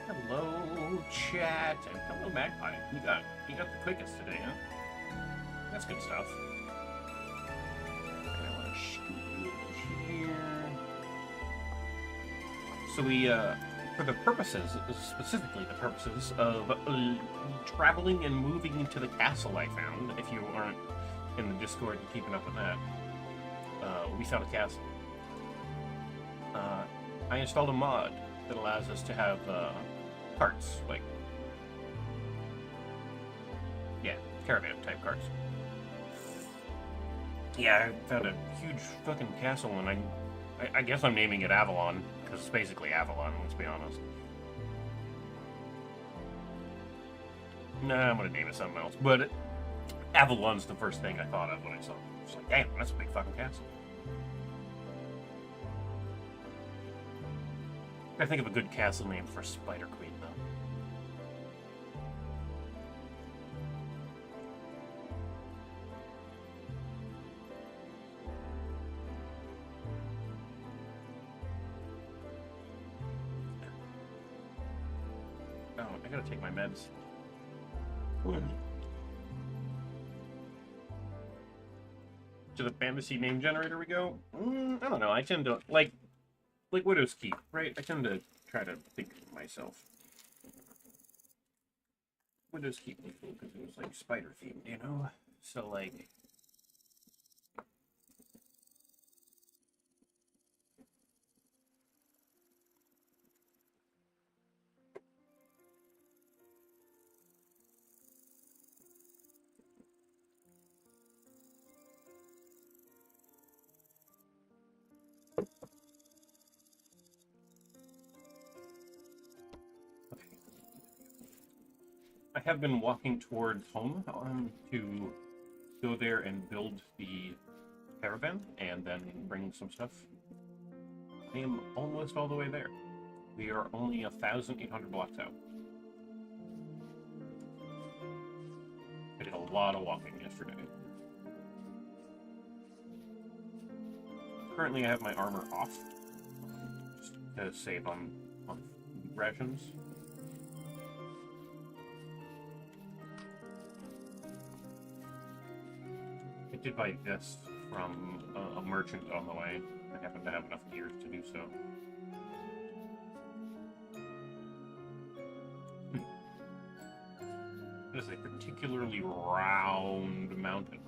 Hello, chat, and hello, Magpie. You got the quickest today, huh? That's good stuff. And I want to scoot here. So for the purposes, specifically the purposes of traveling and moving into the castle, I found. If you aren't in the Discord and keeping up with that, we found a castle. I installed a mod that allows us to have carts, like, yeah, caravan type carts. Yeah, I found a huge fucking castle, and I guess I'm naming it Avalon, because it's basically Avalon, let's be honest. Nah, I'm gonna name it something else, but Avalon's the first thing I thought of when I saw it. It's like, damn, that's a big fucking castle. I think of a good castle name for Spider Queen, though. Oh, I gotta take my meds. To the fantasy name generator we go? I don't know. I tend to like Widow's Keep, right? I tend to try to think of myself. Widow's Keep was cool because it was like spider themed, you know? So like I have been walking towards home to go there and build the caravan and then bring some stuff. I am almost all the way there. We are only 1,800 blocks out. I did a lot of walking yesterday. Currently, I have my armor off, just to save on rations. I did buy this from a merchant on the way. I happen to have enough gears to do so. It is a particularly round mountain.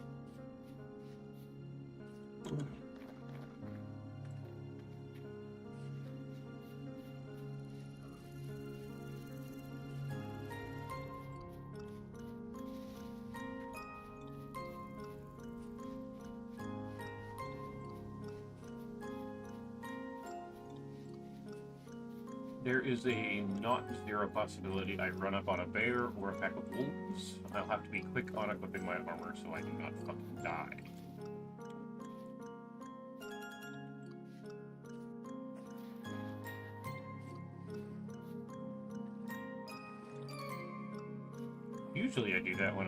There is a not zero possibility I run up on a bear or a pack of wolves. I'll have to be quick on equipping my armor so I do not fucking die. Usually I do that when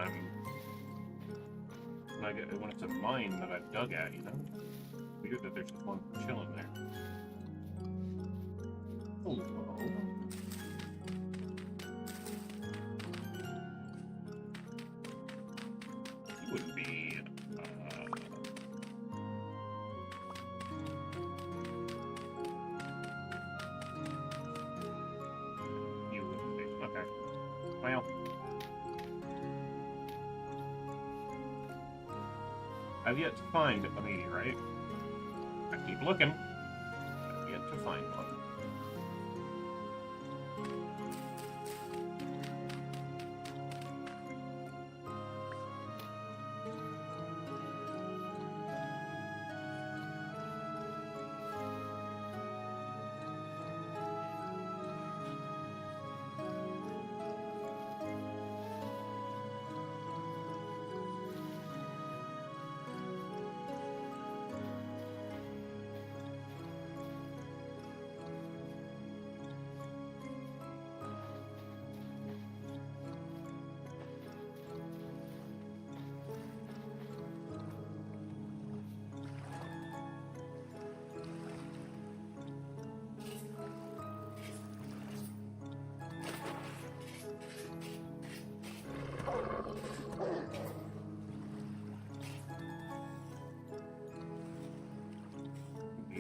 when it's a mine that I've dug at, you know? Weird that there's just one chilling there. Hello. You wouldn't be, you wouldn't be. Okay. Well. I've yet to find a meteorite. I keep looking. I've yet to find one.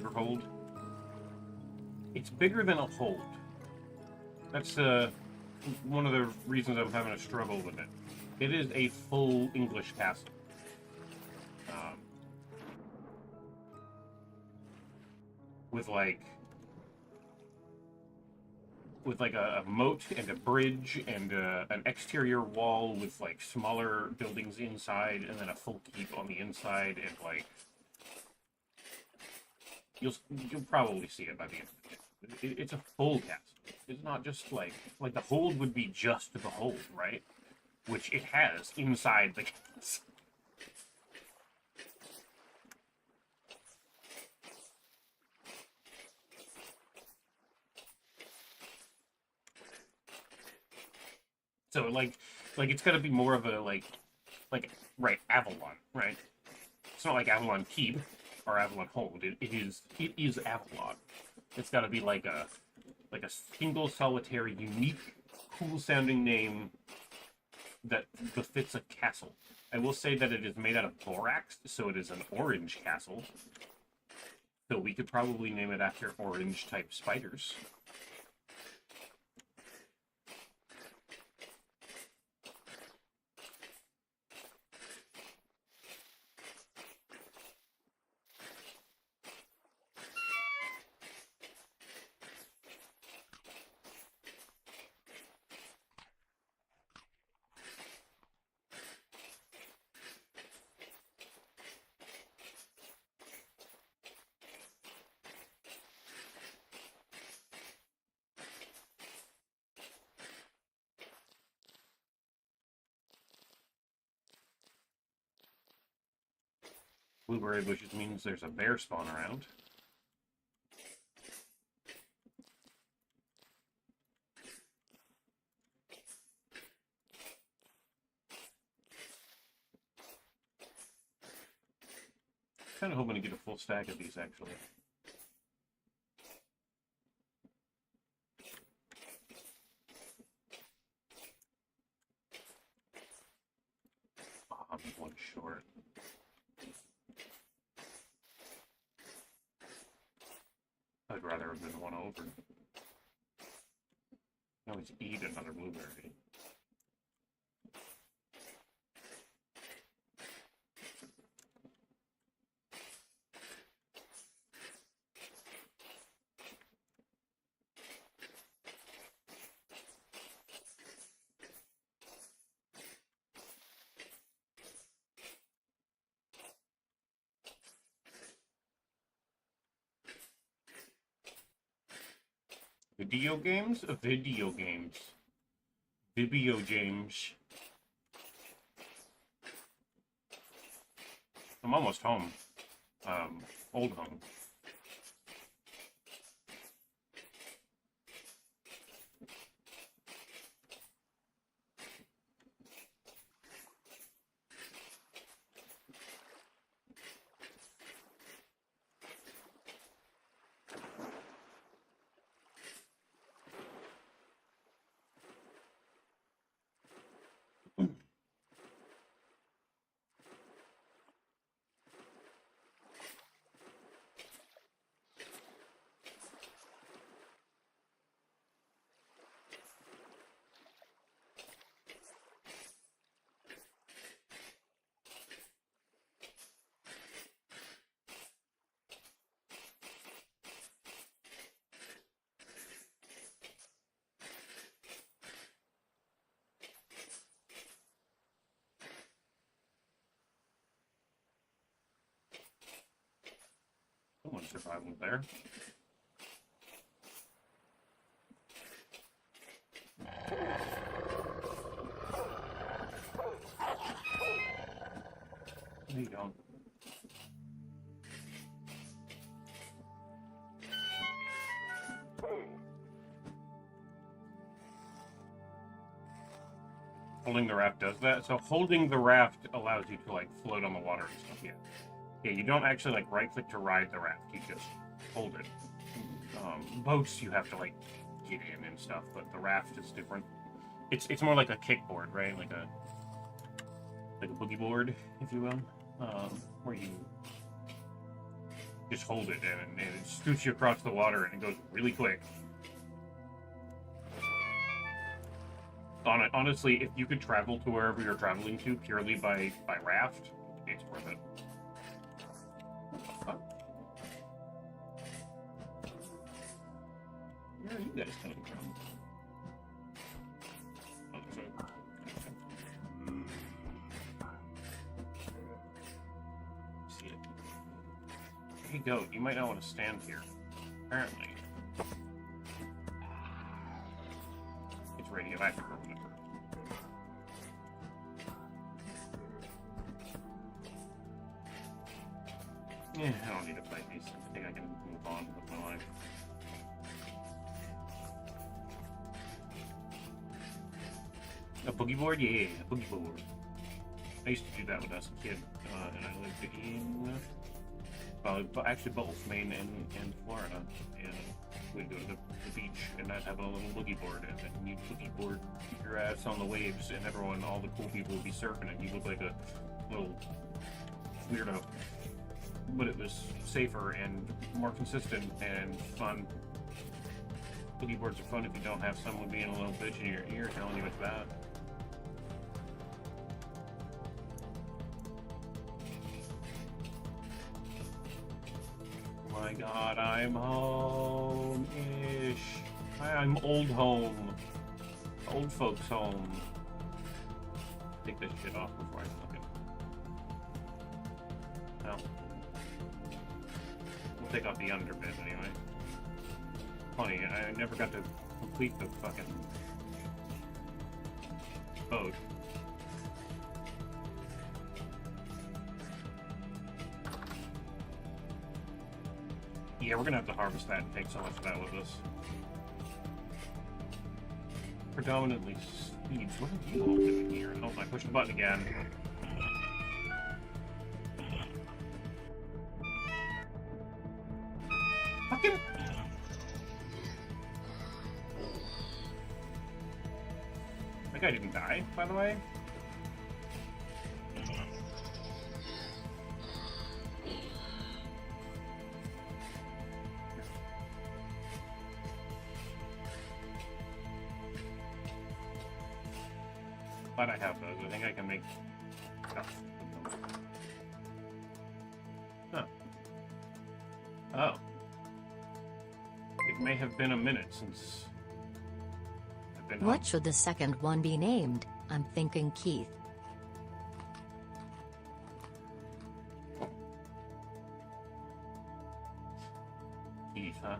Stranglehold. It's bigger than a hold. That's one of the reasons I'm having a struggle with it. It is a full English castle. With like a moat and a bridge and an exterior wall with like smaller buildings inside, and then a full keep on the inside, and like you'll probably see it by the end of it. It's a full castle. It's not just like the hold would be just the hold, right? Which it has inside the castle. So like it's gotta be more of a like right, Avalon, right? It's not like Avalon Keep or Avalon Hold. It is Avalon. It's gotta be like a single solitary, unique, cool sounding name that befits a castle. I will say that it is made out of borax, so it is an orange castle. So we could probably name it after orange type spiders. Blueberry bushes means there's a bear spawn around. Kind of hoping to get a full stack of these, actually. Oh, I'm one short. I'd rather have been one over. I always eat another blueberry. Video games? Video games. Vibio James. I'm almost home. Old home. Someone survived there. There you go. Holding the raft does that. So holding the raft allows you to like float on the water and stuff. Yeah. Yeah, you don't actually like right click to ride the raft. You just hold it. Boats you have to like get in and stuff, but the raft is different. It's more like a kickboard, right? Like a boogie board, if you will, where Just hold it, and it scoots you across the water, and it goes really quick. Honestly, if you could travel to wherever you're traveling to purely by raft, it's worth it. Huh? Where are you guys coming from? Oh, see it. Hey, goat, you might not want to stand here. Apparently. It's radioactive or whatever. Yeah, I don't need to fight these. I think I can move on with my life. A boogie board? Yeah, a boogie board. I used to do that when I was a kid, and I lived in, actually both, Maine and Florida. And we'd go to the beach, and I'd have a little boogie board, and then you'd boogie board your ass on the waves, and all the cool people would be surfing, and you look like a little weirdo. But it was safer and more consistent and fun. Boogie boards are fun if you don't have someone being a little bitch in your ear telling you it's bad. Oh my god, I'm home-ish. I'm old home. Old folks home. Take this shit off before I look it. No. We'll take off the underbit anyway. Funny, I never got to complete the fucking boat. Yeah, we're gonna have to harvest that and take so much of that with us. Predominantly seeds. What are you all doing here? Oh, I pushed the button again. Fucking... That guy didn't die, by the way. Glad I have those. I think I can make stuff. Huh. Oh. It may have been a minute since I've been What home. should the second one be named? I'm thinking Keith. Keith, huh?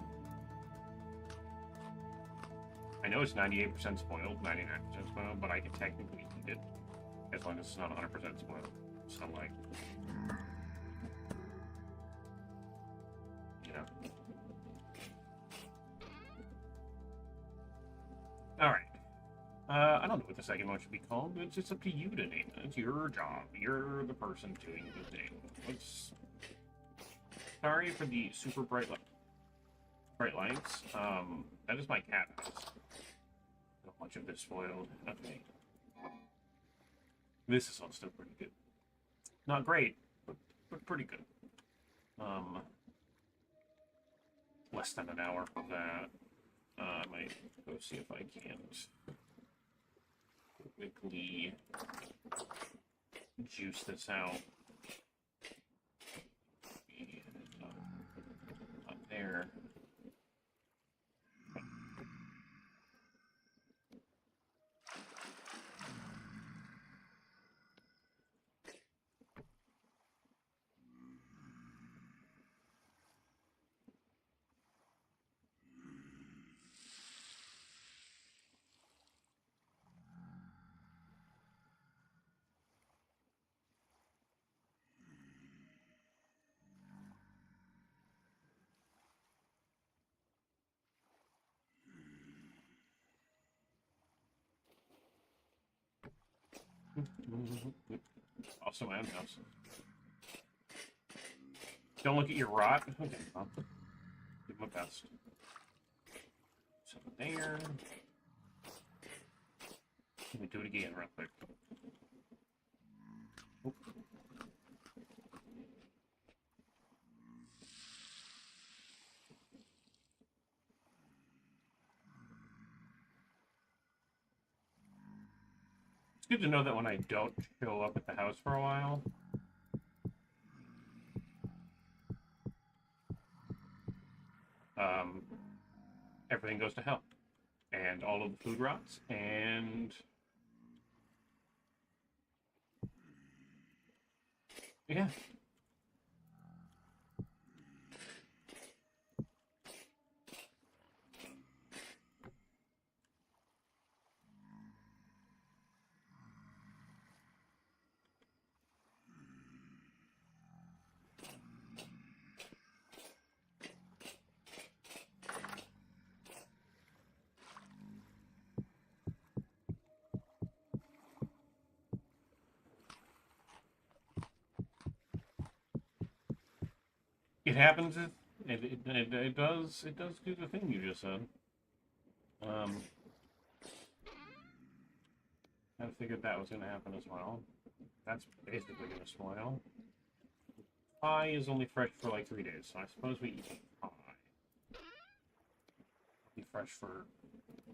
I know it's 98% spoiled, 99% spoiled, but I can technically eat it as long as it's not 100% spoiled. So, like, you know. Alright. I don't know what the second one should be called, but it's just up to you to name it. It's your job. You're the person doing the thing. Sorry for the super bright lights. That is my cat house. So much of this spoiled. Okay. This is all still pretty good. Not great, but pretty good. Less than an hour for that. I might go see if I can't quickly juice this out. Up there. Also my own house. Don't look at your rot. Okay, I'll do my best. Something there. Let me do it again real quick. Oop. good to know that when I don't show up at the house for a while, everything goes to hell. And all of the food rots, and yeah. It happens. It does. It does do the thing you just said. I figured that was going to happen as well. That's basically going to spoil. Pie is only fresh for like 3 days, so I suppose we eat pie. Be fresh for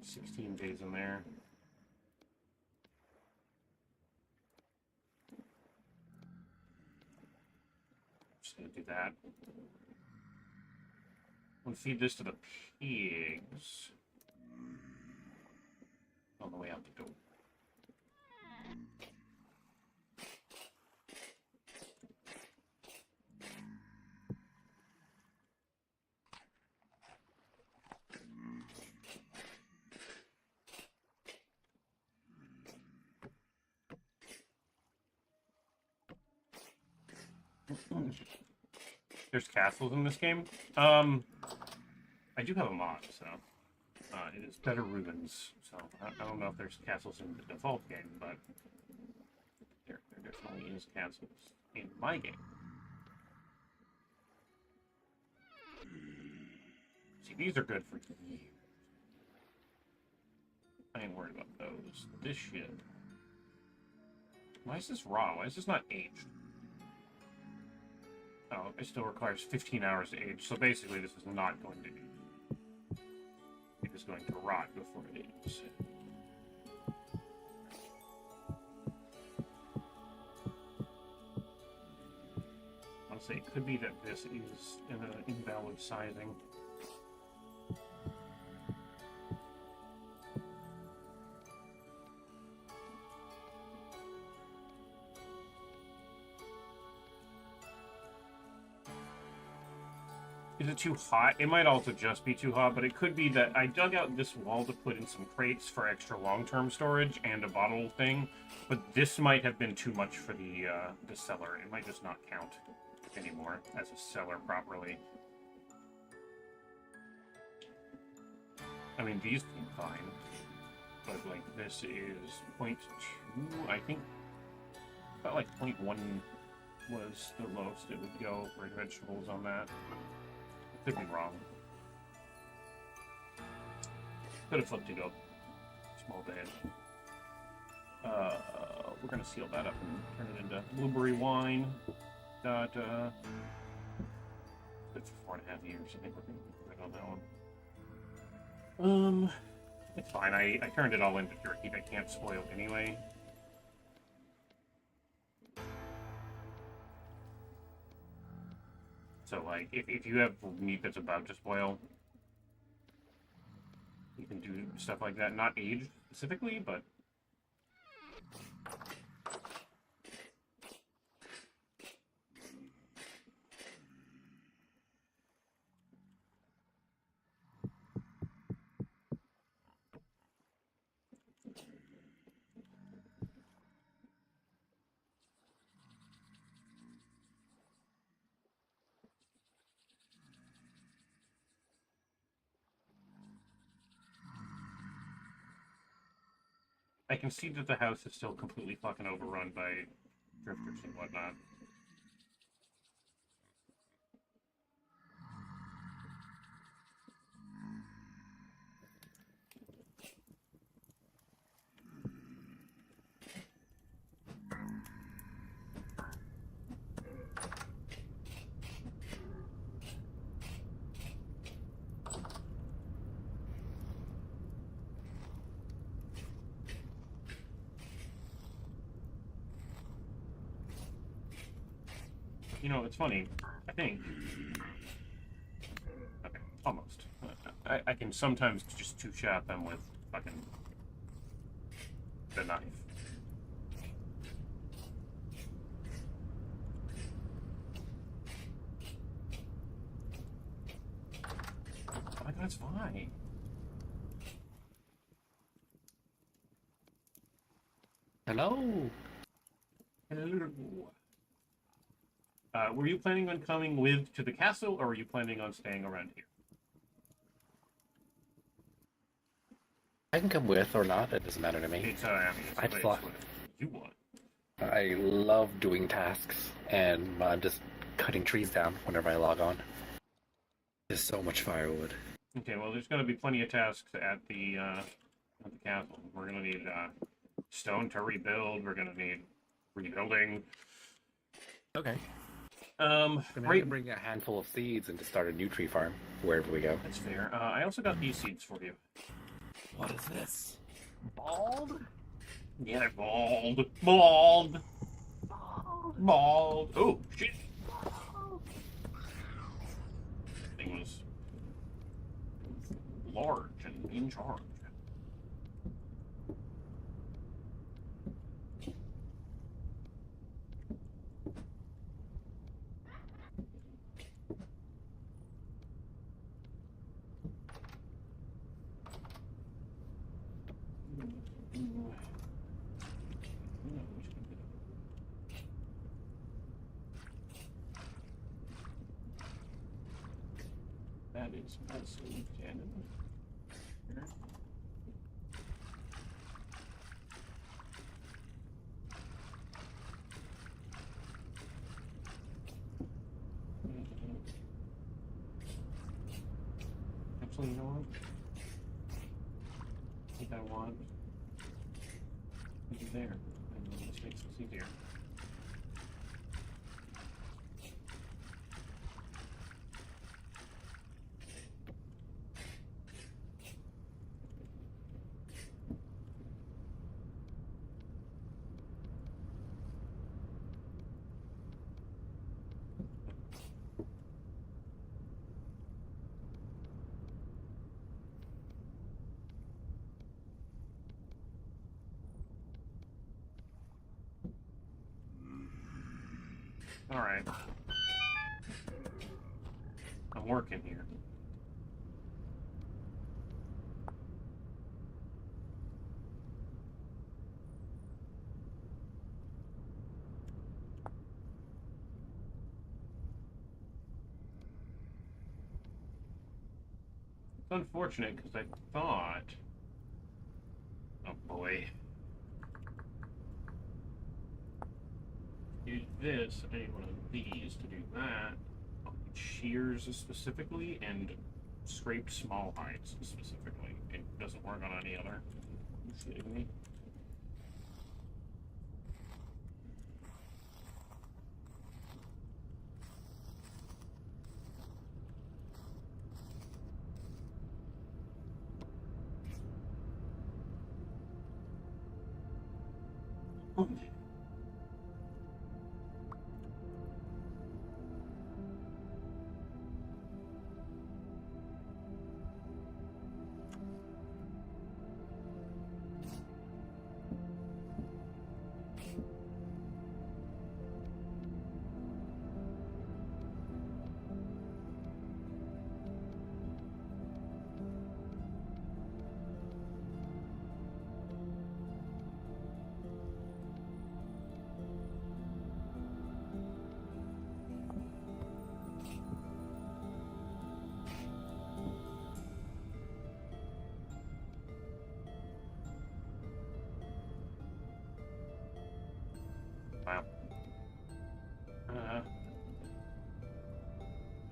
16 days in there. Just gonna do that. We'll feed this to the pigs on the way out the door. There's castles in this game. I do have a mod, so it is Better Ruins. So I don't know if there's castles in the default game, but there definitely is castles in my game. See, these are good for years. I ain't worried about those. This shit. Why is this raw? Why is this not aged? Oh, it still requires 15 hours to age, so basically this is not going to age. It is going to rot before it ages. I'll say it could be that this is in an invalid sizing. Is it too hot? It might also just be too hot, but it could be that I dug out this wall to put in some crates for extra long-term storage and a bottle thing, but this might have been too much for the cellar. It might just not count anymore as a cellar properly. I mean, these seem fine, but like this is 0.2, I think. About like 0.1 was the lowest it would go for vegetables on that. Could be wrong. Could have flipped it up. Small bad. We're gonna seal that up and turn it into blueberry wine. Got good for 4.5 years. I think we're gonna be good on that one. It's fine. I turned it all into jerky. I can't spoil anyway. So, like, if you have meat that's about to spoil, you can do stuff like that. Not aged specifically, but... I can see that the house is still completely fucking overrun by drifters and whatnot. You know, it's funny. I think. Okay, almost. I can sometimes just two-shot them with fucking the knife. Oh, that's fine. Hello. Hello. Were you planning on coming with to the castle, or were you planning on staying around here? I can come with or not. It doesn't matter to me. It's, I mean, I'd it's fly. what you want. I love doing tasks, and I'm just cutting trees down whenever I log on. There's so much firewood. Okay, well, there's going to be plenty of tasks at the castle. We're going to need stone to rebuild. We're going to need rebuilding. Okay. Um, I right. can bring a handful of seeds and to start a new tree farm wherever we go. That's fair. I also got these seeds for you. What is this? Bald? Yeah, they're bald. Bald. Bald. Oh, shit. Thing was large and in charge. That is also canon. Actually, you know what? I think I want you there. And then this makes this easier. Alright. I'm working here. It's unfortunate because I thought... Oh boy. Use this, I need one of these to do that. Shears specifically, and scraped small hides specifically. It doesn't work on any other. Are you shitting me? Wow. I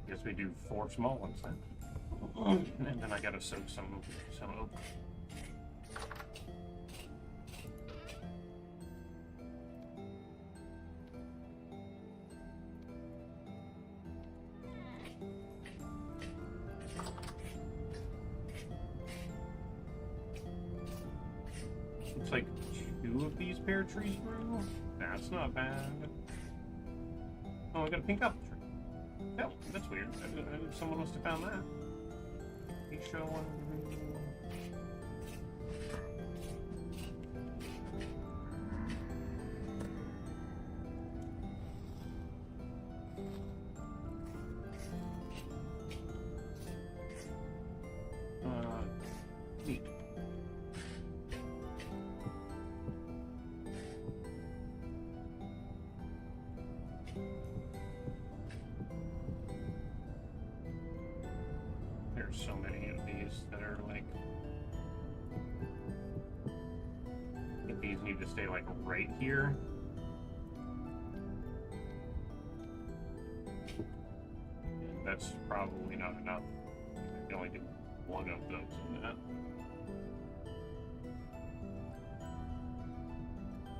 guess we do 4 small ones then. And then I gotta soak some oak. Looks like 2 of these pear trees grew. That's not bad. Oh, I got a pink apple tree. Oh, that's weird. Someone must have found that. You show one. Neat. There's so many of these that are like. I think these need to stay like right here. And that's probably not enough. I can only do one of those in that.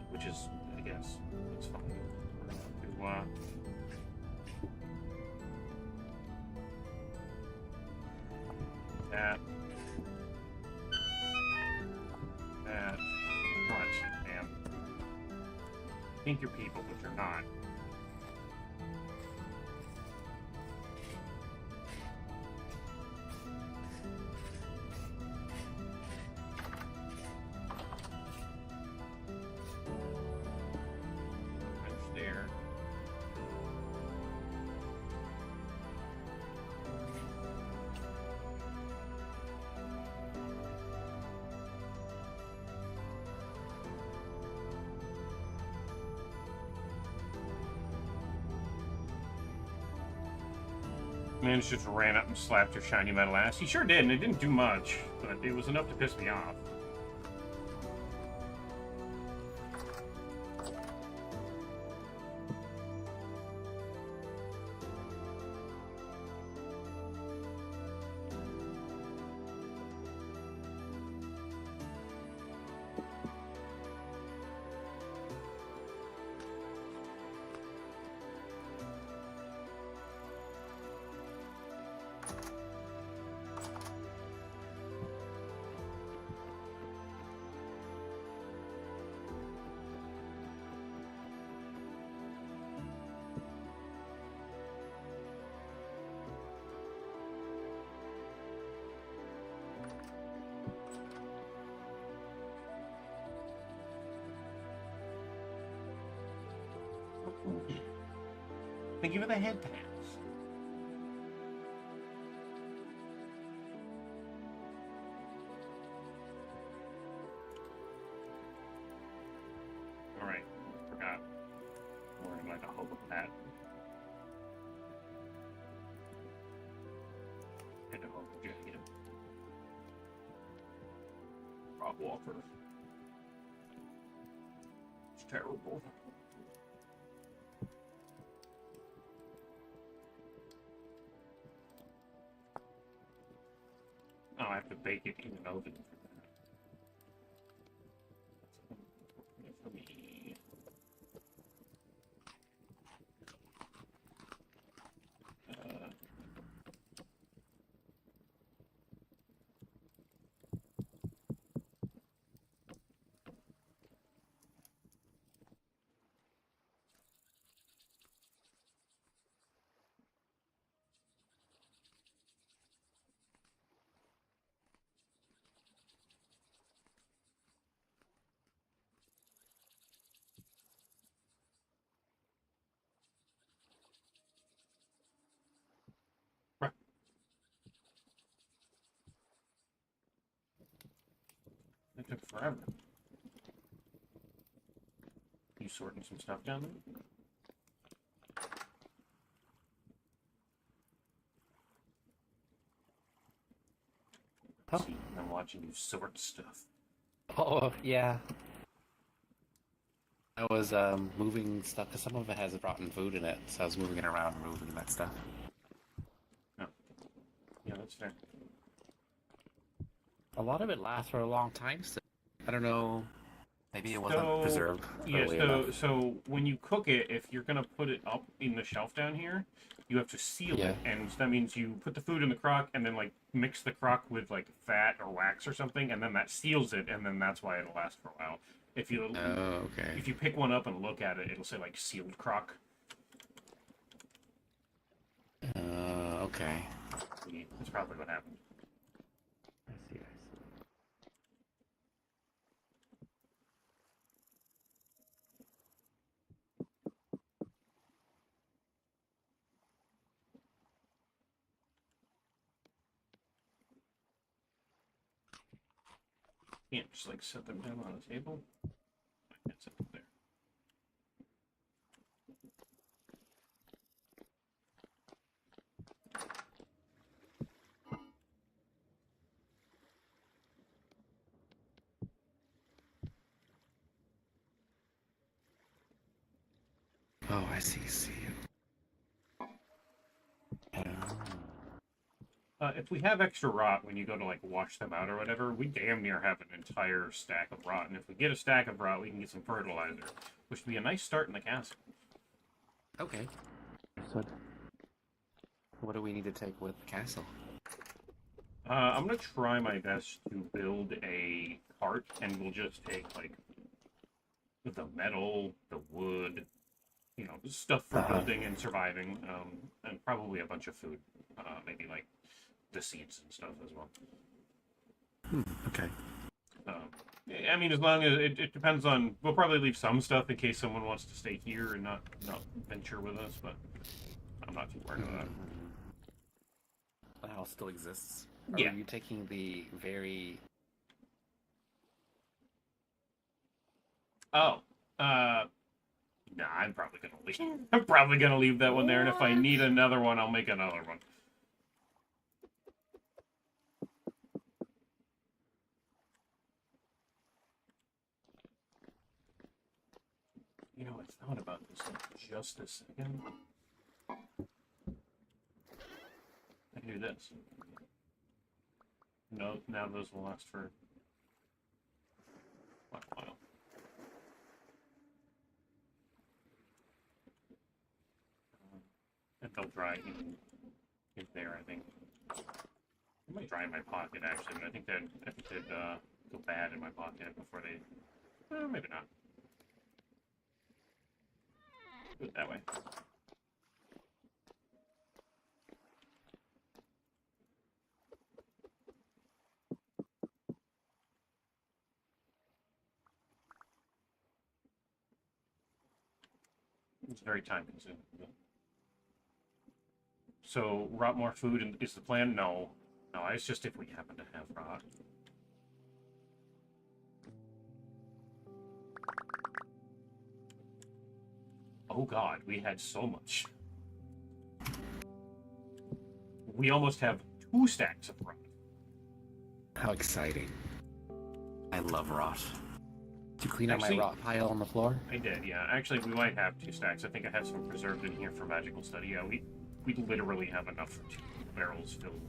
Which is, I guess, it's fine. We're going to, that. What? Damn. Think you're people, but you're not. There. Man just ran up and slapped her shiny metal ass. He sure did, and it didn't do much, but it was enough to piss me off. Thank you for the head pass. Alright, forgot. Or like a hope of that. Had to hope of getting him. Rob Walker. It's terrible. Oh, I have to bake it in an oven for that. That's for me. It took forever. You sorting some stuff down there? Huh? See, I'm watching you sort stuff. Oh, yeah. I was moving stuff because some of it has rotten food in it, so I was moving it around, moving that stuff. Oh. Yeah, that's fair. A lot of it lasts for a long time, so I don't know. Maybe it wasn't So, preserved yeah, early enough. so when you cook it, if you're gonna put it up in the shelf down here, you have to seal Yeah. it, and that means you put the food in the crock and then like mix the crock with like fat or wax or something, and then that seals it, and then that's why it'll last for a while. If you Oh, okay. if you pick one up and look at it, it'll say like sealed crock. okay. That's probably what happened. I see, I see. Can't just like set them down on a table. I can't set them there. Oh, I see. Oh. If we have extra rot when you go to like wash them out or whatever, we damn near have an entire stack of rot. And if we get a stack of rot, we can get some fertilizer, which would be a nice start in the castle. Okay. Understood. What do we need to take with the castle? I'm gonna try my best to build a cart, and we'll just take like the metal, the wood, you know, stuff for building and surviving, and probably a bunch of food, maybe like the seeds and stuff as well. Okay. I mean, as long as it depends on, we'll probably leave some stuff in case someone wants to stay here and not venture with us, but I'm not too worried about that. The house still exists. Yeah. Are you taking the very... Oh, nah, I'm probably gonna leave. I'm probably gonna leave that one there, and if I need another one, I'll make another one. You know, I thought about this just a second. I can do this. No, now those will last for quite a while. And they'll dry in there, I think. They might dry in my pocket, actually, but I think they'd go bad in my pocket before they... maybe not. Do it that way. It's very time consuming. So, rot more food is the plan? No. No, it's just if we happen to have rot. Oh god, we had so much. We almost have 2 stacks of rot. How exciting. I love rot. Did you clean up Actually, my rot pile on the floor? I did, yeah. Actually, we might have 2 stacks. I think I have some preserved in here for magical study. Yeah, we literally have enough for 2 barrels filled.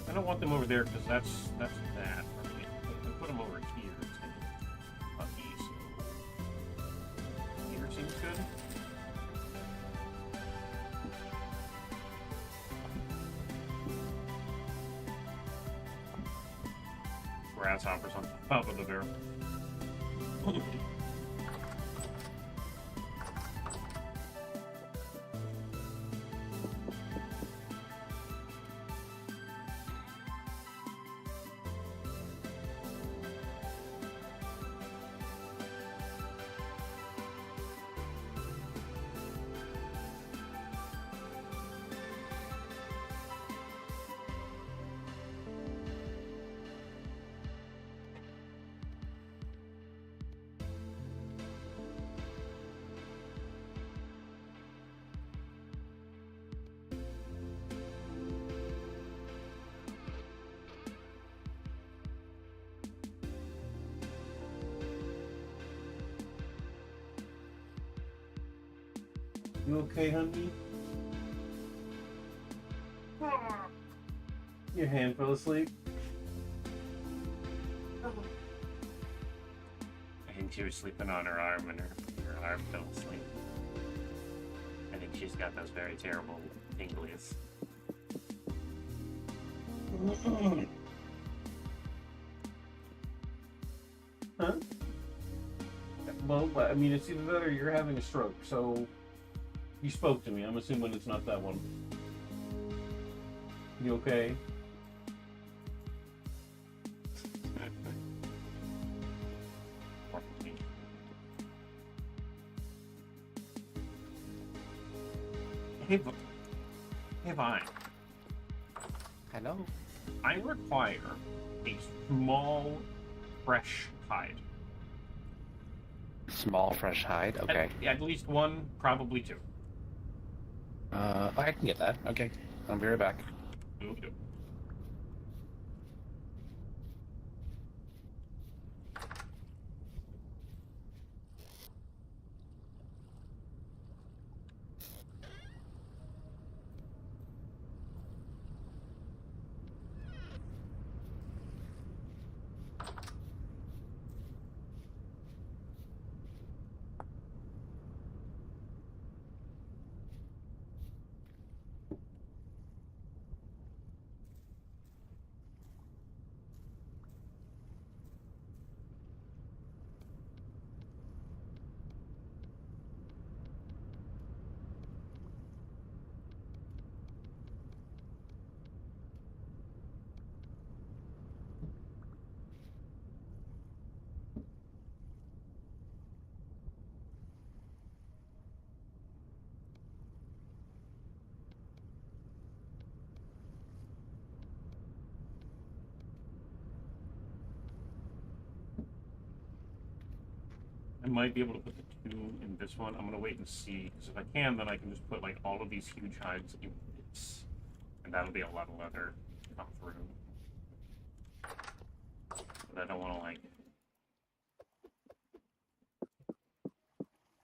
I don't want them over there because that's that. If I put them over here, it's gonna look funky. So here seems good. Grasshoppers on top of the barrel. You okay, honey? Your hand fell asleep. I think she was sleeping on her arm and her arm fell asleep. I think she's got those very terrible tinglies. Huh? Well, I mean, it's either that or you're having a stroke, so you spoke to me. I'm assuming it's not that one. You okay? Hey, hey, Vine. Hello. I require a small, fresh hide. Small, fresh hide. Okay. At least one, probably two. I can get that. Okay. I'll be right back. Okay. I might be able to put the two in this one. I'm gonna wait and see, because if I can, then I can just put like all of these huge hides in this, and that'll be a lot of leather to come through. But I don't want to like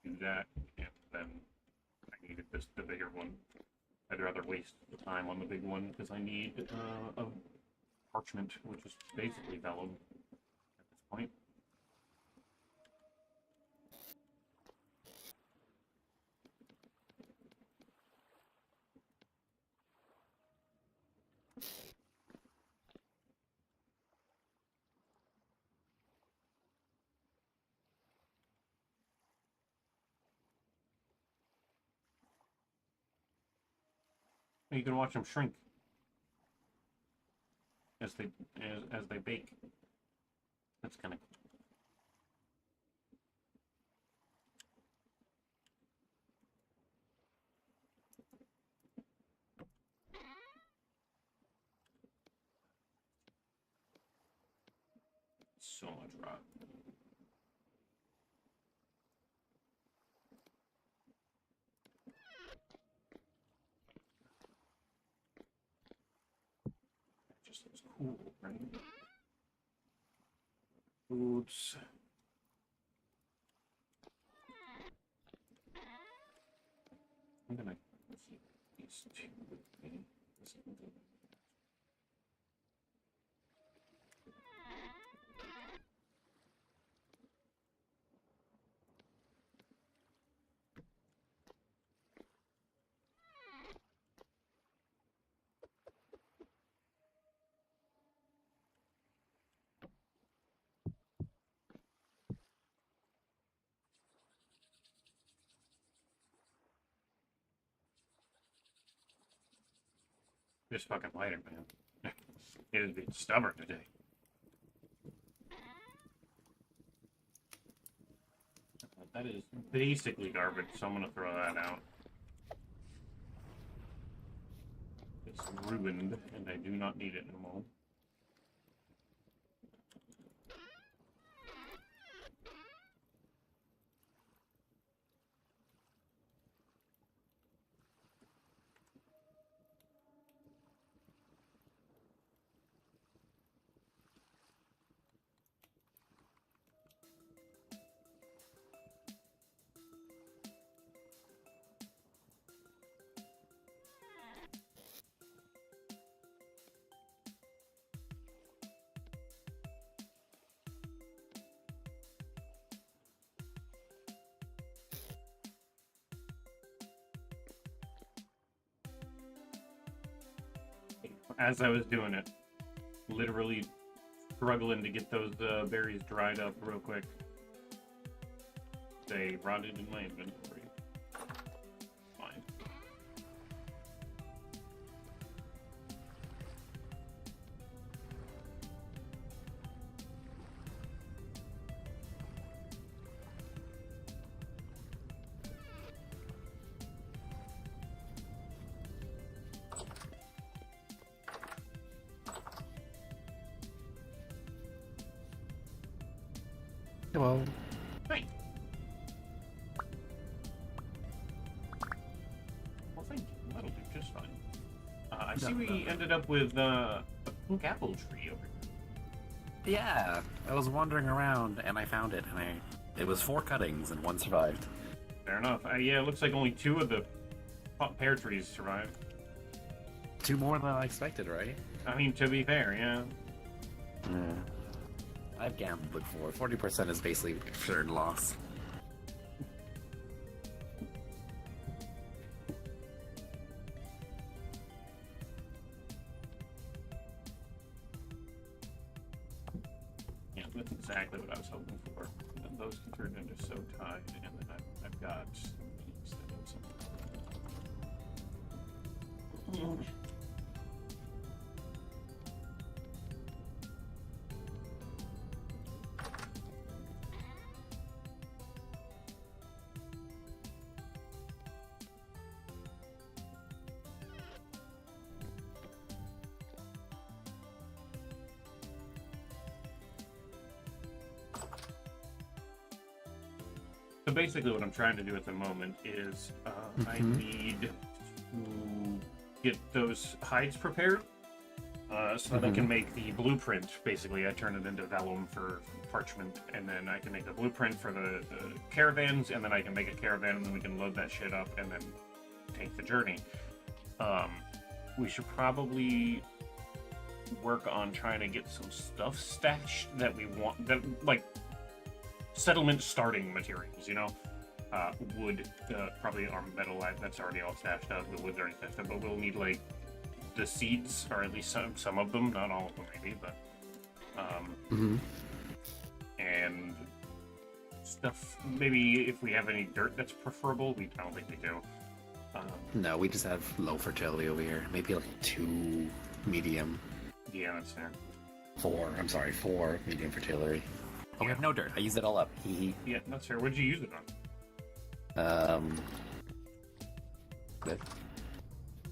do that, and then I needed the bigger one. I'd rather waste the time on the big one because I need a parchment, which is basically vellum at this point. You can watch them shrink as they bake. That's kind of cool. So much rot. It just looks cool, right? Oops. I'm gonna keep these two with me. This fucking lighter, man. It is being stubborn today. That is basically garbage, so I'm gonna throw that out. It's ruined, and I do not need it anymore. as I was doing it, literally struggling to get those berries dried up real quick. They rotted in my inventory. Fine. Well, Thanks. Well, thank you. That'll do just fine. I see we ended up with a pink apple tree over here. yeah, I was wandering around and I found it, and it was 4 cuttings and 1 survived. Fair enough. Yeah, it looks like only 2 of the pear trees survived. 2 more than I expected, right? I mean, to be fair, yeah. Yeah. I've gambled before. 40% is basically certain loss. Yeah, that's exactly what I was hoping for. And those can turn into so tied, and then I've got these things. So basically what I'm trying to do at the moment is I need to get those hides prepared so that I can make the blueprint. Basically, I turn it into vellum for parchment, and then I can make the blueprint for the caravans, and then I can make a caravan, and then we can load that shit up and then take the journey. We should probably work on trying to get some stuff stashed that we want, that like settlement starting materials, you know? Wood, probably our metal, that's already all stashed up, the wood's already stashed up, but we'll need like the seeds, or at least some of them, not all of them maybe, but and stuff, maybe if we have any dirt that's preferable, I don't think we do. No, we just have low fertility over here. Maybe like 2 medium. Yeah, that's fair. 4 medium fertility. Oh, we have no dirt. I used it all up. Yeah, that's fair. What'd you use it on? Good.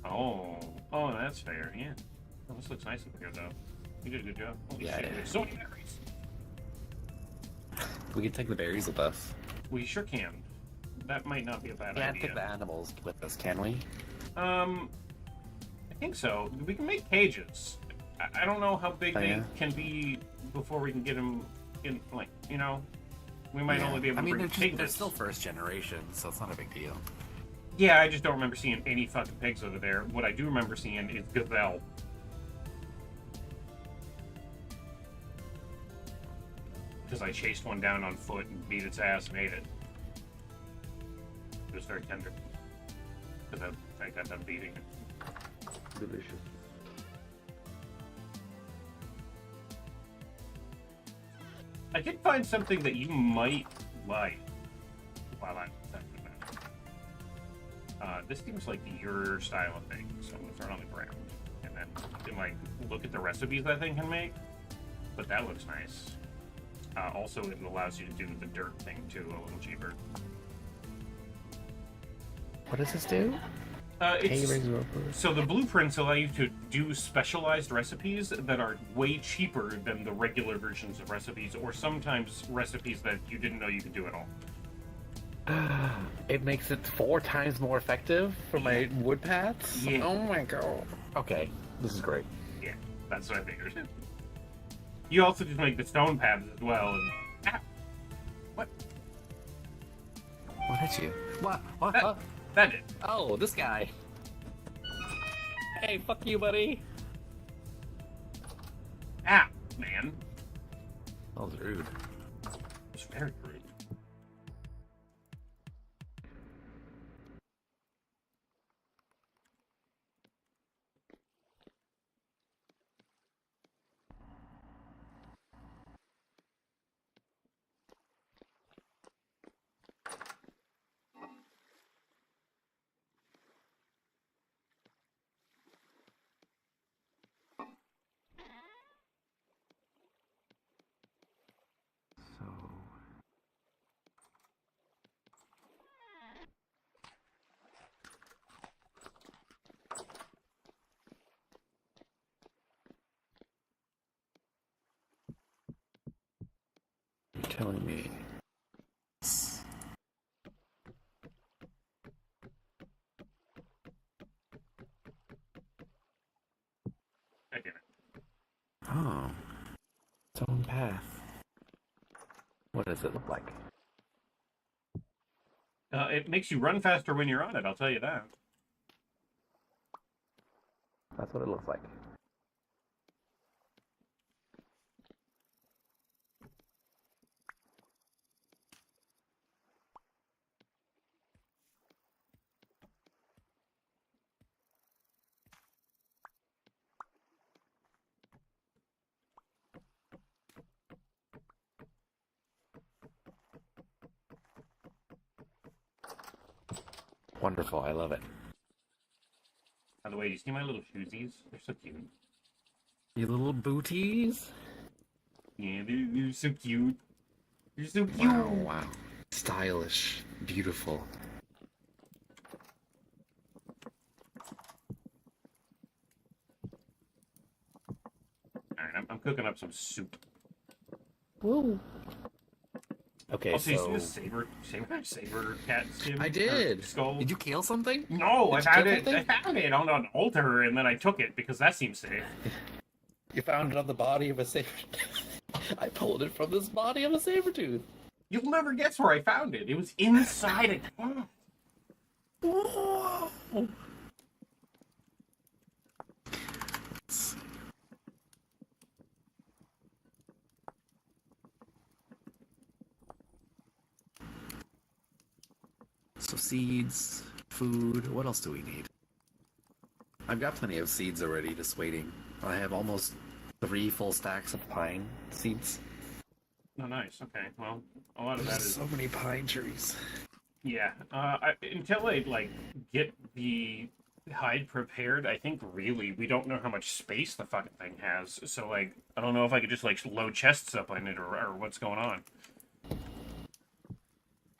Oh, that's fair, yeah. Oh, this looks nice up here, though. You did a good job. Holy Yeah, shit, yeah. there's so many berries. We can take the berries with us. We sure can. That might not be a bad Can't idea. take the animals with us, can we? I think so. We can make cages. I don't know how big they can be before we can get them in, like, you know, we might only be able to bring piglets. They're still first generation, so it's not a big deal. Yeah, I just don't remember seeing any fucking pigs over there. What I do remember seeing is gazelle. Because I chased one down on foot and beat its ass and ate it. It was very tender. Because I got done beating it. Delicious. I did find something that you might like while I'm talking about it. This seems like your style of thing, so I'm gonna throw it on the ground. And then you can like look at the recipes that thing can make. But that looks nice. Also, it allows you to do the dirt thing too a little cheaper. What does this do? So the blueprints allow you to do specialized recipes that are way cheaper than the regular versions of recipes, or sometimes recipes that you didn't know you could do at all. It makes it 4 times more effective for my wood paths? Yeah. Oh my god. Okay, this is great. Yeah, that's what I figured. You also just make the stone paths as well, and... Ah! What? What hit you? What? What? That did. Oh, this guy. Hey, fuck you, buddy. Ah, man. That was rude. It's very rude. telling me? I did it. Oh. Its own path. What does it look like? It makes you run faster when you're on it, I'll tell you that. That's what it looks like. Wonderful, I love it. By the way, do you see my little shoesies? They're so cute. You little booties? Yeah, they're so cute. They're so cute. Wow, wow. Stylish. Beautiful. Alright, I'm cooking up some soup. Woo. Okay, Also, you so... see the saber cat skin? I Or did! skull? Did you kill something? No, I Did you kill found it. I something? found it on an altar, and then I took it because that seems safe. You found it on the body of a saber. I pulled it from this body of a saber tooth. You'll never guess where I found it. It was inside a cat. Whoa. So seeds, food, what else do we need? I've got plenty of seeds already just waiting. I have almost 3 full stacks of pine seeds. Oh, nice. Okay. Well, a lot of that There's is so many pine trees. yeah. Until I like get the hide prepared, I think really we don't know how much space the fucking thing has. So like, I don't know if I could just like load chests up in it or what's going on.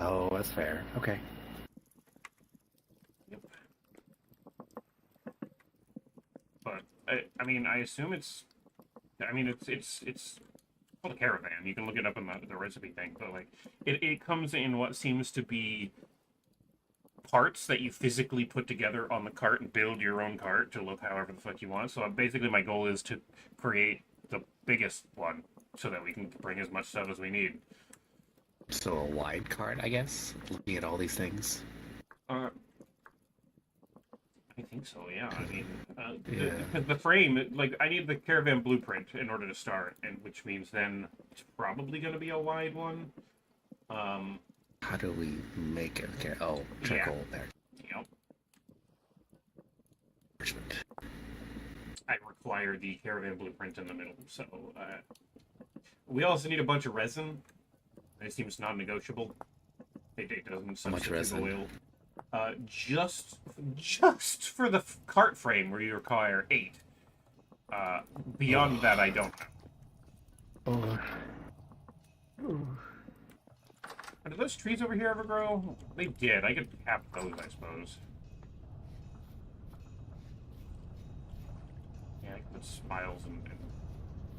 Oh, that's fair. Okay. Yep. But I mean, I assume it's. I mean, it's called a caravan. You can look it up in the recipe thing, but like it comes in what seems to be parts that you physically put together on the cart and build your own cart to look however the fuck you want. So basically, my goal is to create the biggest one so that we can bring as much stuff as we need. So a wide cart, I guess? Looking at all these things. I think so. Yeah. I mean, Yeah. the frame, like, I need the caravan blueprint in order to start, and which means then it's probably going to be a wide one. How do we make it? Okay. Oh, charcoal there. Yep. Parchment. I require the caravan blueprint in the middle. So we also need a bunch of resin. It seems non-negotiable. It doesn't How much substitute resin? oil. Just for the cart frame, where you require 8. Beyond that, I don't know. Oh. Did those trees over here ever grow? They did. I could cap those, I suppose. Yeah, I could put spiles and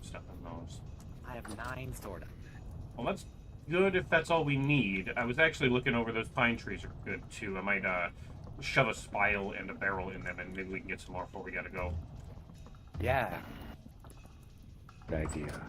stuff in those. I have 9 stored up. Well, that's good if that's all we need. I was actually looking over those pine trees are good, too. I might shove a spile and a barrel in them, and maybe we can get some more before we gotta go. Yeah. Good idea.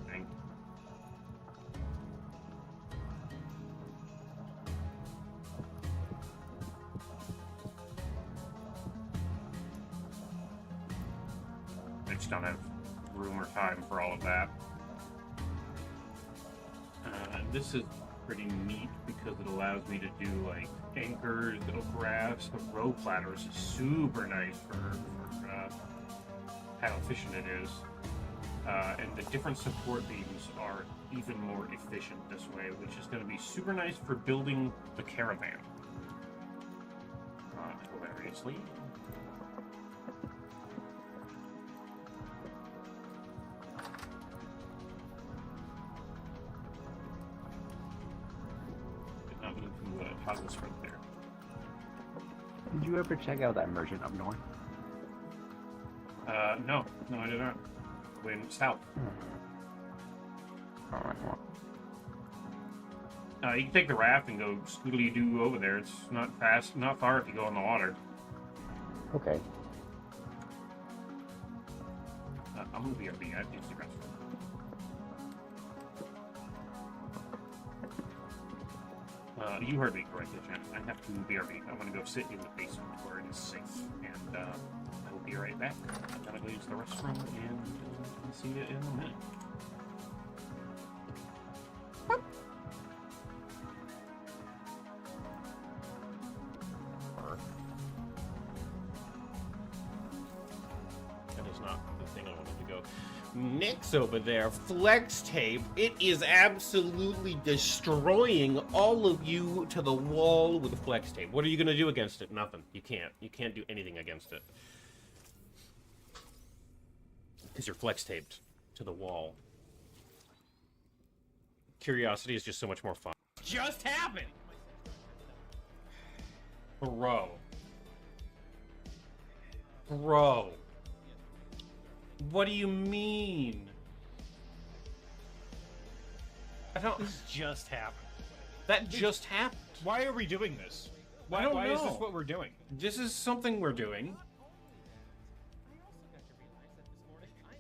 Dang. I just don't have room or time for all of that. This is pretty neat because it allows me to do like anchors, rafts, but row platters is super nice for how efficient it is. And the different support beams are even more efficient this way, which is going to be super nice for building the caravan. Hilariously. Did not mean to toggle sprint there. Did you ever check out that merchant up north? No, I did not. Went south. Alright, well. You can take the raft and go scootily-doo over there. It's not far if you go in the water. Okay. I'm gonna be at the restaurant. You heard me correctly, Jen. I have to BRB. I'm gonna go sit in the basement where it is safe, and I will be right back. I'm gonna go use the restroom, and see you in a minute. That is not the thing I wanted to go. Nick's over there, flex tape. It is absolutely destroying all of you to the wall with flex tape. What are you gonna do against it? Nothing. You can't. You can't do anything against it. Because you're flex taped to the wall. Curiosity is just so much more fun. Just happened! Bro. What do you mean? I don't... This just happened. That just happened. Why are we doing this? Why is this what we're doing? This is something we're doing.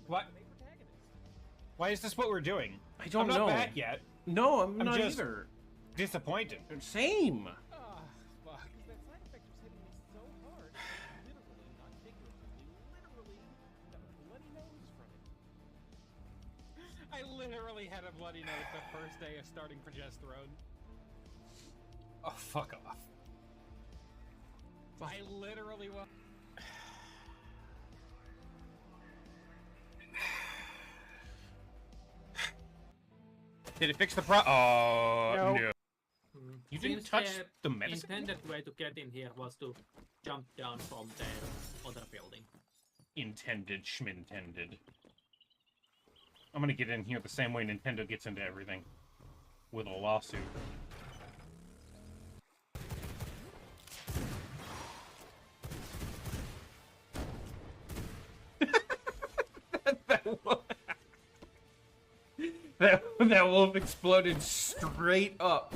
What? Why is this what we're doing? I don't I'm know. not bad yet. No, I'm not just either. Disappointed. Same. I literally had a bloody nose the first day of starting progesterone. Oh, fuck off. I literally was. Did it fix the problem? Oh, No. no. You didn't Seems touch the the medicine? intended way to get in here was to jump down from the other building. Intended schmintended. I'm gonna get in here the same way Nintendo gets into everything. With a lawsuit. That wolf exploded straight up.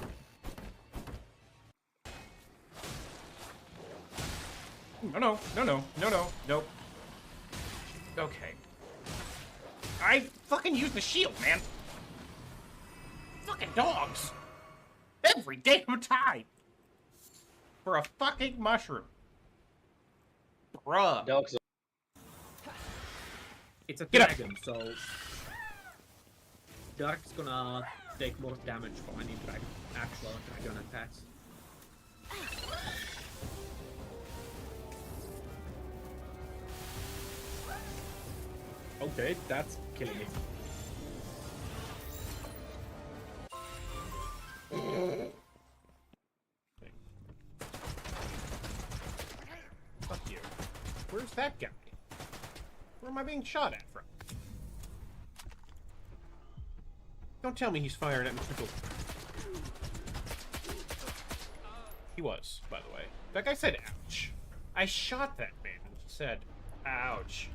No. Nope. Okay. I fucking used the shield, man. Fucking dogs. Every damn time. For a fucking mushroom. Bruh. Dogs. It's a Get up. dragon, so Dark's gonna take more damage from any actual dragon attacks. Okay, that's killing me. Fuck you. Where's that guy? Where am I being shot at from? Don't tell me he's firing at me. He was, by the way. That guy said ouch. I shot that man and he said ouch.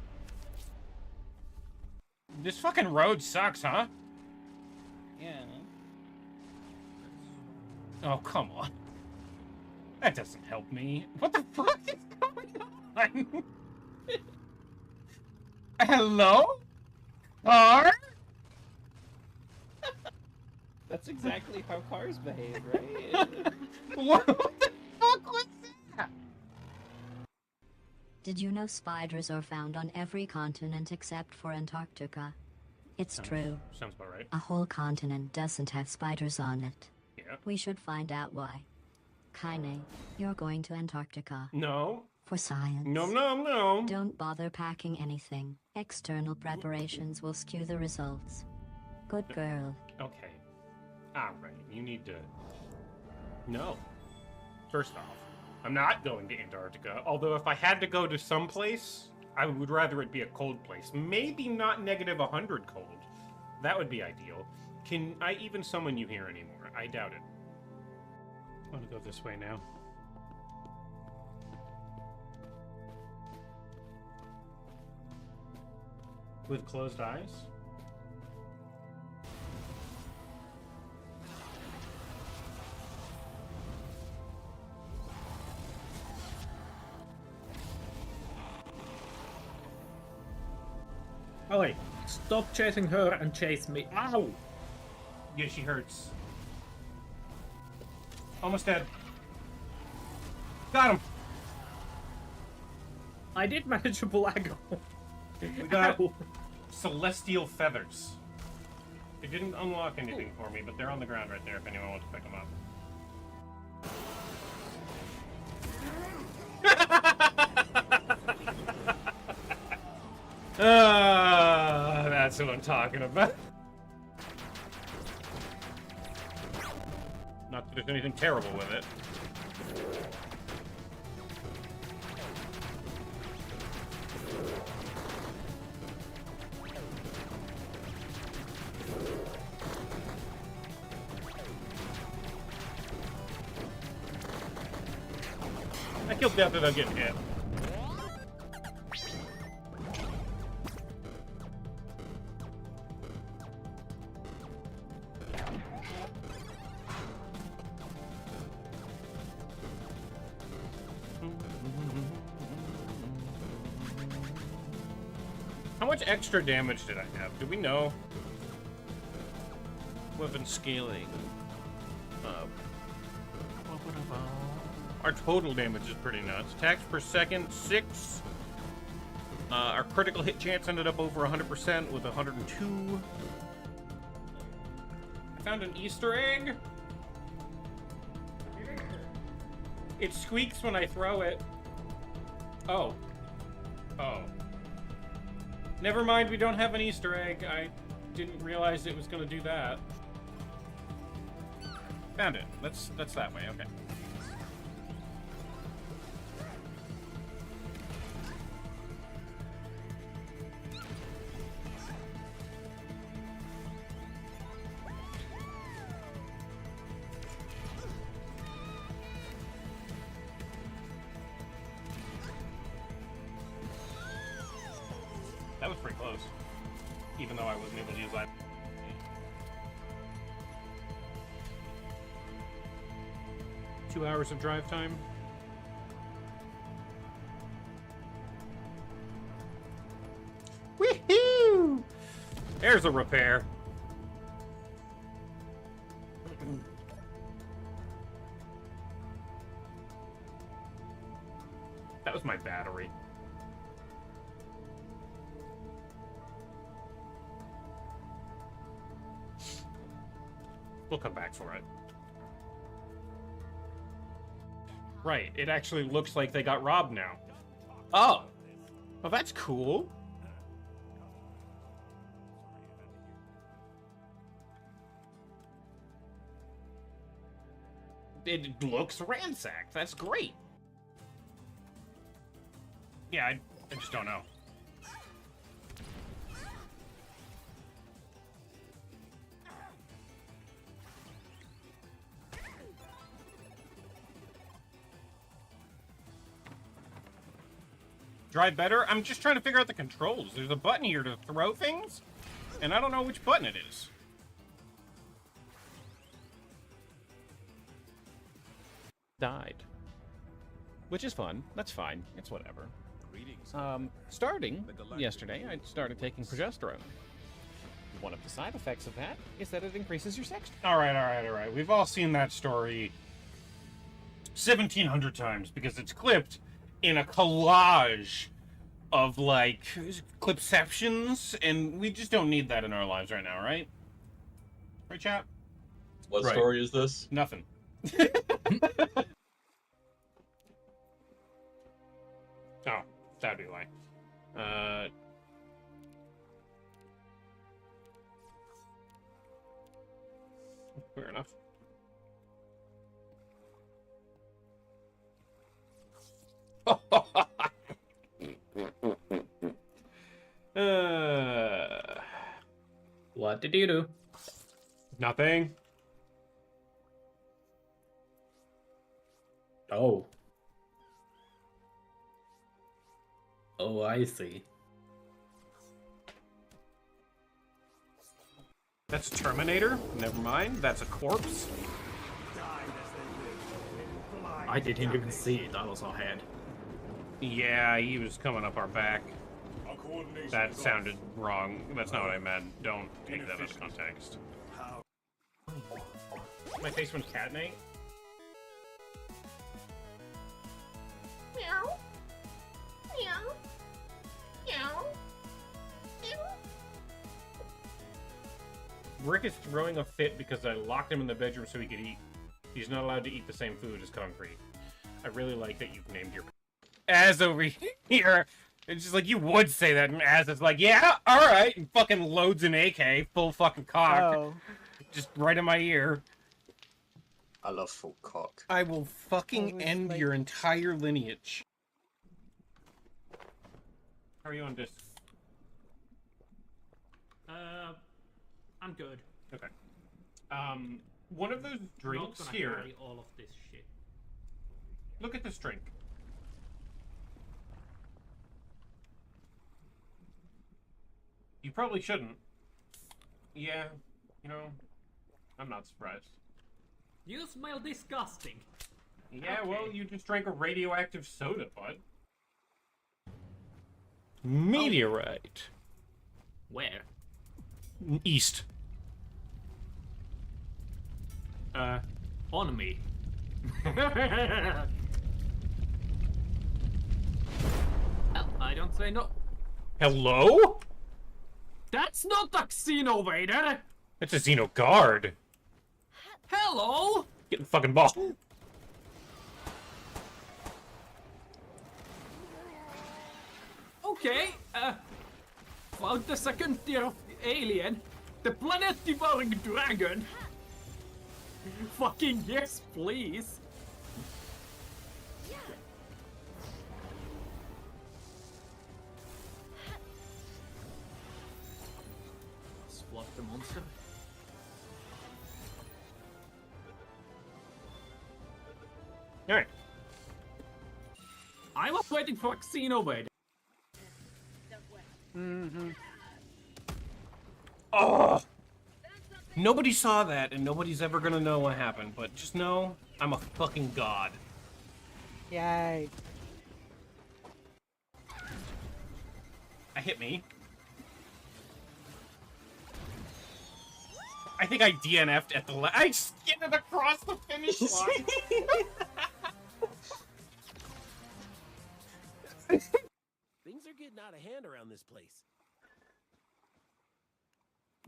This fucking road sucks, huh? Yeah. Oh, come on. That doesn't help me. What the fuck is going on? Hello? Car? That's exactly how cars behave, right? What the fuck was that? Did you know spiders are found on every continent except for Antarctica? It's true. Sounds about right. A whole continent doesn't have spiders on it. Yeah. Antarctica. We should find out why. Kaine, you're going to Antarctica. No. For science. No. Don't bother packing anything. External preparations will skew the results. Good girl. Okay. Alright, you need to... No. First off, I'm not going to Antarctica, although if I had to go to some place, I would rather it be a cold place. Maybe not negative 100 cold. That would be ideal. Can I even summon you here anymore? I doubt it. I want to go this way now. With closed eyes? Ollie, stop chasing her and chase me. Ow! Yeah, she hurts. Almost dead. Got him! I did manage to Blago. We got Ow. celestial feathers. They didn't unlock anything for me, but they're on the ground right there if anyone wants to pick them up. That's what I'm talking about. Not that there's anything terrible with it. I killed death without getting hit. How much extra damage did I have? Do we know? Weapon scaling. Our total damage is pretty nuts. Attacks per second, 6. Our critical hit chance ended up over 100% with 102. I found an Easter egg. It squeaks when I throw it. Oh. Oh. Never mind, we don't have an Easter egg. I didn't realize it was going to do that. Found it. That's that way, okay. That was pretty close, even though I wasn't able to use that. 2 hours of drive time. Woohoo! There's a repair. That was my battery. We'll come back for it. Right, it actually looks like they got robbed now. Oh! Well, that's cool. It looks ransacked. That's great. Yeah, I just don't know. Drive better? I'm just trying to figure out the controls. There's a button here to throw things, and I don't know which button it is. Died. Which is fun. That's fine. It's whatever. Starting yesterday, I started taking progesterone. One of the side effects of that is that it increases your sex. All right. We've all seen that story 1,700 times because it's clipped in a collage of, like, clipceptions, and we just don't need that in our lives right now, right? Right, chat? What Right. story is this? Nothing. Oh, that'd be why. Fair enough. What did you do? Nothing. Oh. Oh, I see. That's a Terminator? Never mind. That's a corpse. I didn't even see it. I was ahead. Yeah, he was coming up our back. That sounded wrong. That's not what I meant. Don't take that out of context. My face went catnate. Meow. Meow. Meow. Meow. Rick is throwing a fit because I locked him in the bedroom so he could eat. He's not allowed to eat the same food as Concrete. I really like that you've named your... Az over here! It's just like, you would say that, and Az is like, yeah, alright, and fucking loads an AK, full fucking cock. Oh. Just right in my ear. I love full cock. I will fucking Always end like- your entire lineage. How are you on disc? I'm good. Okay. One of those drinks Not gonna here. carry all of this shit. Look at this drink. You probably shouldn't. Yeah, you know, I'm not surprised. You smell disgusting. Yeah, Okay. well, you just drank a radioactive soda, bud. Meteorite. Where? East. On me. Well, I don't say no. Hello? That's not a Xenovader! That's a Xeno guard. Hello! Get in the fucking ball. Okay, found the second tier of alien. The planet-devouring dragon. Fucking yes, please. Swat the monster. Alright. I was waiting for a Xenoblade. Oh! Nobody saw that, and nobody's ever gonna know what happened, but just know I'm a fucking god. Yay. I hit me. I think I DNF'd at the I skidded across the finish line. Things are getting out of hand around this place.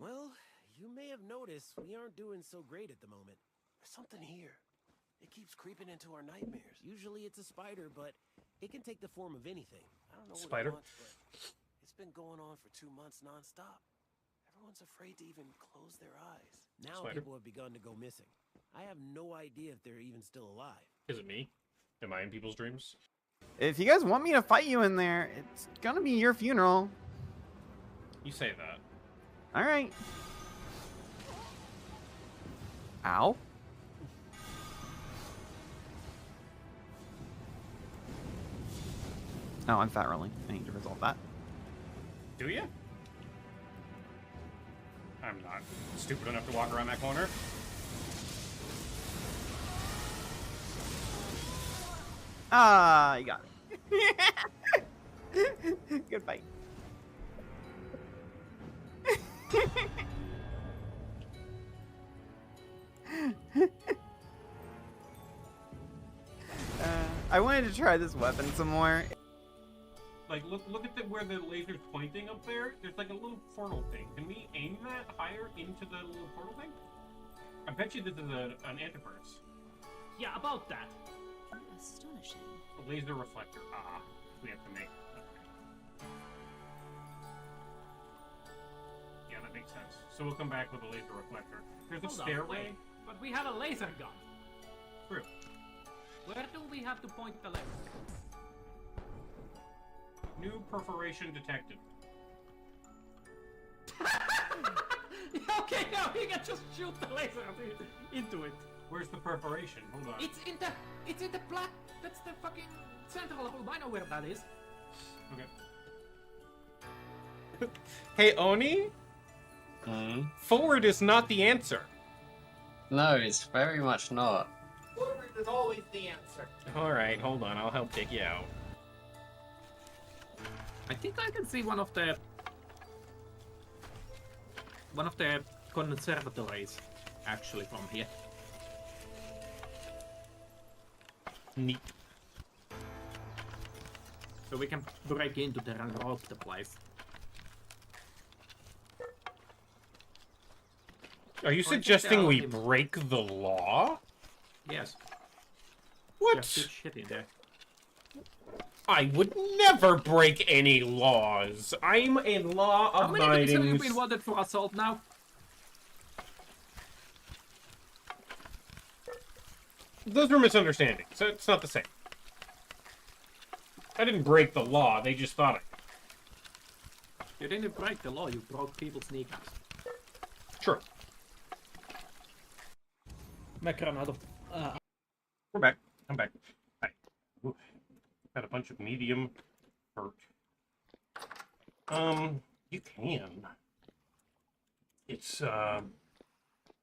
Well, you may have noticed we aren't doing so great at the moment. There's something here. It keeps creeping into our nightmares. Usually it's a spider, but it can take the form of anything. I don't know Spider? what it wants, but it's been going on for 2 months nonstop. Everyone's afraid to even close their eyes. Now Spider? people have begun to go missing. I have no idea if they're even still alive. Is it me? Am I in people's dreams? If you guys want me to fight you in there, it's gonna be your funeral. You say that. Alright. Ow. Oh, I'm fat rolling. I need to resolve that. Do you? I'm not stupid enough to walk around that corner. Ah, you got it. Good fight. I wanted to try this weapon some more. Like, look at where the laser's pointing up there. There's like a little portal thing. Can we aim that higher into the little portal thing? I bet you this is an antiverse. Yeah, about that. Astonishing. A laser reflector. Ah, we have to make. Okay. Yeah, that makes sense. So we'll come back with a laser reflector. There's a Hold on, stairway. wait. But we have a laser gun. True. Where do we have to point the laser? New perforation detected. Okay, now we can just shoot the laser into it. Where's the perforation? Hold on. It's in the black. That's the fucking central hole. I know where that is. Okay. Hey, Oni? Forward is not the answer. No, it's very much not. Forward is always the answer. Alright, hold on. I'll help take you out. I think I can see one of the conservatories actually from here. Neat. So we can break into there and rob the place. Are you suggesting we break the law? Yes. What? There's good shit in there. I would never break any laws. I'm a How many days have you law-abiding... been wanted for assault now? Those were misunderstandings. So it's not the same. I didn't break the law. They just thought I... You didn't break the law. You broke people's kneecaps. True. Macronado. We're back. I'm back. Hi. Ooh. Got a bunch of medium hurt. You can. It's,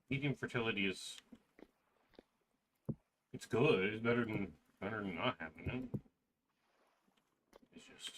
medium fertility is... It's good. It's better than not having it. It's just...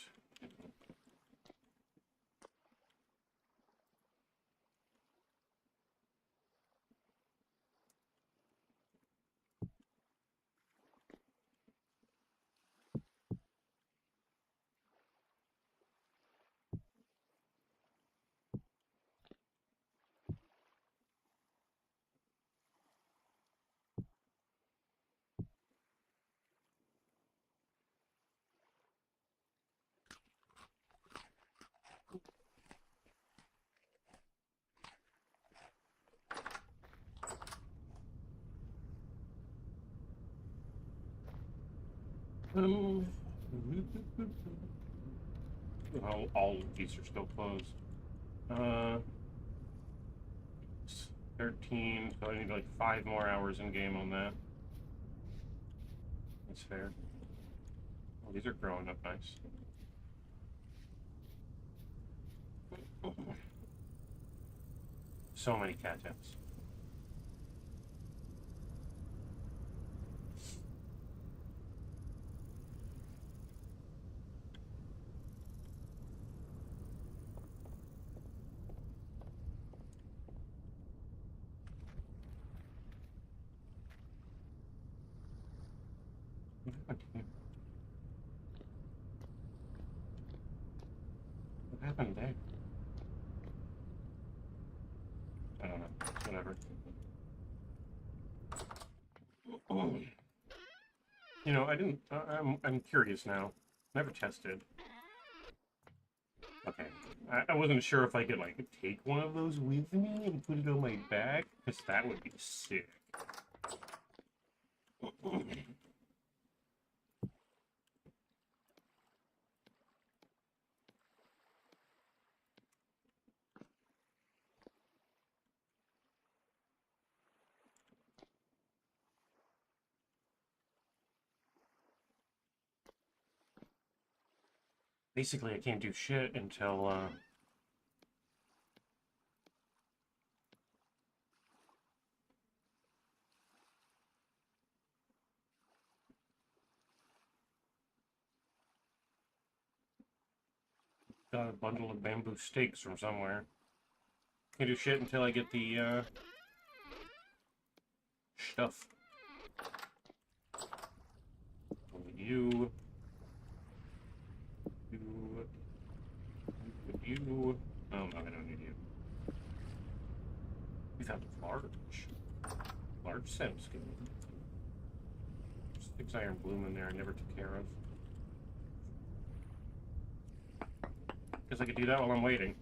all of these are still closed. 13, so I need like 5 more hours in game on that. That's fair. Oh, these are growing up nice. So many cattails. What happened there? I don't know. Whatever. You know, I didn't. I'm curious now. Never tested. Okay. I wasn't sure if I could like take one of those with me and put it on my back, because that would be sick. Basically, I can't do shit until, got a bundle of bamboo stakes from somewhere. Can't do shit until I get the, stuff. You... You. Oh no, I don't need you. We found a large. Large sandstone. Six iron bloom in there I never took care of. Guess I could do that while I'm waiting.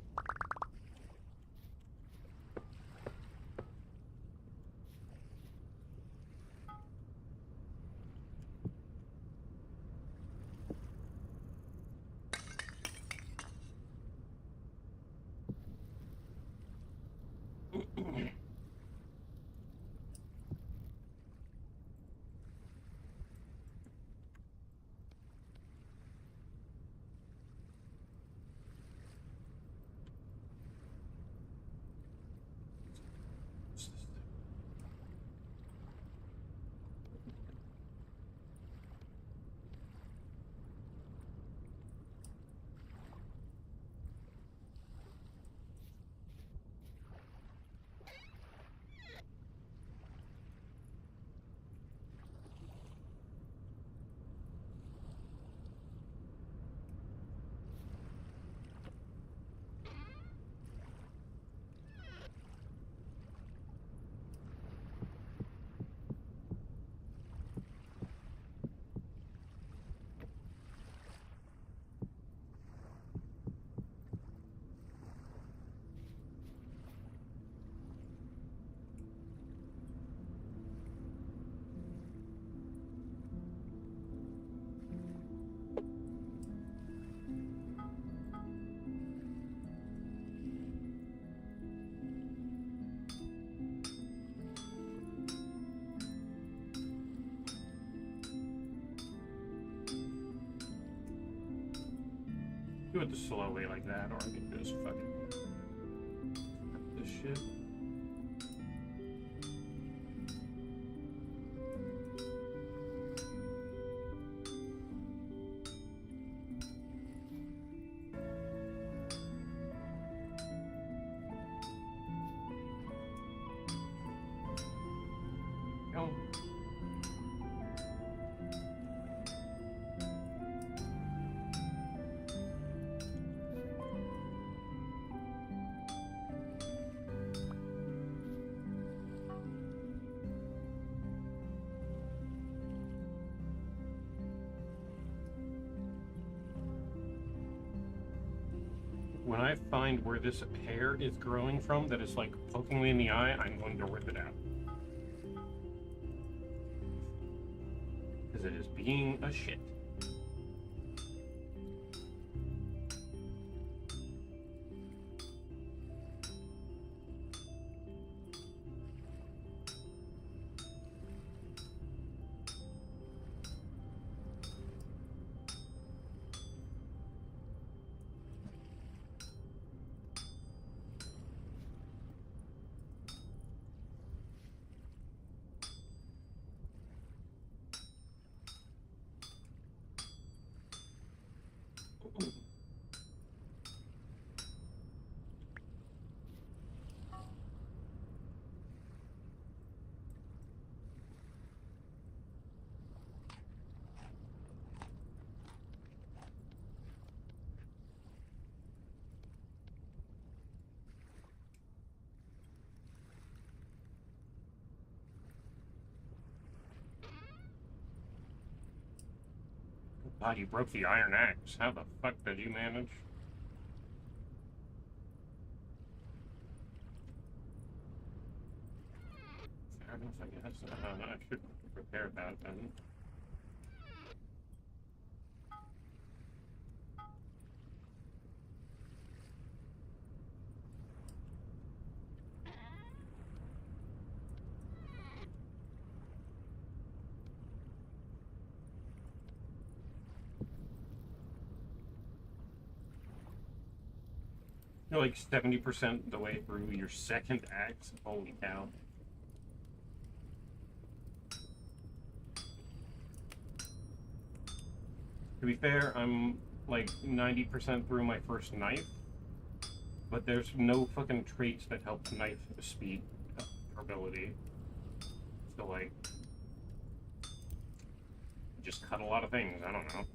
Do it the slow way like that, or I can just fucking this shit. Go. When I find where this hair is growing from that is like poking me in the eye, I'm going to rip it out. Because it is being a shit. God, you broke the iron axe. How the fuck did you manage? Fair enough, I guess. I should repair that then. You're like 70% the way through your second axe. Holy cow. To be fair, I'm like 90% through my first knife, but there's no fucking traits that help knife speed ability. So like, just cut a lot of things, I don't know.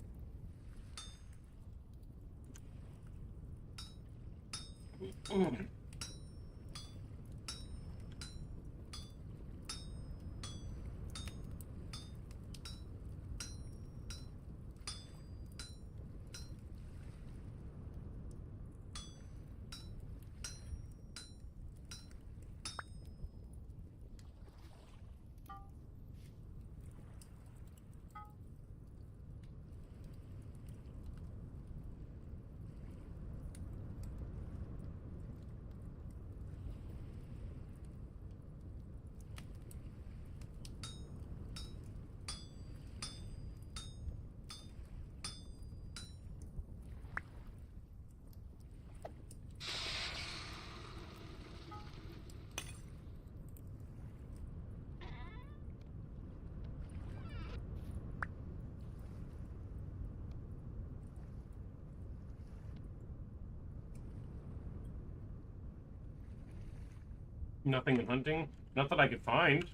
Nothing in hunting. Not that I could find.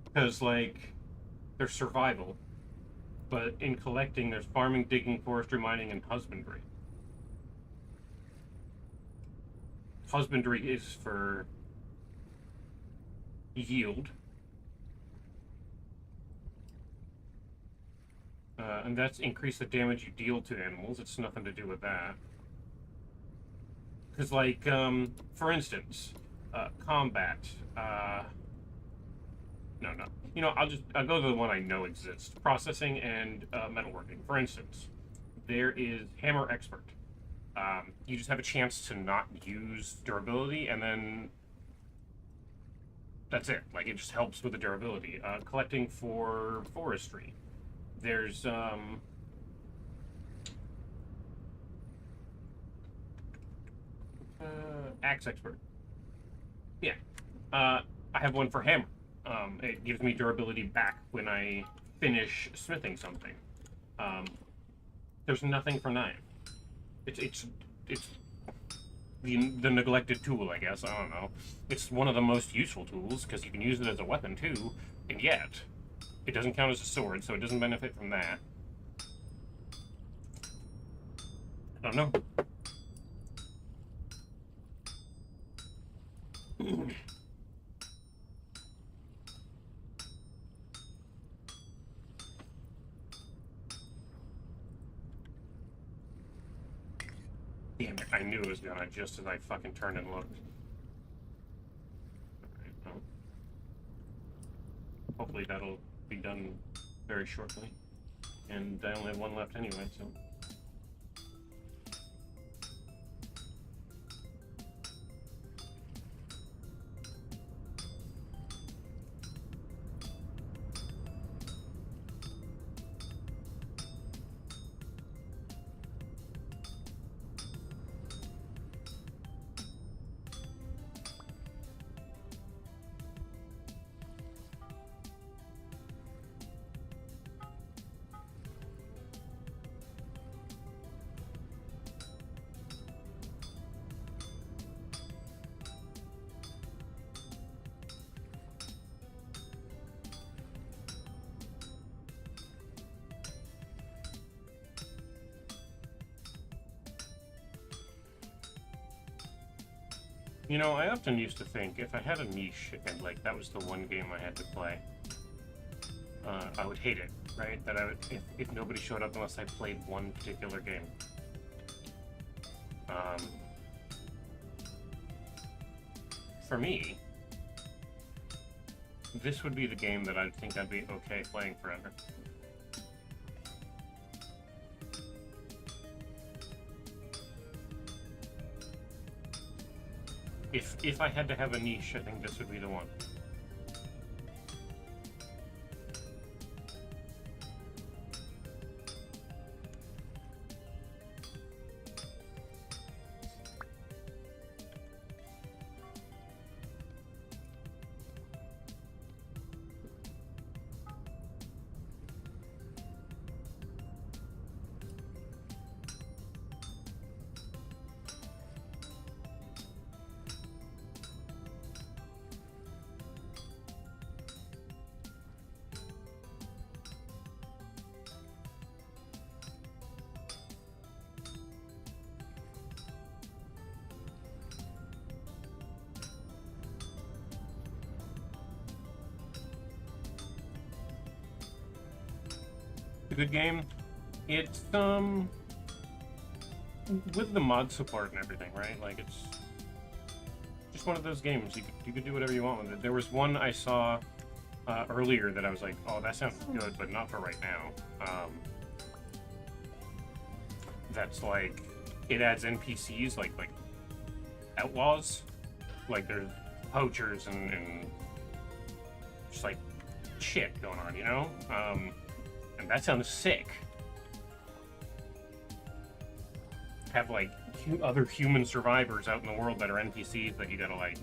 Because, like, there's survival. But in collecting, there's farming, digging, forestry, mining, and husbandry. Husbandry is for yield. And that's increase the damage you deal to animals. It's nothing to do with that. Because, like, for instance, combat. No. You know, I'll go to the one I know exists. Processing and metalworking. For instance, there is Hammer Expert. You just have a chance to not use durability, and then that's it. Like, it just helps with the durability. Collecting for forestry. There's Axe Expert. Yeah. I have one for hammer. It gives me durability back when I finish smithing something. There's nothing for knife. It's the neglected tool, I guess. I don't know. It's one of the most useful tools because you can use it as a weapon too, and yet it doesn't count as a sword, so it doesn't benefit from that. I don't know. Damn it, I knew it was gonna just as I fucking turned and looked. Alright, well. Hopefully that'll be done very shortly. And I only have one left anyway, so... You know, I often used to think if I had a niche and like that was the one game I had to play, I would hate it, right? That I would, if nobody showed up unless I played one particular game. For me, this would be the game that I think I'd be okay playing forever. If I had to have a niche, I think this would be the one. A good game. It's with the mod support and everything, right? Like it's just one of those games. You could do whatever you want with it. There was one I saw earlier that I was like, oh, that sounds good, but not for right now. That's like it adds NPCs like outlaws, like there's poachers and just like shit going on, you know. And that sounds sick. Have like other human survivors out in the world that are NPCs that you gotta like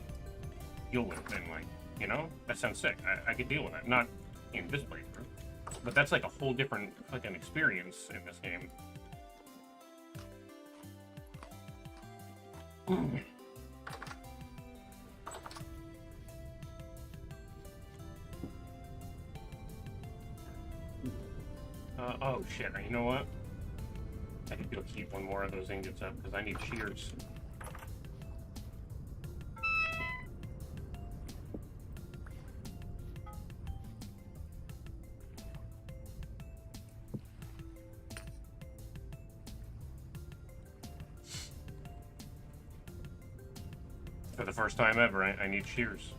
deal with, and like, you know, that sounds sick. I could deal with that. Not in this playthrough, but that's like a whole different fucking experience in this game. Oh shit, you know what? I need to go keep one more of those ingots up, because I need shears. For the first time ever, I need shears.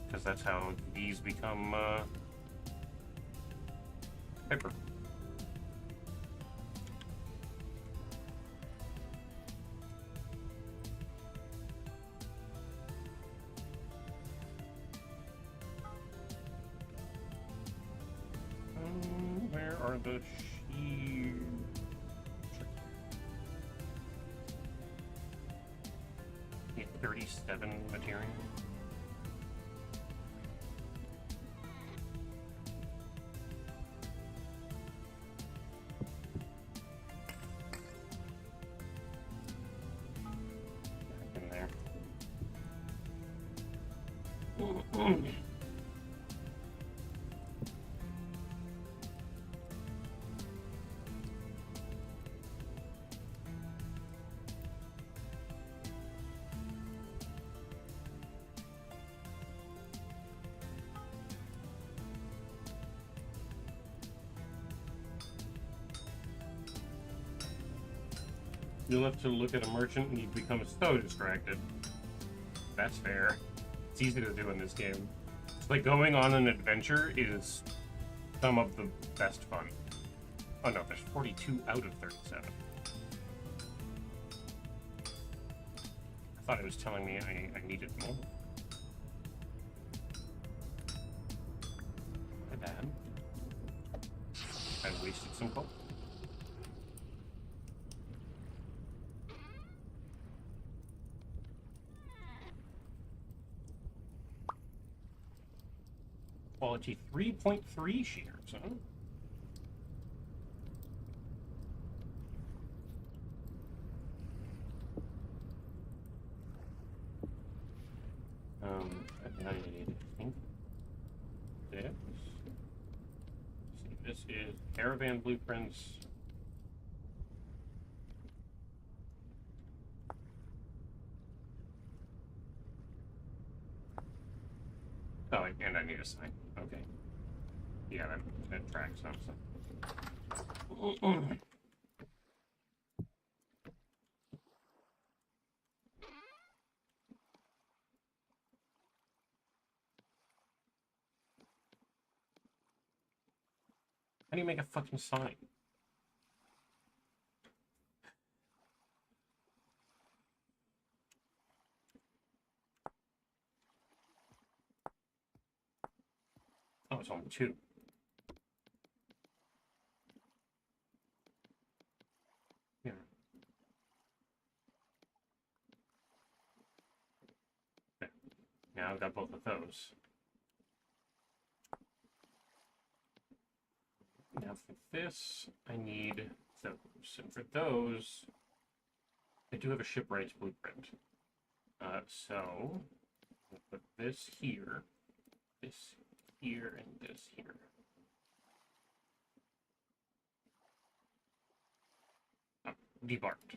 Because that's how these become, pepper. Where are the shears? Get 37 material. In there. You'll have to look at a merchant and you become so distracted. That's fair. It's easy to do in this game. It's like going on an adventure is some of the best fun. Oh no, there's 42 out of 37. I thought it was telling me I needed more. My bad. I wasted some coal. Quality 3.3 shears, huh? I think this. See, this is caravan blueprints. Oh, and I need a sign. Okay. Yeah, that tracks something. How do you make a fucking sign? Oh, it's only 2. Yeah. Okay. Now I've got both of those. Now for this, I need those. And for those, I do have a shipwright's blueprint. So, I'll put this here, and this here. Oh, debarked.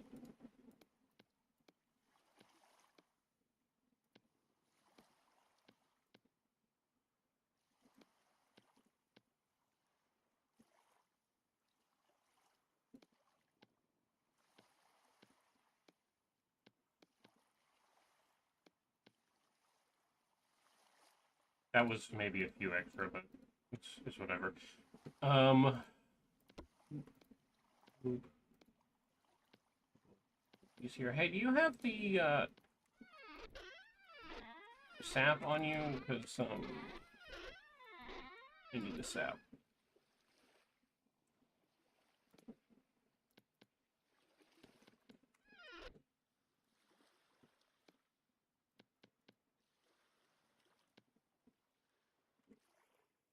That was maybe a few extra, but it's whatever. He's here. Hey, do you have the sap on you? Because I need the sap.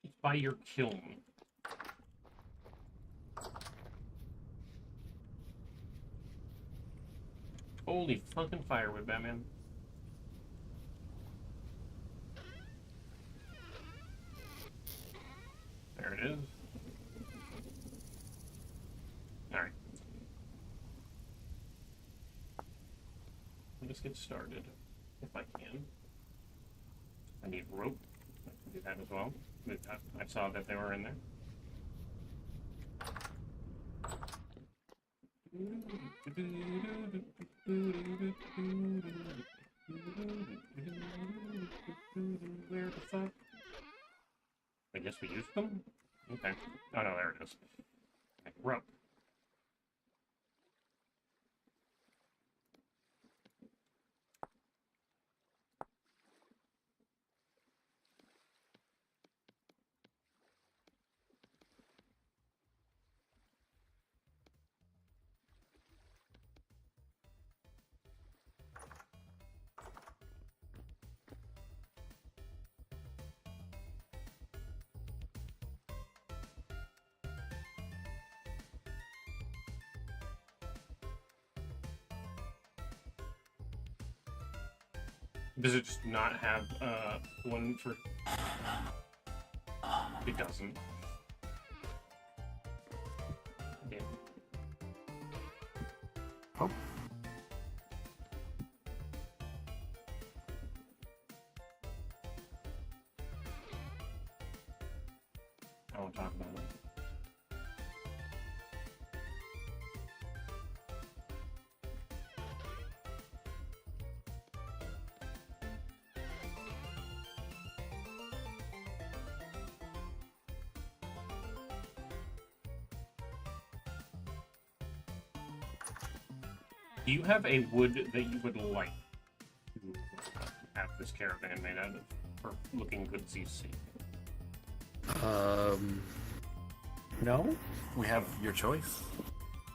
It's by your kiln. Holy fucking firewood, Batman. There it is. Alright. I'll just get started, if I can. I need rope. I can do that as well. I saw that they were in there. Where the fuck? I guess we used them? Okay. Oh no, there it is. Okay, rope. Does it just not have one for... It doesn't. Damn. Oh. I won't talk about it. Do you have a wood that you would like to have this caravan made out of for looking good CC? No. We have your choice.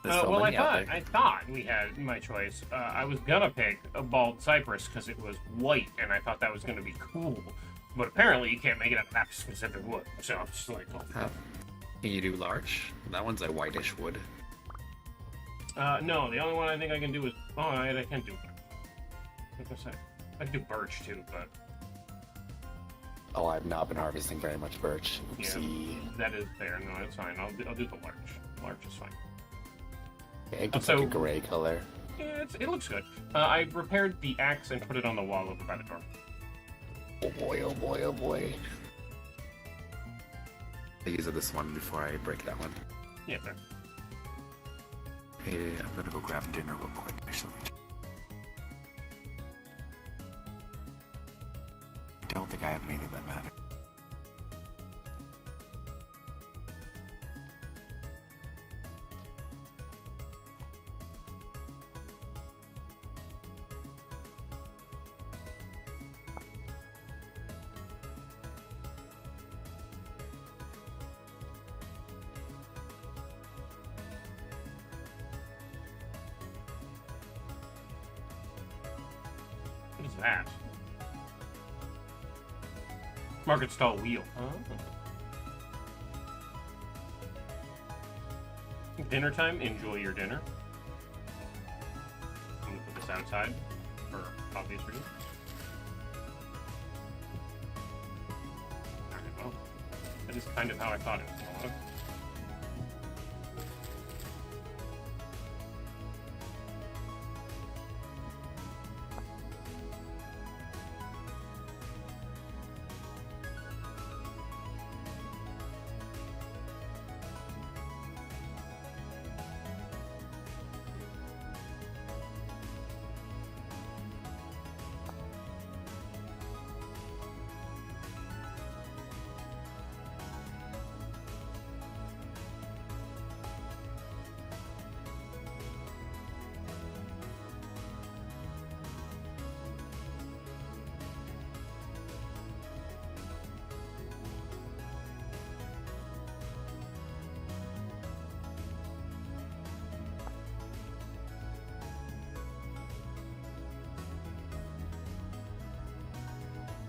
Well, I thought we had my choice. I was gonna pick a bald cypress because it was white, and I thought that was gonna be cool. But apparently, you can't make it out of that specific wood. So I'm just like, oh. Can you do larch? That one's a whitish wood. No, the only one I think I can do is... Oh, I can do... What was I say? I can do birch, too, but... Oh, I've not been harvesting very much birch. Oopsie. Yeah, that is fair. No, it's fine. I'll do the larch. Larch is fine. Yeah, it gets like a gray color. Yeah, it looks good. I repaired the axe and put it on the wall over by the door. Oh boy, oh boy, oh boy. I use this one before I break that one. Yeah, fair. Hey, I'm gonna go grab dinner real quick, actually. I don't think I have anything that matters. What is that? Market stall wheel. Oh. Dinner time. Enjoy your dinner. I'm gonna put this outside for obvious reasons. Alright, well, that is kind of how I thought it was going to look.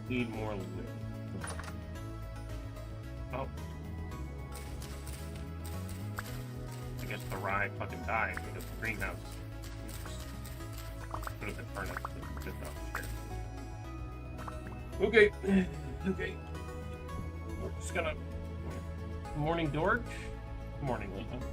Need more loot. Oh. I guess the rye fucking died because the greenhouse. Put it in the furnace. Just not sure. Okay. Okay. We're just gonna... Morning, Dork. Morning, Lisa.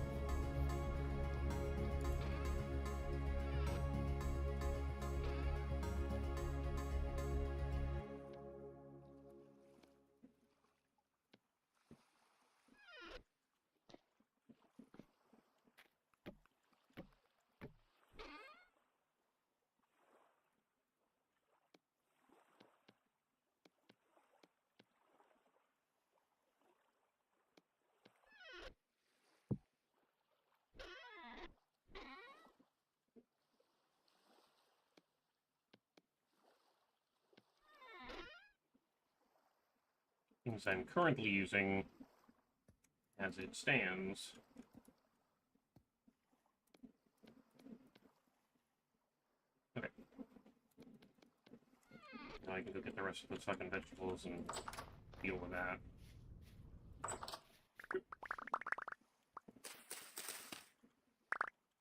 Things I'm currently using as it stands. Okay. Now I can go get the rest of the fucking vegetables and deal with that.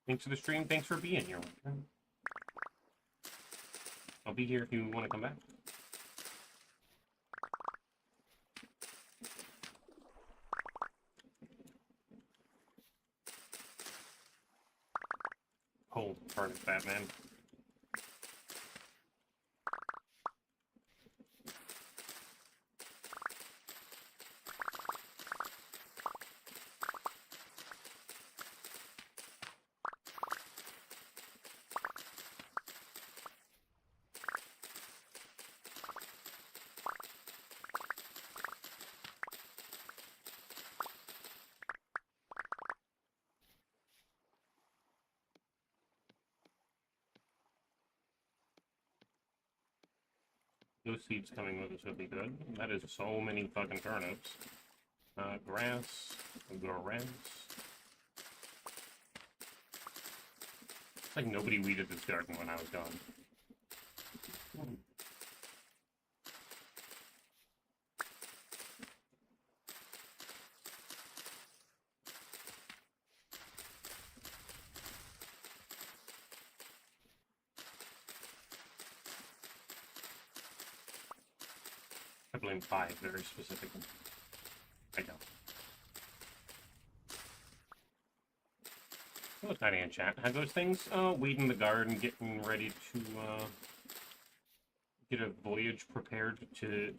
Thanks for the stream. Thanks for being here. I'll be here if you want to come back. Cold furnace, Batman. Those seeds coming with us would be good. That is so many fucking turnips. Grass. It's like nobody weeded this garden when I was gone. I blame 5 very specifically. I don't. Look, Nighty in chat. How goes things? Weeding the garden, getting ready to get a voyage prepared to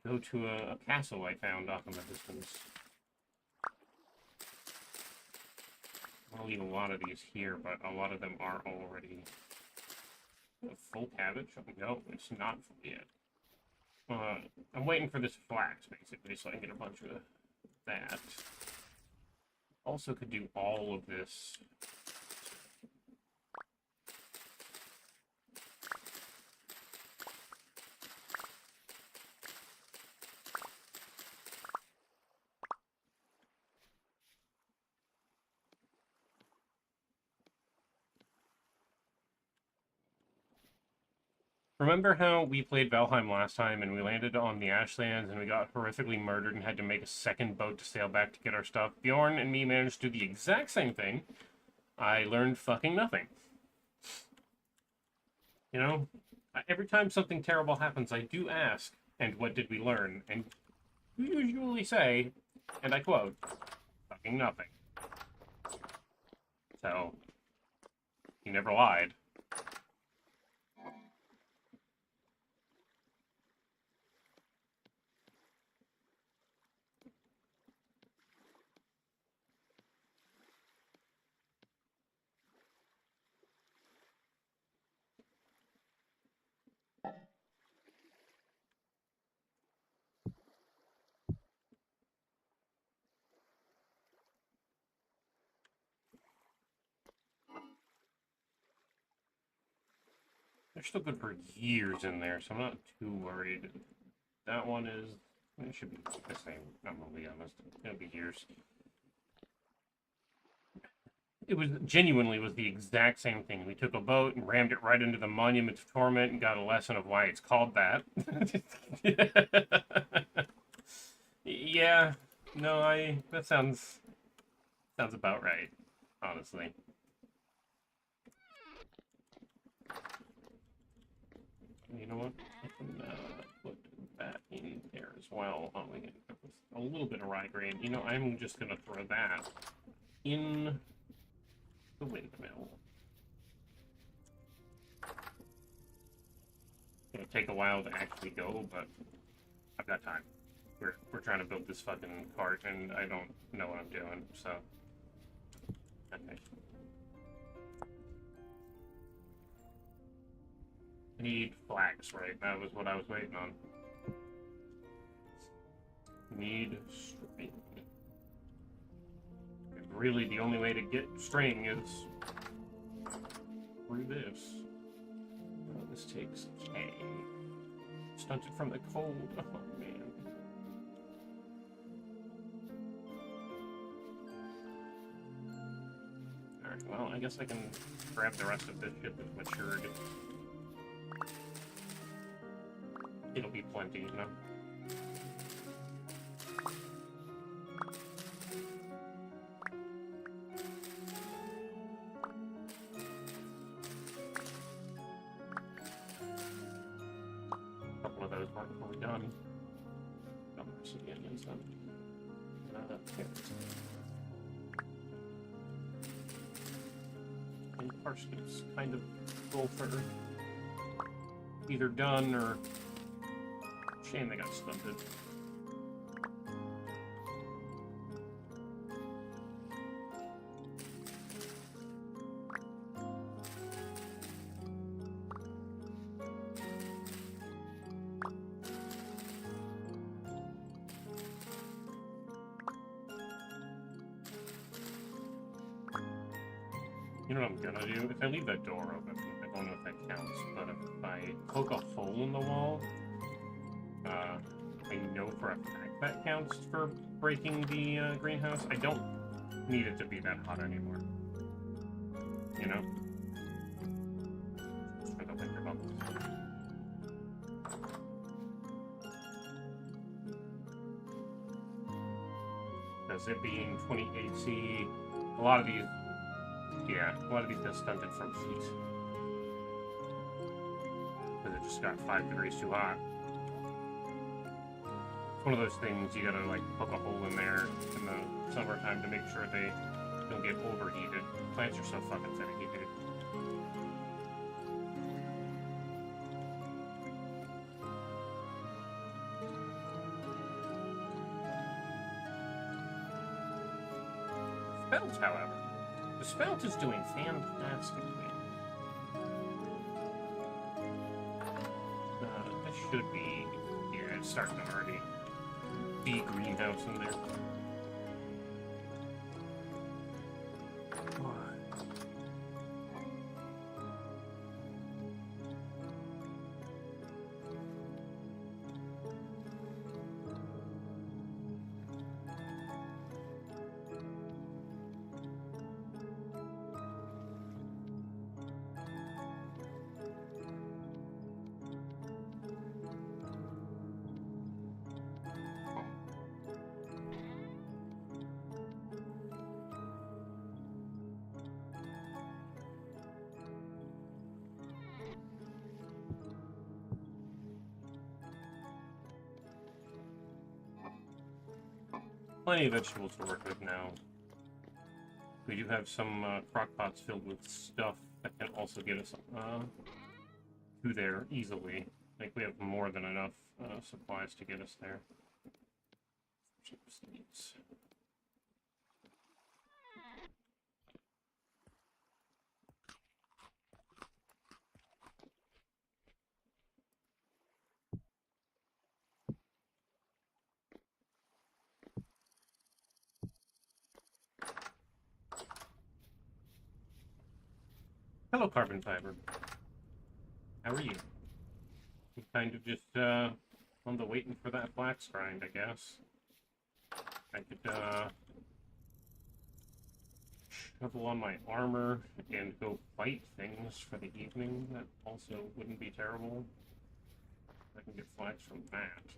go to a castle I found off in the distance. I'll leave a lot of these here, but a lot of them are already full cabbage. No, it's not full yet. I'm waiting for this flax, basically, so I can get a bunch of that. Also could do all of this. Remember how we played Valheim last time and we landed on the Ashlands and we got horrifically murdered and had to make a second boat to sail back to get our stuff? Bjorn and me managed to do the exact same thing. I learned fucking nothing. You know, every time something terrible happens, I do ask, and what did we learn? And you usually say, and I quote, fucking nothing. So, you never lied. They're still good for years in there, so I'm not too worried. That one is... It should be the same, I'm gonna be honest. It'll be years. It was genuinely was the exact same thing. We took a boat and rammed it right into the Monument of Torment and got a lesson of why it's called that. Yeah, no, that sounds Sounds about right, honestly. You know what? I can put that in there as well. Oh, we can put a little bit of rye grain. You know, I'm just gonna throw that in the windmill. It'll take a while to actually go, but I've got time. We're trying to build this fucking cart, and I don't know what I'm doing, so. Okay. I need flax, right? That was what I was waiting on. Need string. And really, the only way to get string is through this. Oh, this takes K. Stunted from the cold. Oh, man. Alright, well, I guess I can grab the rest of this shit that's matured. It'll be plenty, you know? A couple of those weren't fully done. Oh, there's some onions done. Carrots. And parsnips kind of go for either done or... Shame they got stunted. You know what I'm gonna do? If I leave that door open, I don't know if that counts, but if I poke a hole in the wall, I know for a fact that counts for breaking the greenhouse. I don't need it to be that hot anymore. You know? Just for the winter bubbles. Because it being 20 AC, a lot of these get stunted from heat. Because it just got 5 degrees too hot. It's one of those things you gotta like poke a hole in there in the summertime to make sure they don't get overheated. Plants are so fucking finicky, dude. Spelt, however. The spelt is doing fantastically. This should be... Yeah, it's starting to already be greenhouse in there. Plenty of vegetables to work with now. We do have some crock pots filled with stuff that can also get us to there easily. I think we have more than enough supplies to get us there. Some seeds. Hello, carbon fiber. How are you? I'm kind of just on the waiting for that flax grind, I guess. I could shovel on my armor and go fight things for the evening. That also wouldn't be terrible. I can get flax from that.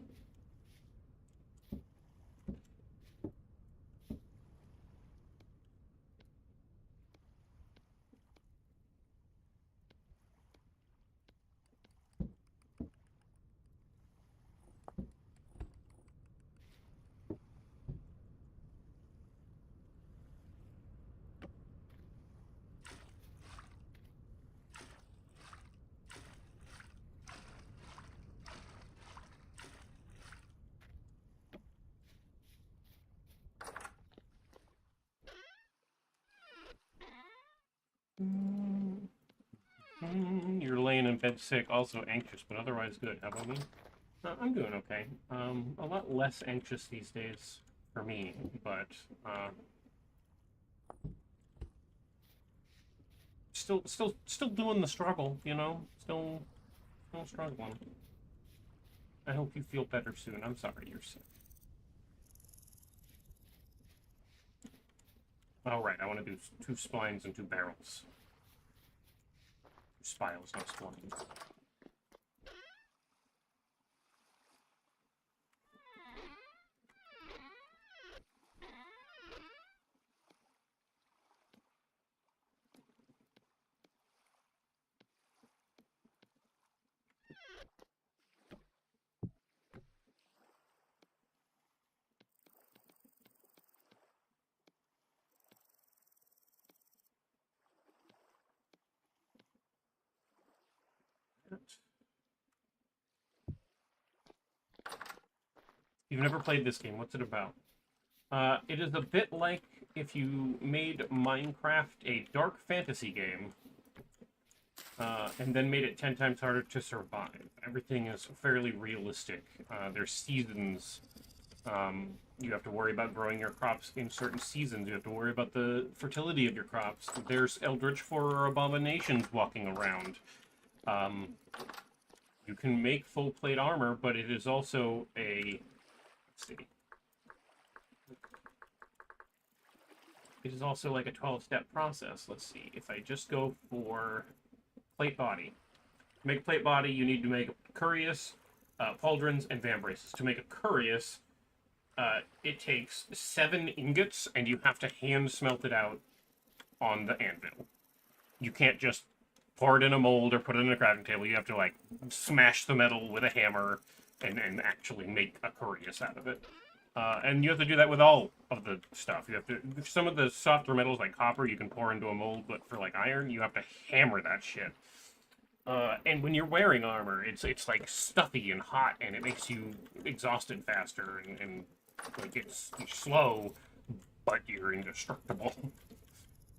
besides sick, also anxious, but otherwise good. How about me? I'm doing okay. A lot less anxious these days for me, but still doing the struggle, you know? Still struggling. I hope you feel better soon. I'm sorry you're sick. All right, I want to do 2 splines and 2 barrels. Spiles, not splines. You've never played this game. What's it about? It is a bit like if you made Minecraft a dark fantasy game, and then made it 10 times harder to survive. Everything is fairly realistic. There's seasons. You have to worry about growing your crops in certain seasons. You have to worry about the fertility of your crops. There's eldritch horror abominations walking around. You can make full plate armor, but it is also a... Let's see. It is also like a 12-step process. Let's see. If I just go for plate body. To make plate body, you need to make Curious, pauldrons, and vambraces. To make a Curious, it takes 7 ingots, and you have to hand smelt it out on the anvil. You can't just pour it in a mold or put it in a crafting table. You have to, like, smash the metal with a hammer and actually make a Curious out of it. And you have to do that with all of the stuff. You have to... Some of the softer metals, like copper, you can pour into a mold, but for, like, iron, you have to hammer that shit. And when you're wearing armor, it's like stuffy and hot, and it makes you exhausted faster, and like you're slow, but you're indestructible.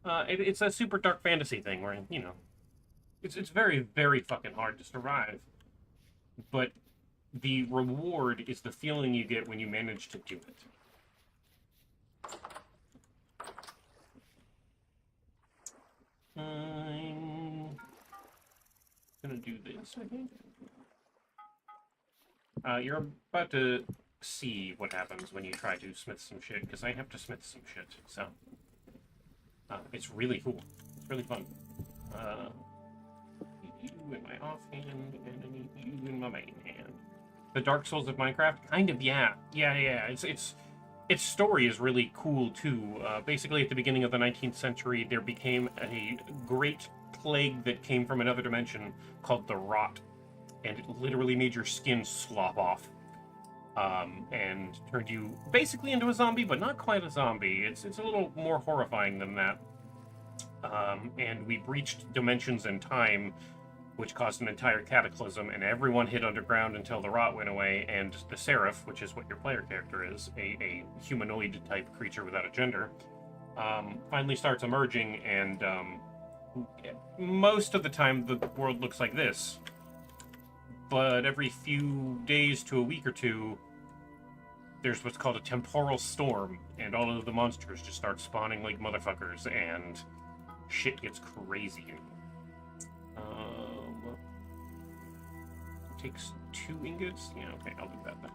It's a super dark fantasy thing where, you know, it's very, very fucking hard to survive. But the reward is the feeling you get when you manage to do it. I'm gonna do this, I think. You're about to see what happens when you try to smith some shit, because I have to smith some shit, so... it's really cool. It's really fun. You in my offhand, and I need you in my main hand. The Dark Souls of Minecraft? Kind of, yeah. Yeah. Its story is really cool, too. Basically, at the beginning of the 19th century, there became a great plague that came from another dimension called the Rot. And it literally made your skin slop off. And turned you basically into a zombie, but not quite a zombie. It's a little more horrifying than that. And we breached dimensions and time, which caused an entire cataclysm, and everyone hid underground until the Rot went away, and the Seraph, which is what your player character is, a humanoid-type creature without a gender, finally starts emerging, and most of the time the world looks like this. But every few days to a week or two, there's what's called a temporal storm, and all of the monsters just start spawning like motherfuckers, and shit gets crazy. Takes 2 ingots? Yeah, okay, I'll do that then.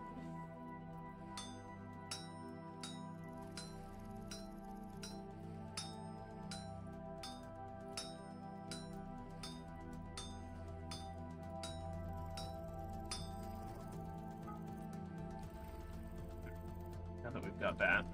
Now that we've got that.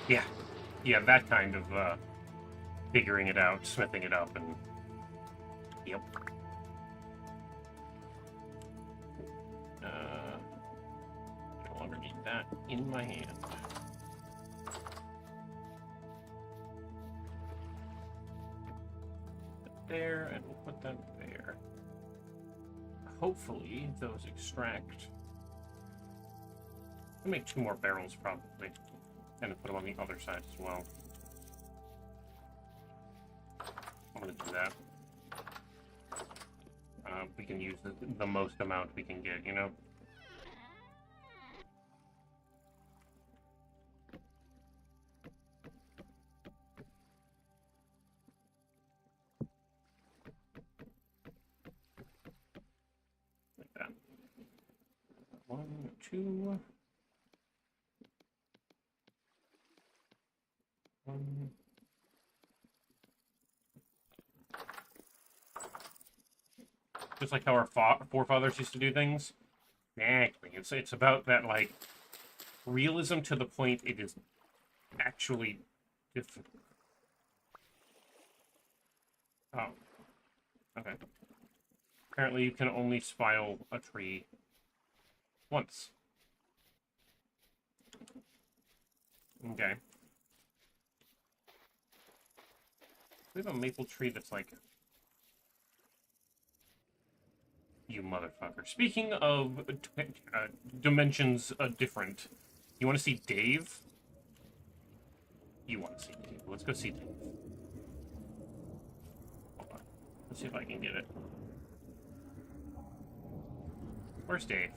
Yeah. Yeah, that kind of, figuring it out, smithing it up, and... Yep. No longer need that in my hand. There, and we'll put that there. Hopefully, those extract. I'll make 2 more barrels, probably. And put them on the other side as well. I'm gonna do that. We can use the most amount we can get, you know? Like that. 1, 2... 1... Just like how our forefathers used to do things. Exactly. It's about that, like, realism to the point it is actually difficult. Oh. Okay. Apparently you can only spile a tree once. Okay. We have a maple tree that's like... You motherfucker. Speaking of dimensions different, you want to see Dave? You want to see Dave. Let's go see Dave. Hold on. Let's see if I can get it. Where's Dave?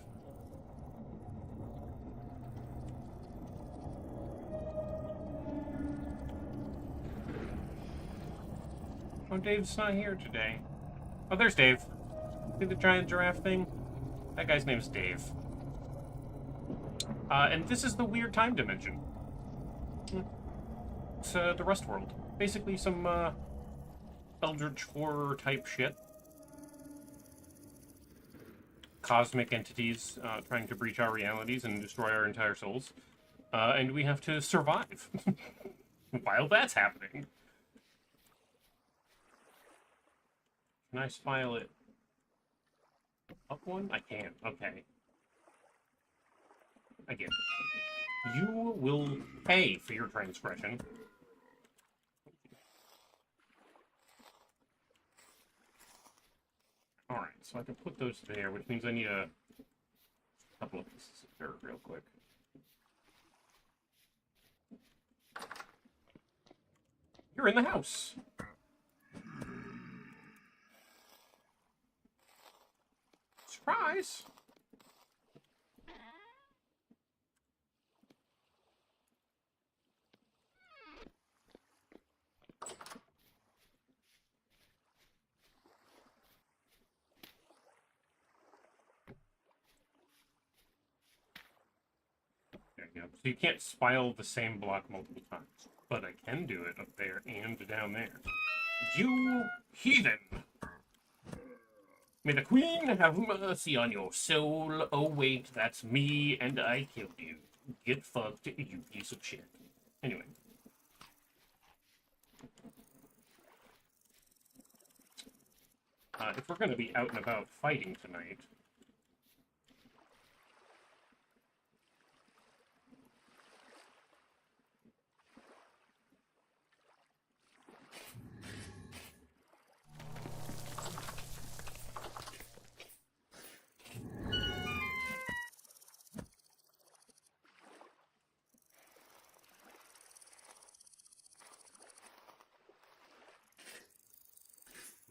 Oh, Dave's not here today. Oh, there's Dave. See the giant giraffe thing? That guy's name's Dave. And this is the weird time dimension. It's the Rust world. Basically some eldritch horror type shit. Cosmic entities trying to breach our realities and destroy our entire souls. And we have to survive while that's happening. Can I spile it? Up one? I can. Okay. I get it. You will pay for your transgression. Alright, so I can put those there, which means I need a couple of pieces of dirt real quick. You're in the house. Surprise! There you go. So you can't spile the same block multiple times, but I can do it up there and down there. You heathen! May the queen have mercy on your soul. Oh wait, that's me, and I killed you. Get fucked, you piece of shit. Anyway. If we're gonna be out and about fighting tonight...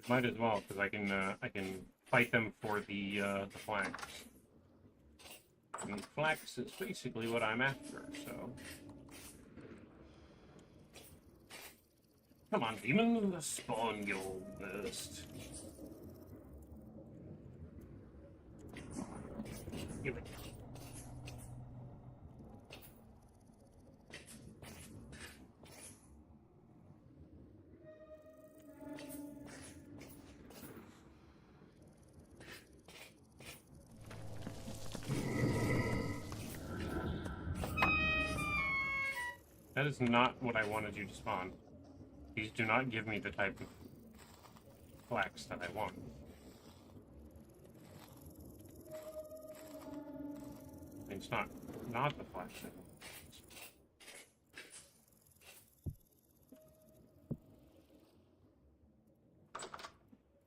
Might as well, because I can fight them for the flax. And flax is basically what I'm after, so... Come on, demon, spawn your burst. Give it. That is not what I wanted you to spawn. These do not give me the type of flax that I want. It's not the flax that I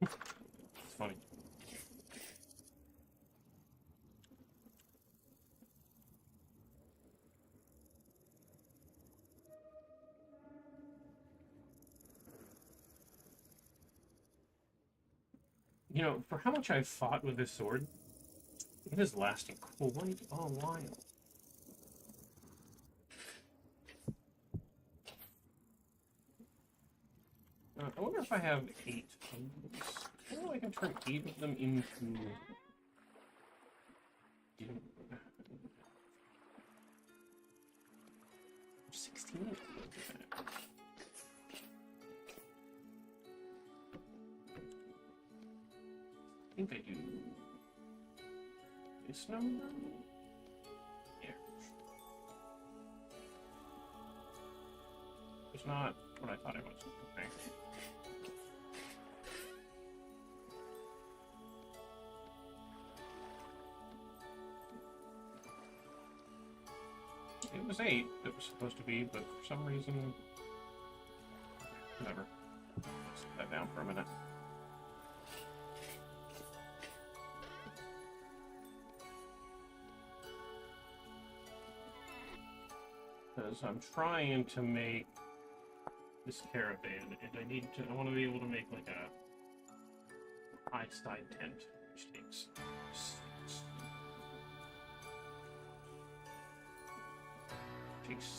want. It's funny. You know, for how much I've fought with this sword, it is lasting quite a while. I wonder if I have 8 of these. I don't know if I can turn 8 of them into... 16? I think I do this number? Yeah. It's not what I thought it was. Okay. It was 8 that was supposed to be, but for some reason... Whatever. Let's put that down for a minute. Because I'm trying to make this caravan, and I want to be able to make like a high-side tent, which takes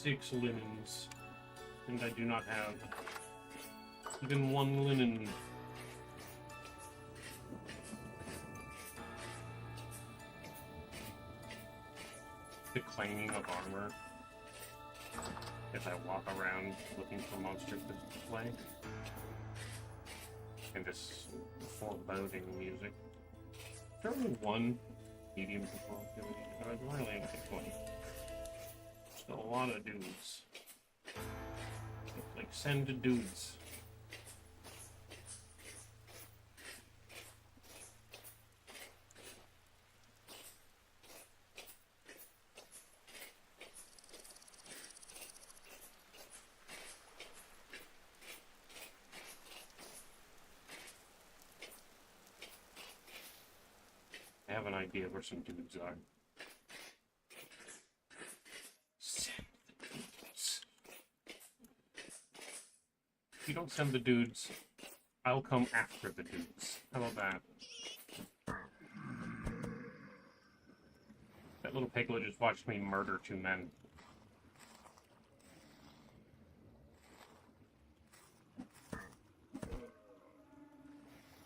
6 linens, and I do not have even 1 linen. The clanging of armor as I walk around looking for monsters to play. And this foreboding music. There's only 1 medium control activity. I'd really only pick 1. Still a lot of dudes. Like, send dudes. I have an idea where some dudes are. Send the dudes. If you don't send the dudes, I'll come after the dudes. How about that? That little piglet just watched me murder 2 men.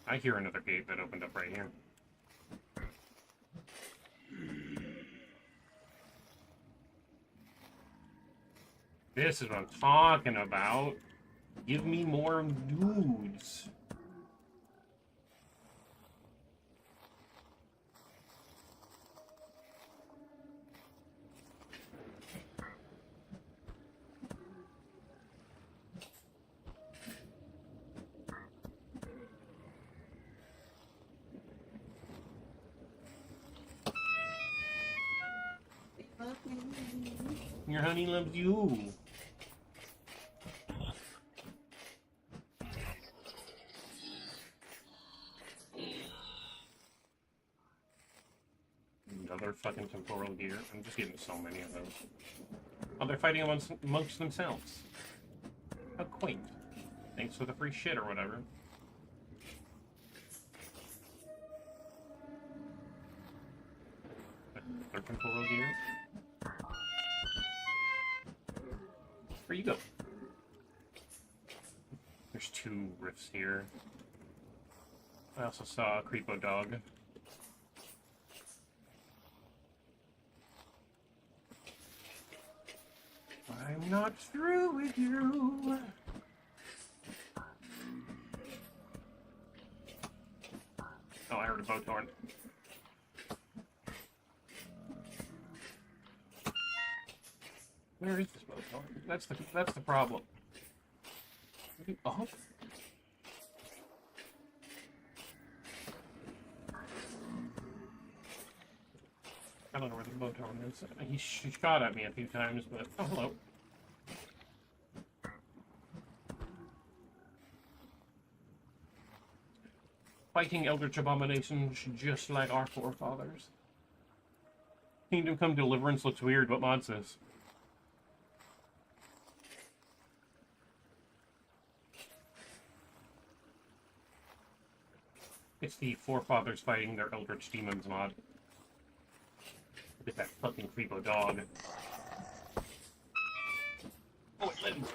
I hear another gate that opened up right here. This is what I'm talking about. Give me more dudes. Your honey loves you. Another fucking temporal gear. I'm just getting so many of those. Oh, they're fighting amongst themselves. How quaint. Thanks for the free shit or whatever. Another temporal gear. Where you go? There's 2 rifts here. I also saw a creepo dog. I'm not through with you. Oh, I heard a boat horn. Where is this boat? That's the problem. Oh. I don't know where the boat is. He shot at me a few times, but oh hello. Fighting eldritch abominations just like our forefathers. Kingdom Come Deliverance looks weird. What mod's this? It's the forefathers fighting their eldritch demons mod. Look at that fucking creepo dog. Oh, it lit me.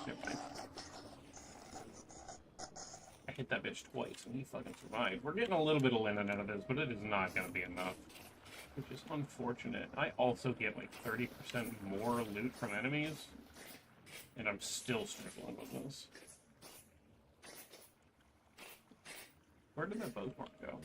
Never mind. I hit that bitch twice and he fucking survived. We're getting a little bit of linen out of this, but it is not going to be enough. Which is unfortunate. I also get like 30% more loot from enemies. And I'm still struggling with this. Where did that boat go?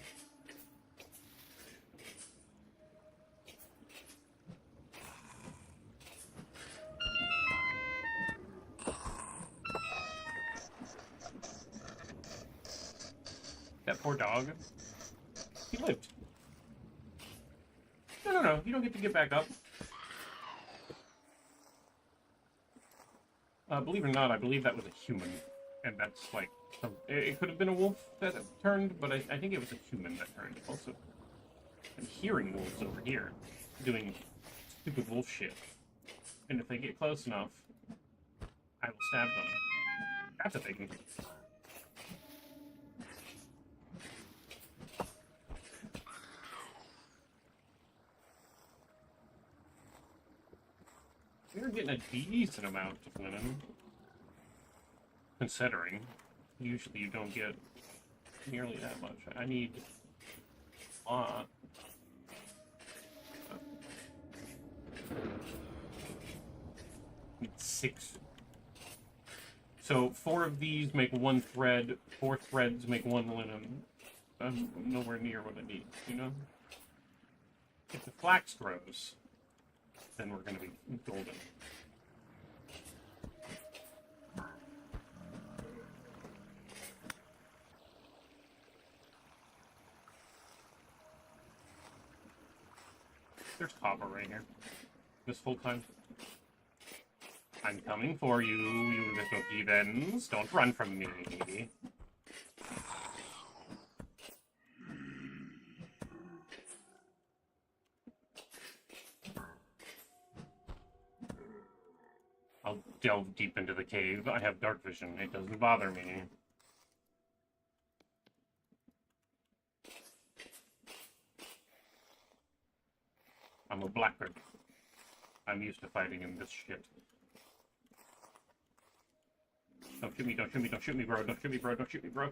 That poor dog. He lived. No. You don't get to get back up. Believe it or not, I believe that was a human. And that's like... It could have been a wolf that turned, but I think it was a human that turned also. I'm hearing wolves over here doing stupid wolf shit. And if they get close enough, I will stab them. That's a thing. We're getting a decent amount of linen. Considering. Usually you don't get nearly that much. I need a lot. Need 6. So 4 of these make 1 thread, 4 threads make 1 linen. I'm nowhere near what I need, you know? If the flax grows, then we're gonna be golden. There's copper right here. This whole time. I'm coming for you, you little heathens. Don't run from me. I'll delve deep into the cave. I have dark vision. It doesn't bother me. I'm a blackbird. I'm used to fighting in this shit. Don't shoot me, don't shoot me, don't shoot me, bro. Don't shoot me, bro. Don't shoot me, bro.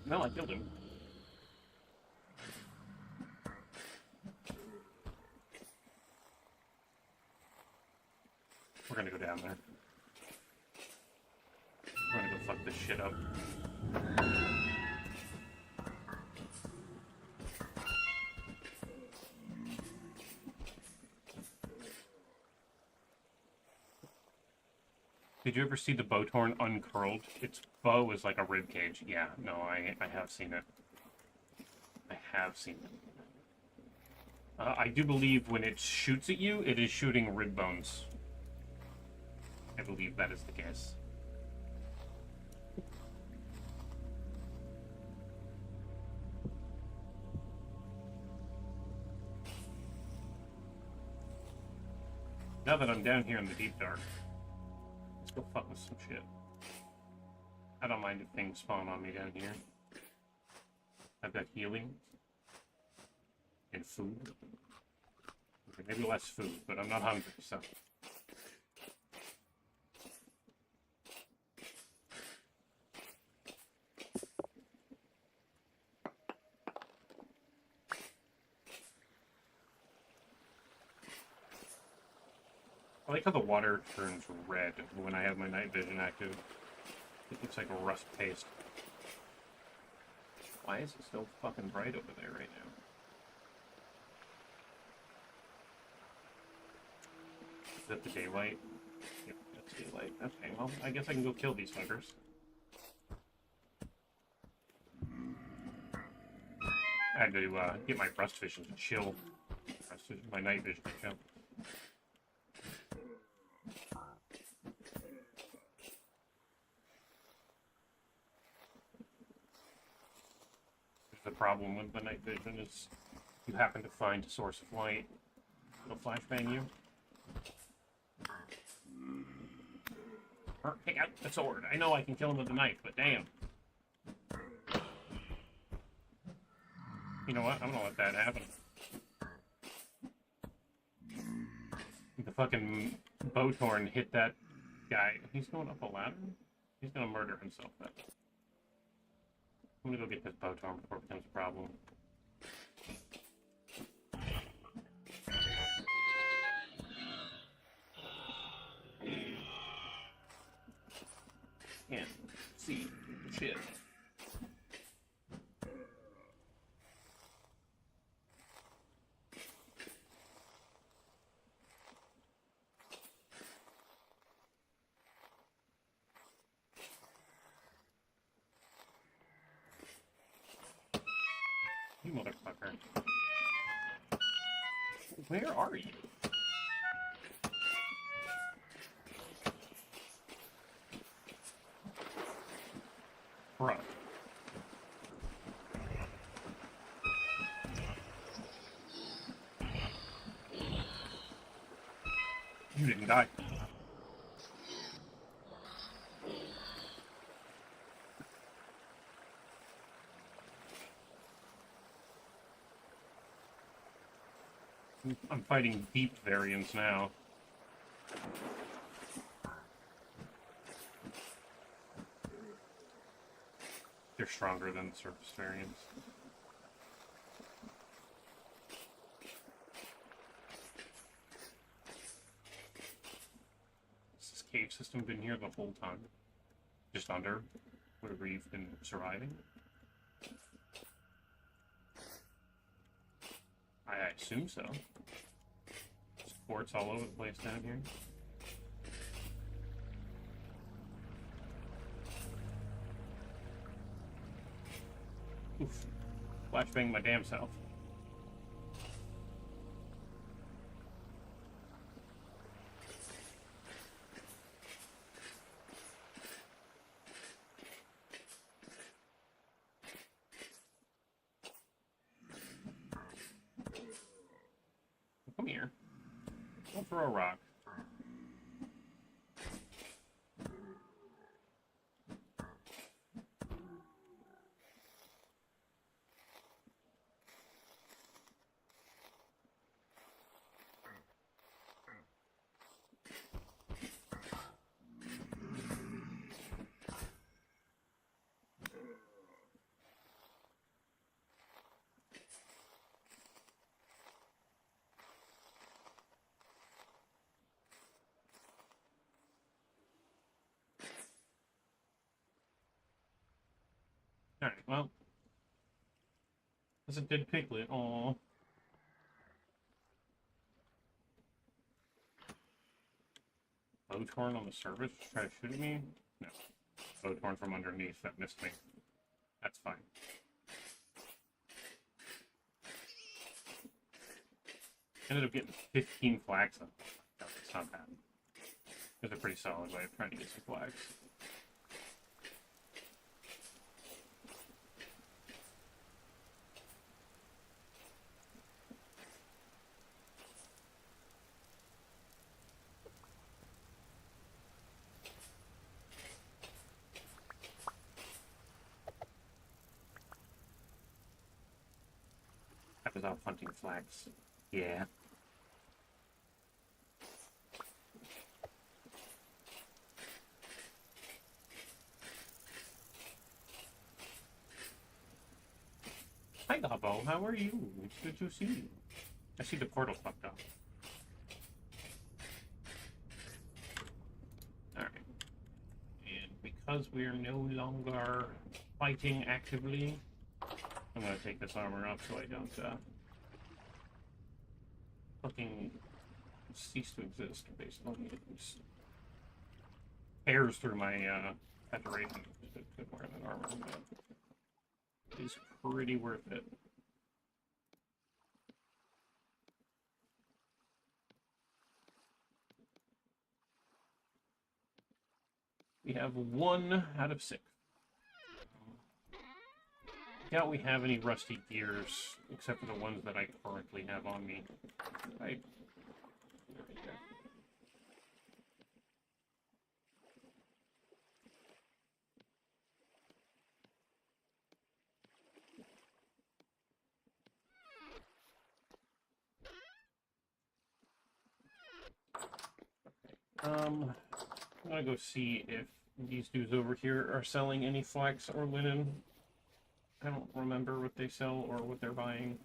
No, I killed him. We're gonna go down there. We're gonna go fuck this shit up. Did you ever see the Bowthorn uncurled? Its bow is like a rib cage. Yeah, no, I have seen it. I have seen it. I do believe when it shoots at you, it is shooting rib bones. I believe that is the case. Now that I'm down here in the deep dark, let's go fuck with some shit. I don't mind if things spawn on me down here. I've got healing. And food. Okay, maybe less food, but I'm not hungry, so... I like how the water turns red when I have my night vision active. It looks like a rust paste. Why is it so fucking bright over there right now? that the daylight? Yep, that's daylight. Okay, well, I guess I can go kill these fuckers. I had to get my rust vision to chill. My night vision to chill. The problem with the night vision is you happen to find a source of light, it'll flashbang you. Or take out the sword. I know I can kill him with the knife, but damn. You know what? I'm gonna let that happen. The fucking Bowtorn hit that guy. He's going up a ladder? He's gonna murder himself then. I'm gonna go get this Bowtorn before it becomes a problem. Can't see shit. You motherfucker. Where are you? Bruh. You didn't die. I'm fighting deep variants now. They're stronger than the surface variants. Has this cave system been here the whole time? Just under wherever you've been surviving? I assume so. Sports all over the place down here. Oof. Flashbang my damn self. Come here. Don't throw a rock. Alright, well. That's a dead piglet. Aww. Bowtorn on the surface? Try to shoot me? No. Bowtorn from underneath that missed me. That's fine. Ended up getting 15 flags up. No, it's not bad. It's a pretty solid way of trying to get some flags. I was out hunting flags. Yeah. Hi, Gobbo. How are you? It's good to see you. I see the portal fucked up. Alright. And because we're no longer fighting actively, I'm gonna take this armor off so I don't fucking cease to exist, basically. It just tears through my saturation to wear that armor, but it's pretty worth it. We have 1 out of 6. Doubt we have any rusty gears, except for the ones that I currently have on me. Right there. I'm gonna go see if these dudes over here are selling any flax or linen. I don't remember what they sell or what they're buying,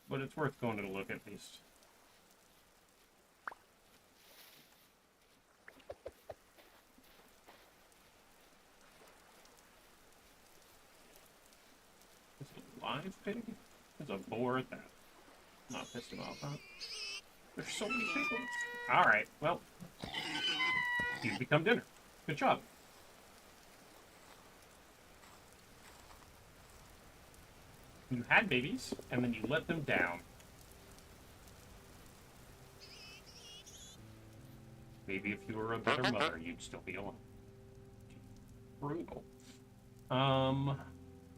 but it's worth going to look at least. Is it a live pig? There's a boar at that. Not pissed about that. There's so many piglets. Alright, well. You've become dinner. Good job. You had babies, and then you let them down. Maybe if you were a better mother, you'd still be alone. Brutal.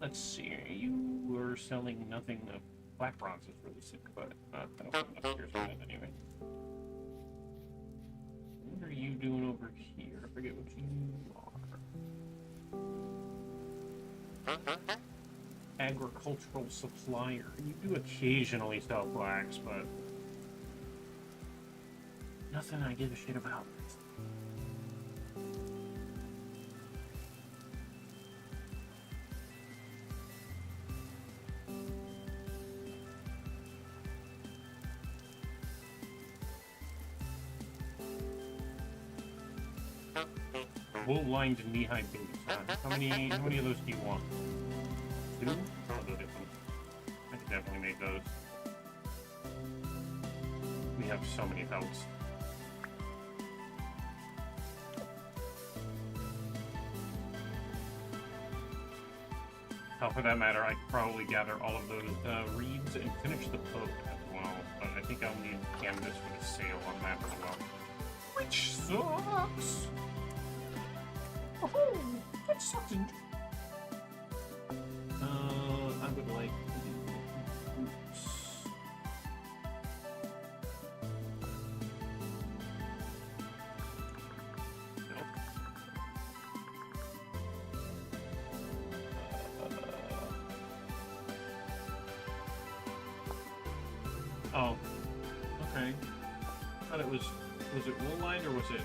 Let's see. You were selling nothing. The black bronze is really sick, but I don't have enough gears on it anyway. What are you doing over here? I forget what you are. Agricultural supplier. You do occasionally sell flax, but nothing I give a shit about. Wool-lined knee-high boots. How many of those do you want? 2? I'll go get them. I could definitely make those. We have so many belts. Hell, for that matter, I could probably gather all of those reeds and finish the boat as well. But I think I'll need canvas for the sail on that as well. Which sucks! Oh, that sucks. I would like to do boots. Nope. Oh, okay. I thought it was it wool lined or was it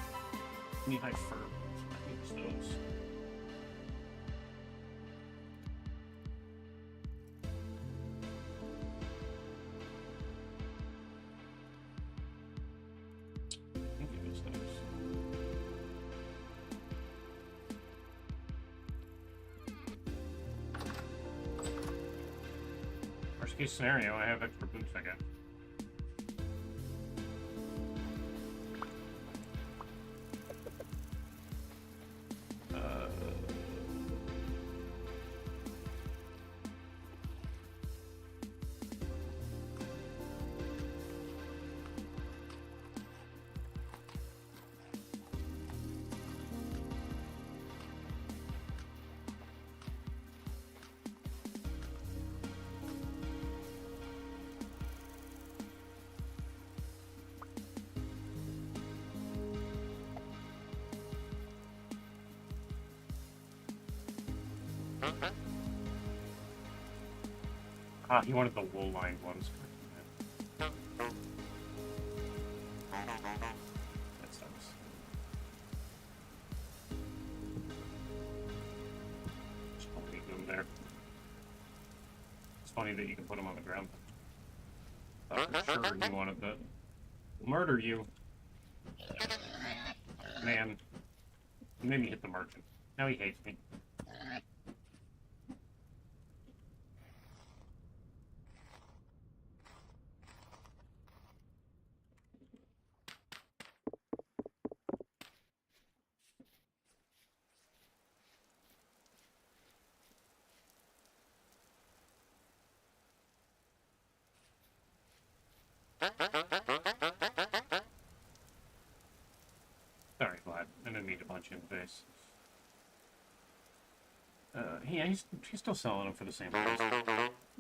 knee-high fur? I think it's those. I think it was those. Worst case scenario, I have extra boots, I guess. Ah, he wanted the wool-lined ones. That sucks. Just don't leave them there. It's funny that you can put them on the ground. Thought for sure you wanted that. Murder you. Man. He made me hit the merchant. Now he hates me. Sorry, Vlad. I didn't mean to punch you in the face. Yeah, he's still selling them for the same price.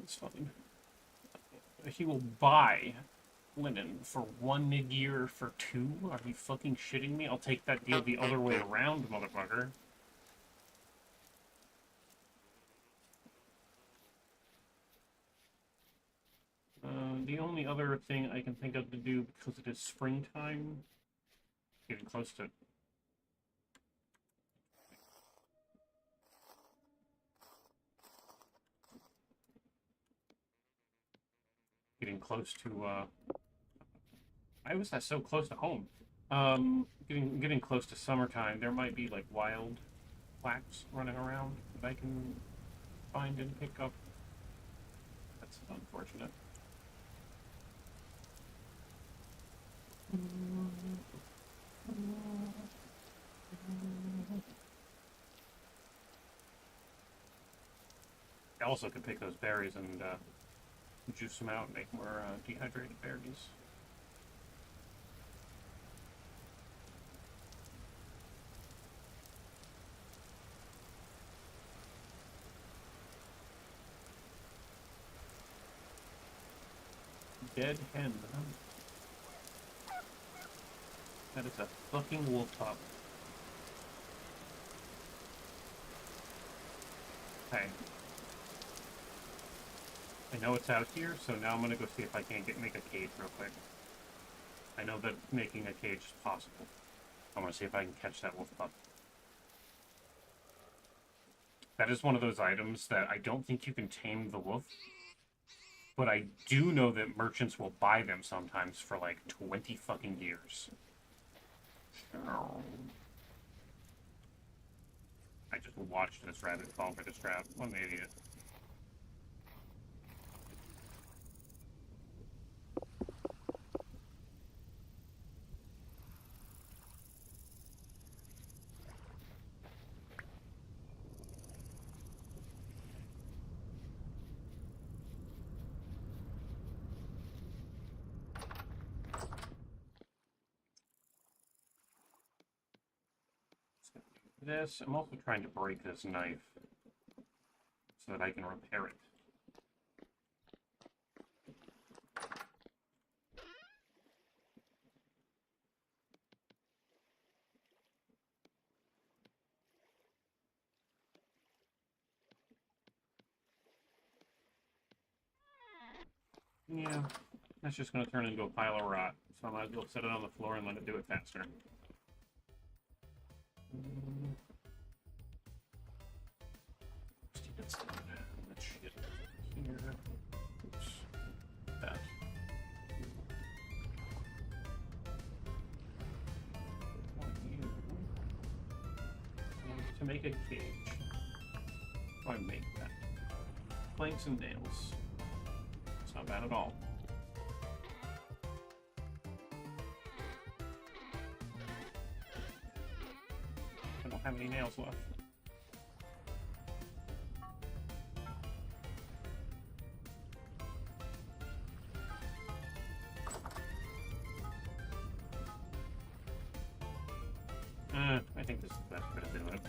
It's fine. He will buy linen for 1 mid-year for 2? Are you fucking shitting me? I'll take that deal the other way around, motherfucker. The only other thing I can think of to do, because it is springtime, getting close to... Getting close to, I was so close to home. Getting close to summertime, there might be, like, wild flax running around that I can find and pick up. That's unfortunate. I also could pick those berries and juice them out and make more dehydrated berries. Dead hen. That is a fucking wolf pup. Hey. I know it's out here, so now I'm gonna go see if I can't make a cage real quick. I know that making a cage is possible. I want to see if I can catch that wolf pup. That is one of those items that I don't think you can tame the wolf. But I do know that merchants will buy them sometimes for like 20 fucking years. I just watched this rabbit fall for this trap. What an idiot. This, I'm also trying to break this knife so that I can repair it. Yeah, that's just going to turn into a pile of rot, so I might as well set it on the floor and let it do it faster. Stupid stuff. That shit here. Oops. That. To make a cage. How do I make that? Planks and nails. It's not bad at all. I don't have any nails left. I think this is the best way to do it.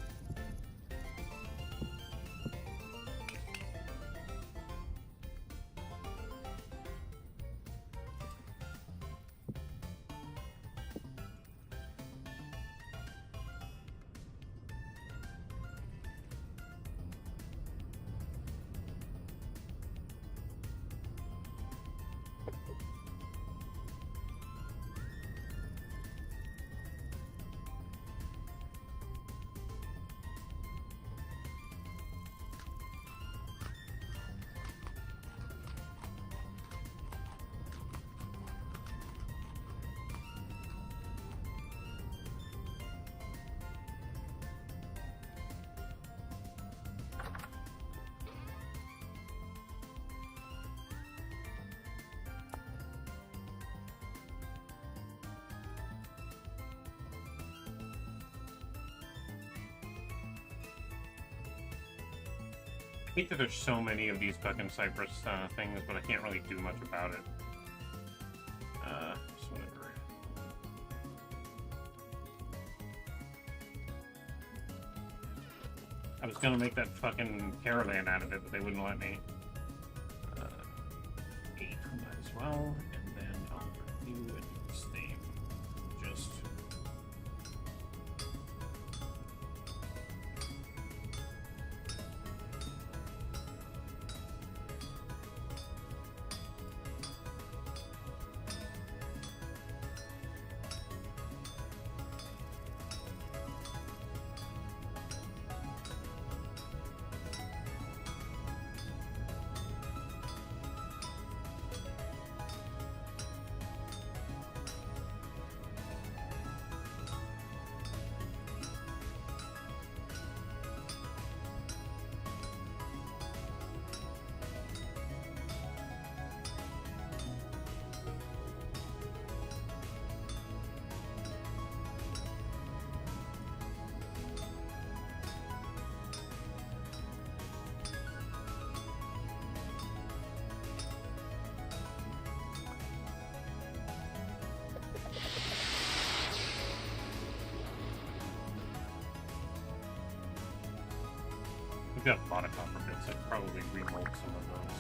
I hate that there's so many of these fucking Cypress things, but I can't really do much about it. was gonna make that fucking caravan out of it, but they wouldn't let me. 8 on that as well, and then I'll renew and use theme. Just. We've got a lot of copper bits. I'd probably remold some of those.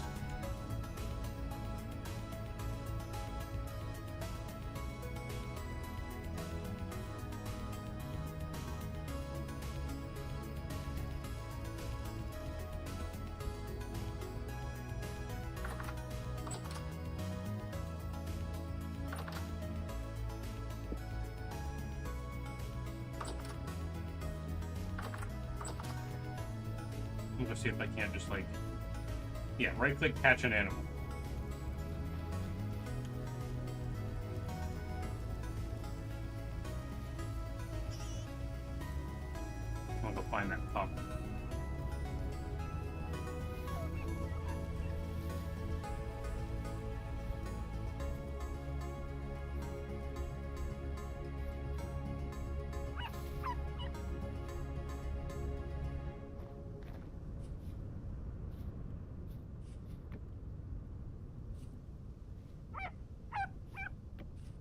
I'm gonna see if I can't just like, yeah, right click, catch an animal. I'll go find that copper.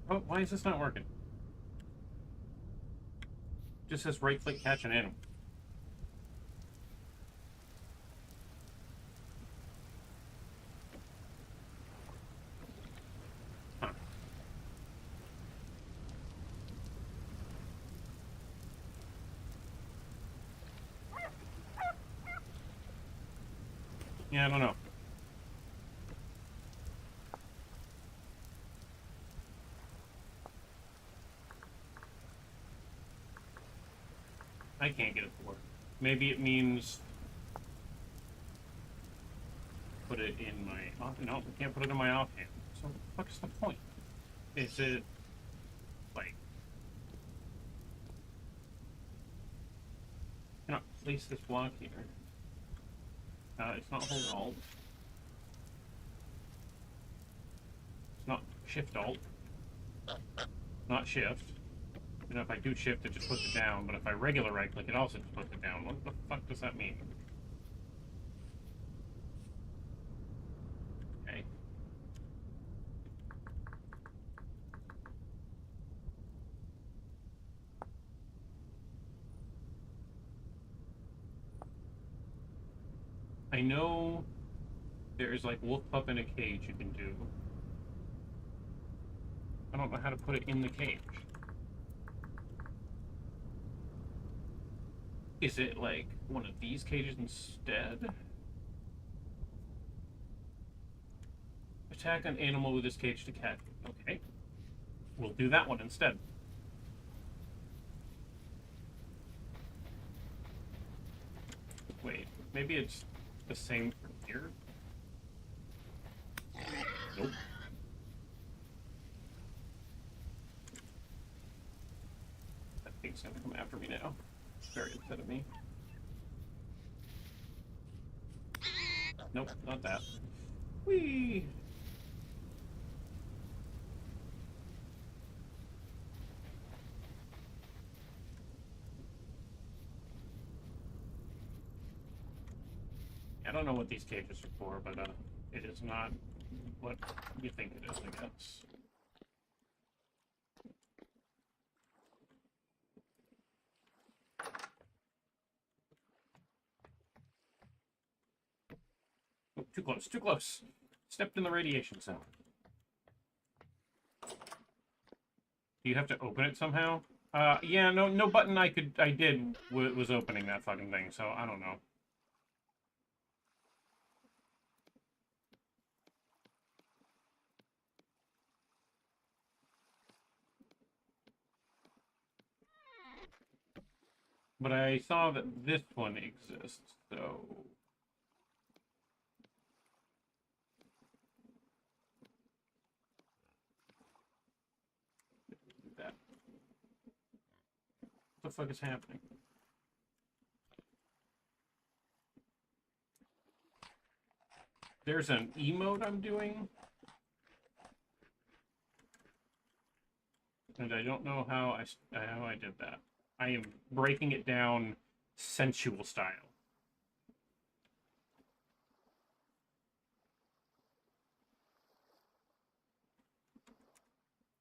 Oh, why is this not working? Just says right click, catch an animal. Huh. Yeah, I don't know. I can't get it to work. Maybe it means put it in my off. No, we can't put it in my offhand. So what's the point? Is it like cannot place this block here? It's not hold alt. It's not shift alt. Not shift. And if I do shift, it just puts it down, but if I regular right click, it also just puts it down. What the fuck does that mean? Okay. I know there's like wolf pup in a cage you can do. I don't know how to put it in the cage. Is it like one of these cages instead? Attack an animal with this cage to catch. Okay. We'll do that one instead. Wait, maybe it's the same from here? Nope. That thing's gonna come after me now. Very upset at me. Nope, not that. Whee! I don't know what these cages are for, but it is not what you think it is, I guess. Too close, too close. Stepped in the radiation zone. Do you have to open it somehow? Yeah, no button I did was opening that fucking thing, so I don't know. But I saw that this one exists, so... That. What the fuck is happening? There's an emote I'm doing. And I don't know how I did that. I am breaking it down sensual style.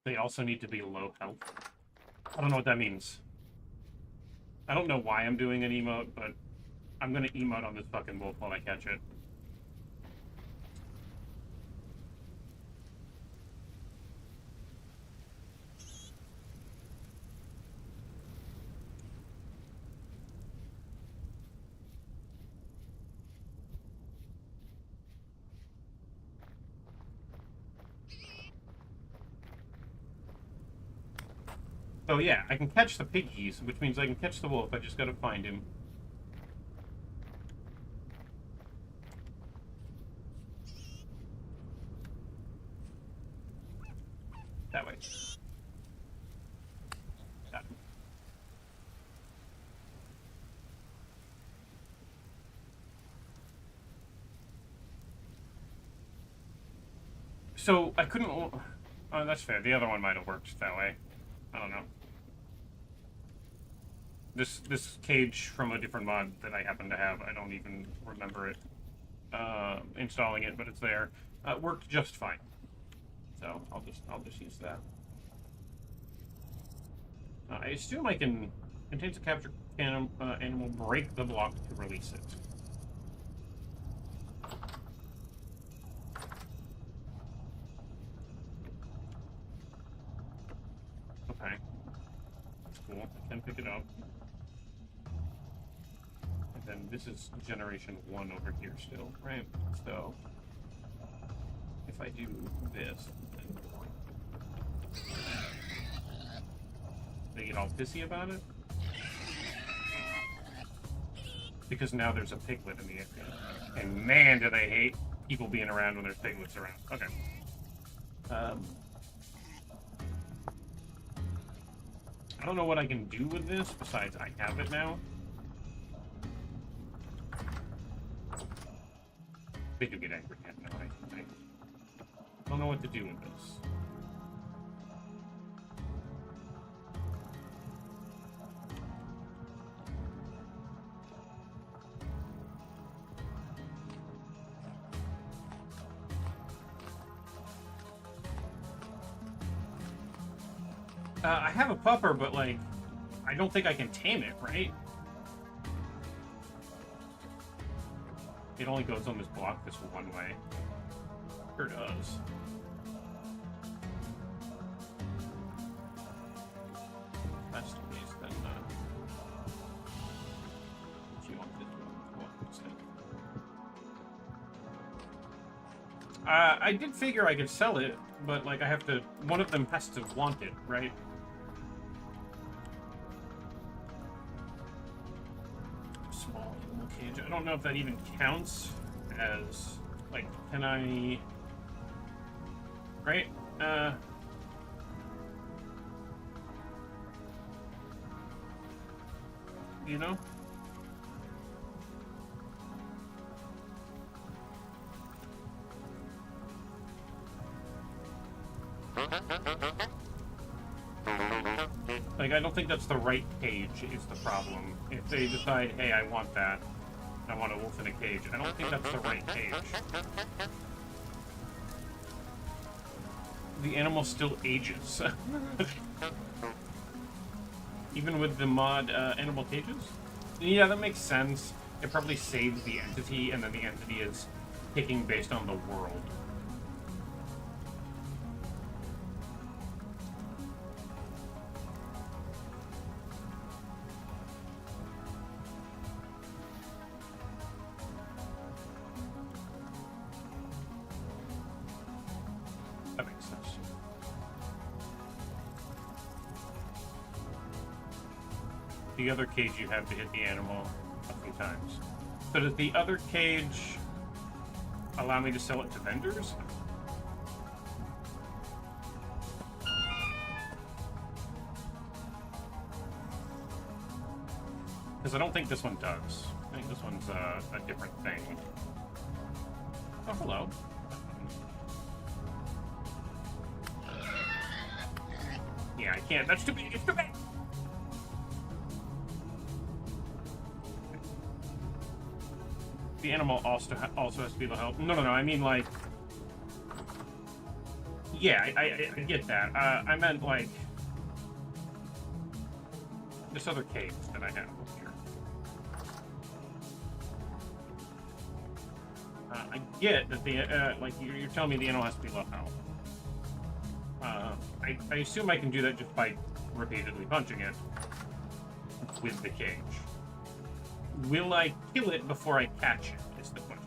They also need to be low health. I don't know what that means. I don't know why I'm doing an emote, but I'm gonna emote on this fucking wolf while I catch it. So yeah, I can catch the piggies, which means I can catch the wolf. I just gotta find him. That way. Got him. So I couldn't... Oh, that's fair. The other one might have worked that way. I don't know. This cage from a different mod that I happen to have, I don't even remember it installing it, but it's there. Worked just fine. So I'll just use that. I assume I can contains a captured animal. Break the block to release it. Okay. That's cool. I can pick it up. And then this is generation 1 over here still, right? So if I do this, then they get all pissy about it? Because now there's a piglet in the area. And man, do they hate people being around when there's piglets around. Okay. I don't know what I can do with this, besides I have it now. They do get angry at me, I don't know what to do with this. I have a pupper, but, like, I don't think I can tame it, right? It only goes on this block this one way. Sure does. That's the case, then, if you want this one instead. I did figure I could sell it, but, like, I have to... One of them has to want it, right? I don't know if that even counts as, like, can I... Right? You know? Like, I don't think that's the right cage is the problem. If they decide, hey, I want that, I want a wolf in a cage, I don't think that's the right cage. The animal still ages. Even with the mod animal cages? Yeah, that makes sense. It probably saves the entity, and then the entity is picking based on the world. That makes sense. The other cage you have to hit the animal a few times. So does the other cage allow me to sell it to vendors? Because I don't think this one does. I think this one's a different thing. Oh, hello. Yeah, I can't. That's too big. It's too big. The animal also has to be able to help. No. I mean, like, yeah, I get that. I meant like this other cage that I have here. I get that the like you're telling me the animal has to be let out. I assume I can do that just by repeatedly punching it with the cage. Will I kill it before I catch it, is the question.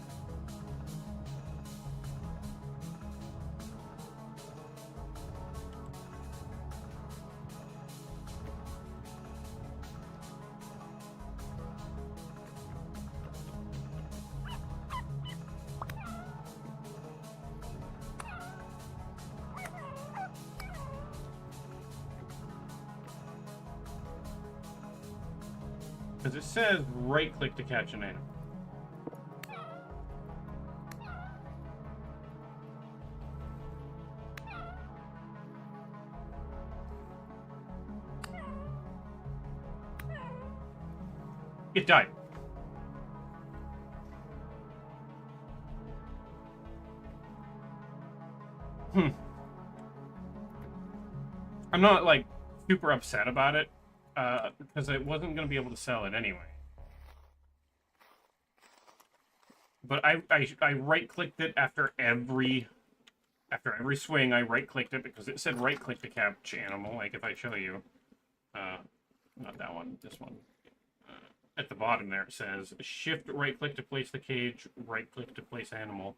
Because it says right-click to catch an animal. It died. I'm not, like, super upset about it. Because I wasn't going to be able to sell it anyway. But I right-clicked it after every swing. I right-clicked it because it said right-click to catch animal. Like if I show you, not that one, this one. At the bottom there it says shift right-click to place the cage, right-click to place animal.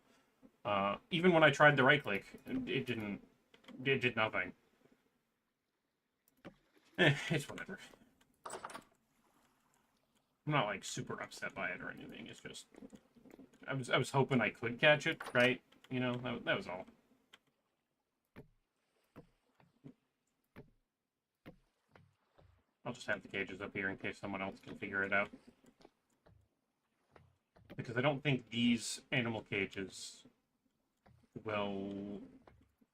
Even when I tried the right-click, it did nothing. It's whatever. I'm not like super upset by it or anything. It's just I was hoping I could catch it, right? You know, that was all. I'll just have the cages up here in case someone else can figure it out. Because I don't think these animal cages will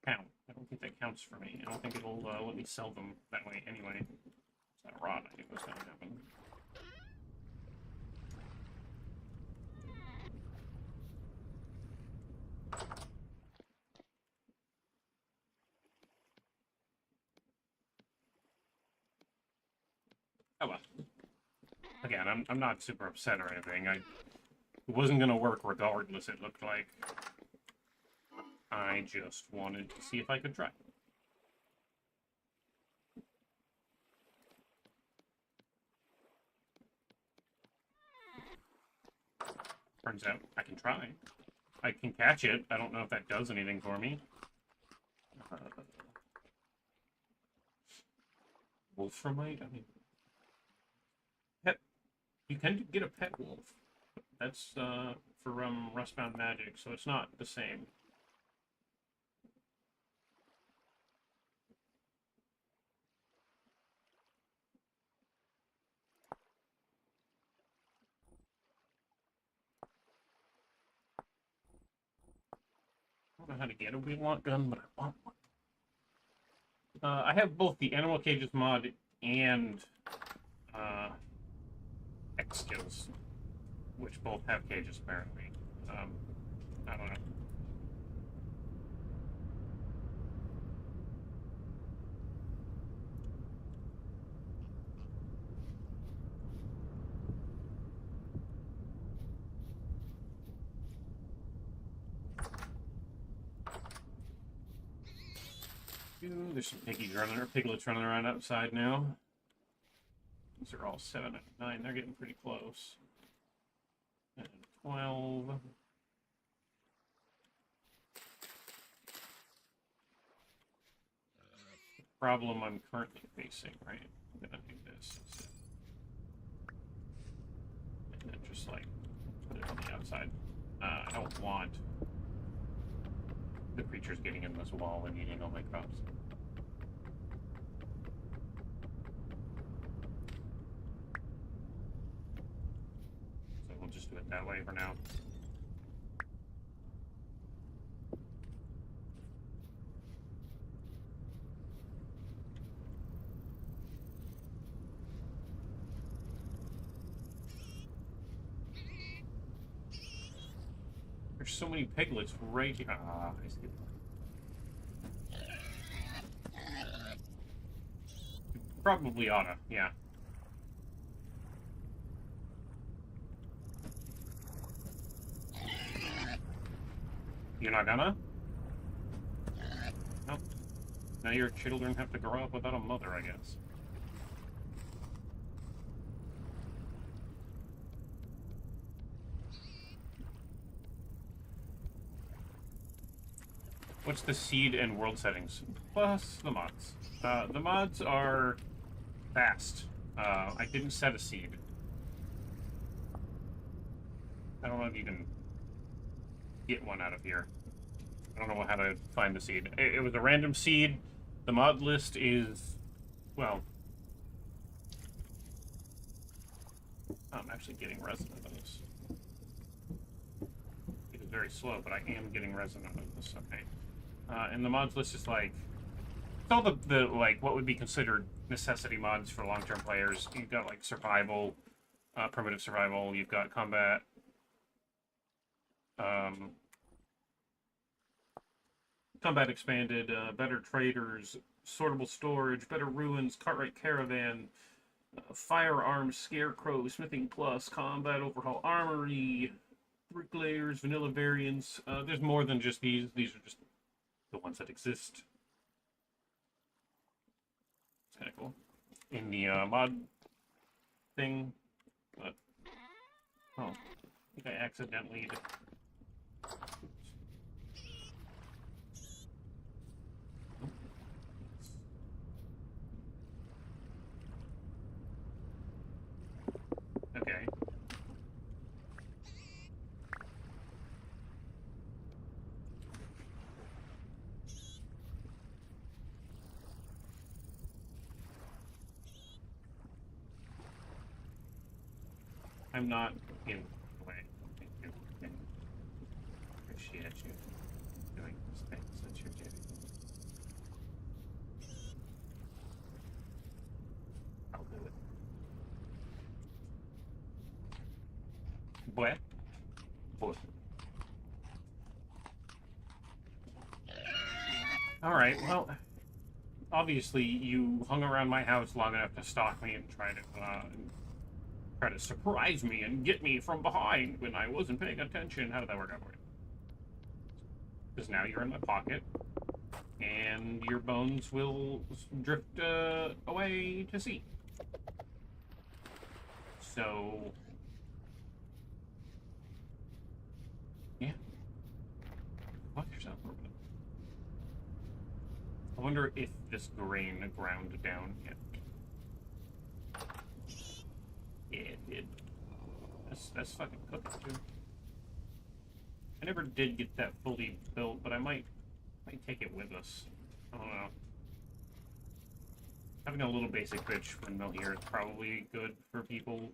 count. I don't think that counts for me. I don't think it'll let me sell them that way anyway. It's not rot, I think what's going to happen. Oh well. Again, I'm not super upset or anything. It wasn't going to work regardless, it looked like. I just wanted to see if I could try. Turns out I can try. I can catch it. I don't know if that does anything for me. Wolframite? I mean... Pet... You can get a pet wolf. That's, for, Rustbound Magic, so it's not the same. I don't know how to get a wheel-lock gun, but I want one. I have both the Animal Cages mod and X skills, which both have cages apparently. I don't know. There's some piglets running around outside now. These are all 7 and 9. They're getting pretty close. And 12. The problem I'm currently facing, right? I'm gonna do this. And then just like put it on the outside. I don't want the creatures getting in this wall and eating all my crops. So we'll just do it that way for now. There's so many piglets right here. Ah, I see. Probably oughta, yeah. You're not gonna? Nope. Now your children have to grow up without a mother, I guess. What's the seed and world settings? Plus the mods. The mods are fast. I didn't set a seed. I don't know if you can get one out of here. I don't know how to find the seed. It was a random seed. The mod list is, well, I'm actually getting resin of this. It is very slow, but I am getting resin of this. Okay. And the mods list is like, it's all the like what would be considered necessity mods for long-term players. You've got like survival, primitive survival. You've got combat. Combat expanded, better traders, sortable storage, better ruins, Cartwright caravan, firearms, scarecrow, smithing plus, combat overhaul, armory, bricklayers, vanilla variants. There's more than just these. These are just the ones that exist. It's kind of cool. In the mod thing, but oh, I think I accidentally. Okay. I'm not in the way. Thank you. Appreciate you doing these things that you're doing. I'll do it. Boy. Boy. Alright, well, obviously you hung around my house long enough to stalk me and try to surprise me and get me from behind when I wasn't paying attention. How did that work out for you? Because now you're in my pocket, and your bones will drift away to sea. So, yeah. Fuck yourself for a minute. I wonder if this grain ground down yet. Yeah, it did. That's fucking cooking too. I never did get that fully built, but I might take it with us. I don't know. Having a little basic bitch windmill here is probably good for people.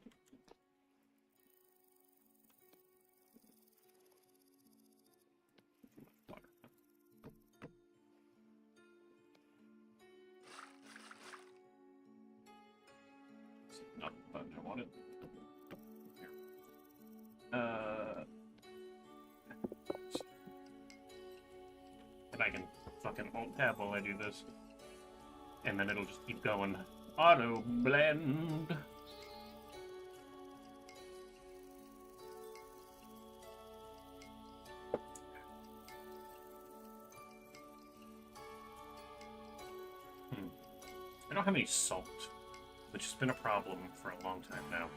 Not the button I wanted. Here. And I can fucking alt-tab while I do this. And then it'll just keep going. Auto-blend. I don't have any salt, which has been a problem for a long time now.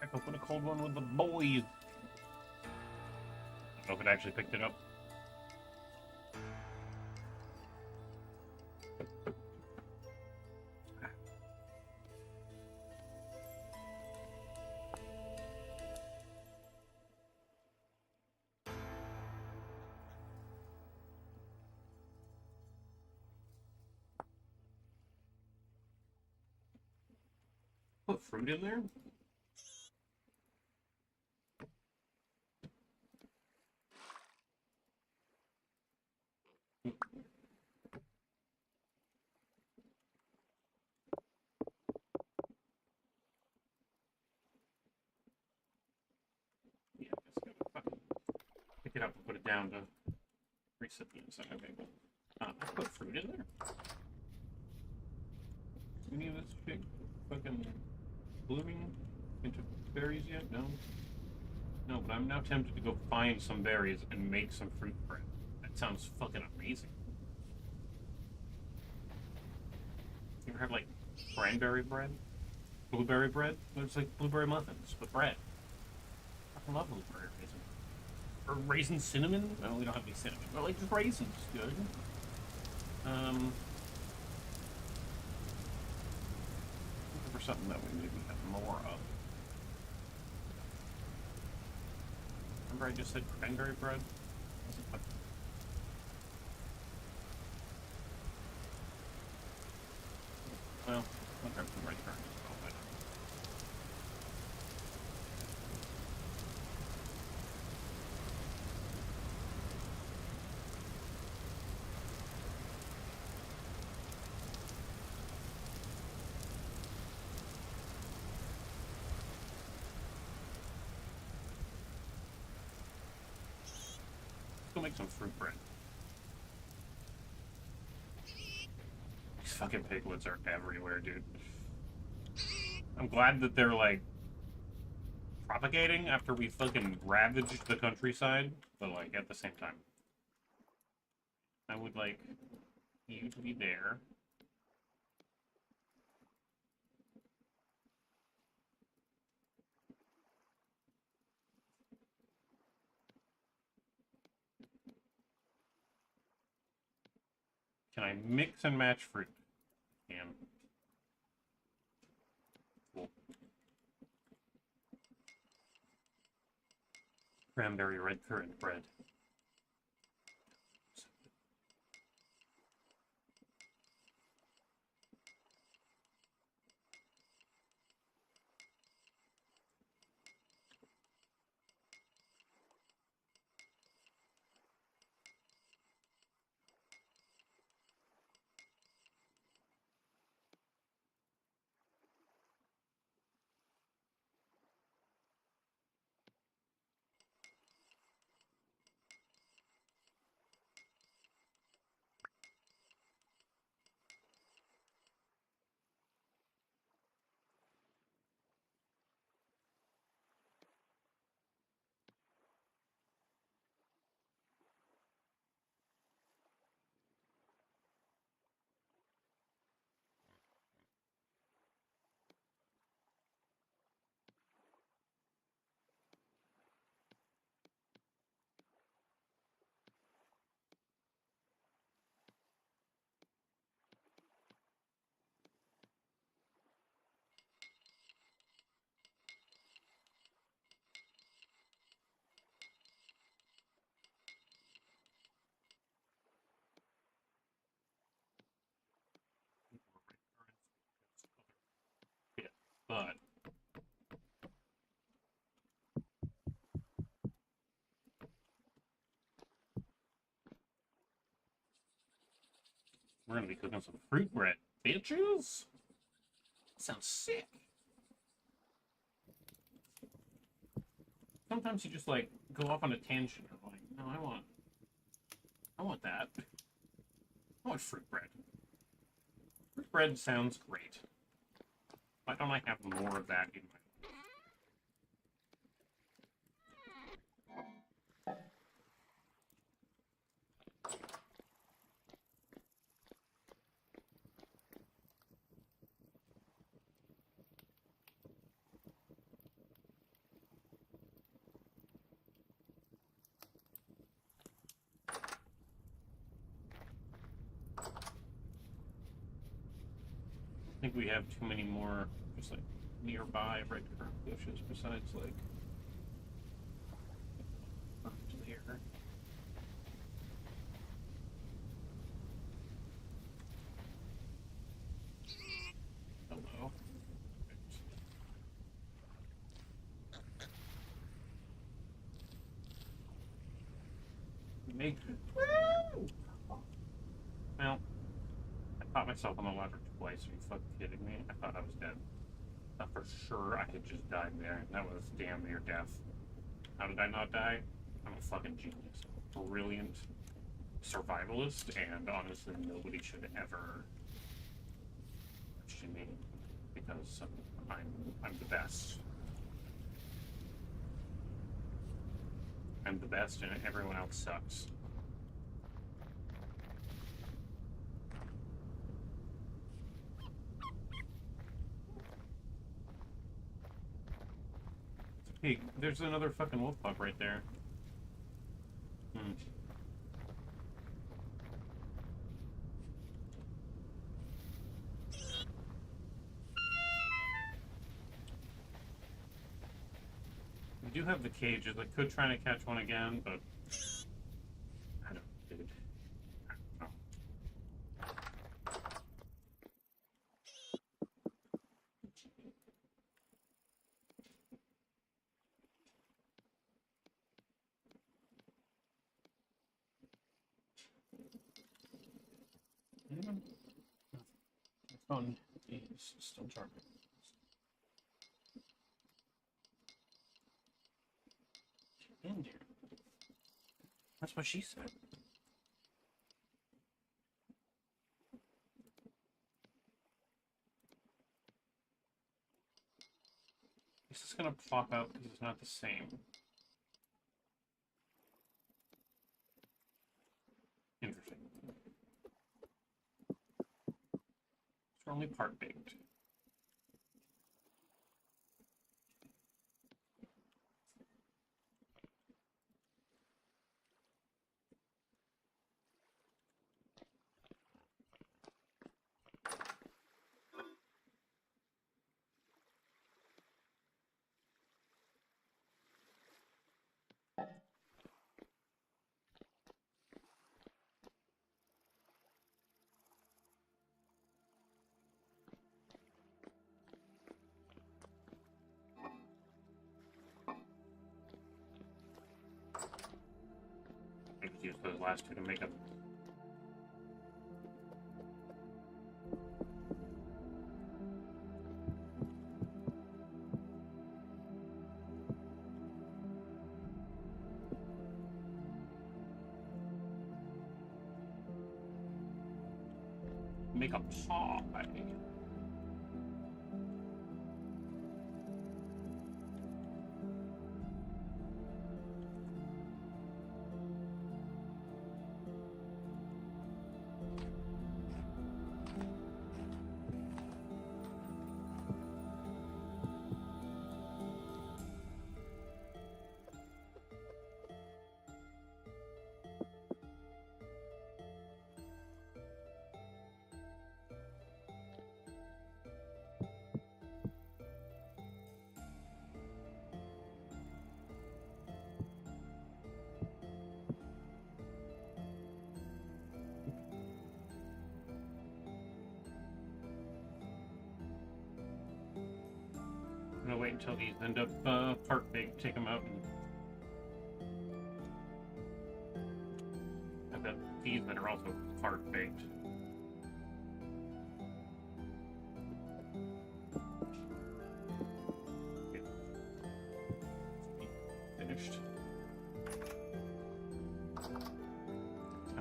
I open a cold one with the boys. I don't know if it actually picked it up. Put fruit in there? Yeah, I guess I gotta fucking pick it up and put it down to reset the inside. Okay, cool. Put fruit in there? Any of this shit fucking blooming into berries yet? No? No, but I'm now tempted to go find some berries and make some fruit bread. That sounds fucking amazing. You ever have, like, cranberry bread? Blueberry bread? It's like blueberry muffins, but bread. I fucking love blueberry raisin. Or raisin cinnamon? No, we don't have any cinnamon. But, like, just raisins. Good. Looking for something that we maybe have more of. Remember I just said cranberry bread? Well, I'll grab some right turns as well, but... Let's go make some fruit bread. These fucking piglets are everywhere, dude. I'm glad that they're, like, propagating after we fucking ravaged the countryside, but, like, at the same time. I would like you to be there. Can I mix and match fruit? Can. Cool. Cranberry red currant bread. We're gonna be cooking some fruit bread, bitches. Sounds sick. Sometimes you just like go off on a tangent. You're like, no, I want that. I want fruit bread. Fruit bread sounds great. Why don't I have more of that in my... I think we have too many more just like nearby red currant bushes besides like here. Hello. Make well, I caught myself on the ladder twice. Are you fucking kidding me? I thought I was dead. I thought for sure I had just died there. That was damn near death. How did I not die? I'm a fucking genius. Brilliant survivalist, and honestly, nobody should ever question me because I'm the best. I'm the best, and everyone else sucks. Hey, there's another fucking wolf pup right there. We do have the cages. I could try to catch one again, but I don't, dude. I don't know. My phone is still charging. In there. That's what she said. This is gonna plop out because it's not the same. Interesting. It's only part baked. I just used those last two to make up. Make a pie. I'm gonna wait until these end up part baked, take them out, and I've got these that are also part baked.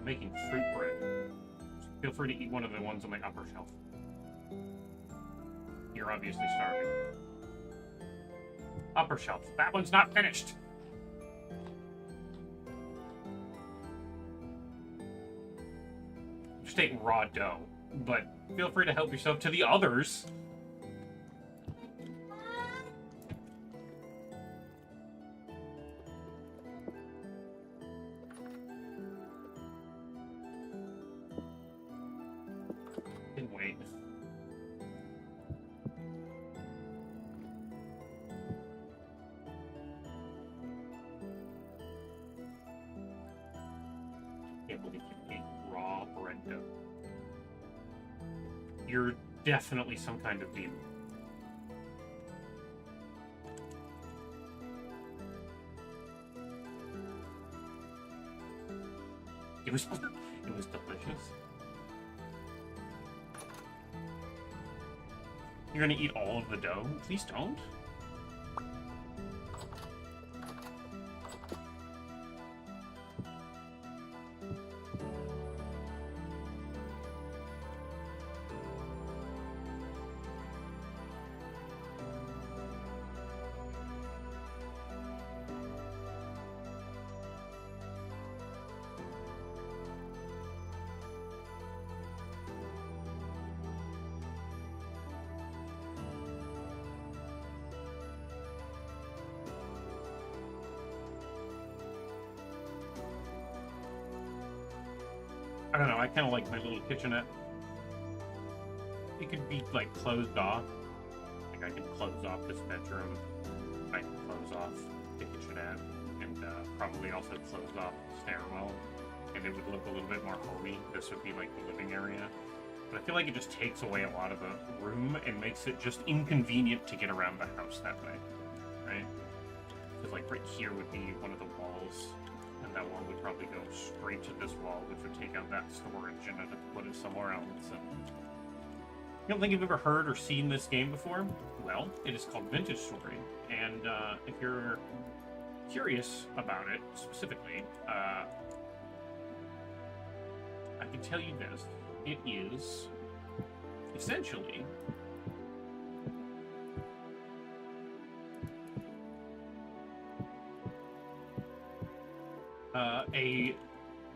making fruit bread. Feel free to eat one of the ones on the upper shelf. You're obviously starving. Upper shelf. That one's not finished. Just ate raw dough, but feel free to help yourself to the others. Can wait. Can't believe you ate raw bread dough. You're definitely some kind of demon. It was delicious. You're gonna eat all of the dough? Please don't. I don't know, I kind of like my little kitchenette. It could be, like, closed off. Like, I could close off this bedroom. I could close off the kitchenette. And probably also close off the stairwell. And it would look a little bit more homey. This would be, like, the living area. But I feel like it just takes away a lot of the room and makes it just inconvenient to get around the house that way. Right? Because, like, right here would be one of the walls. And that wall would probably go straight to this wall, which would take out that storage, and I'd have to put it somewhere else. And you don't think you've ever heard or seen this game before? Well, it is called Vintage Story, and if you're curious about it specifically, I can tell you this: it is essentially a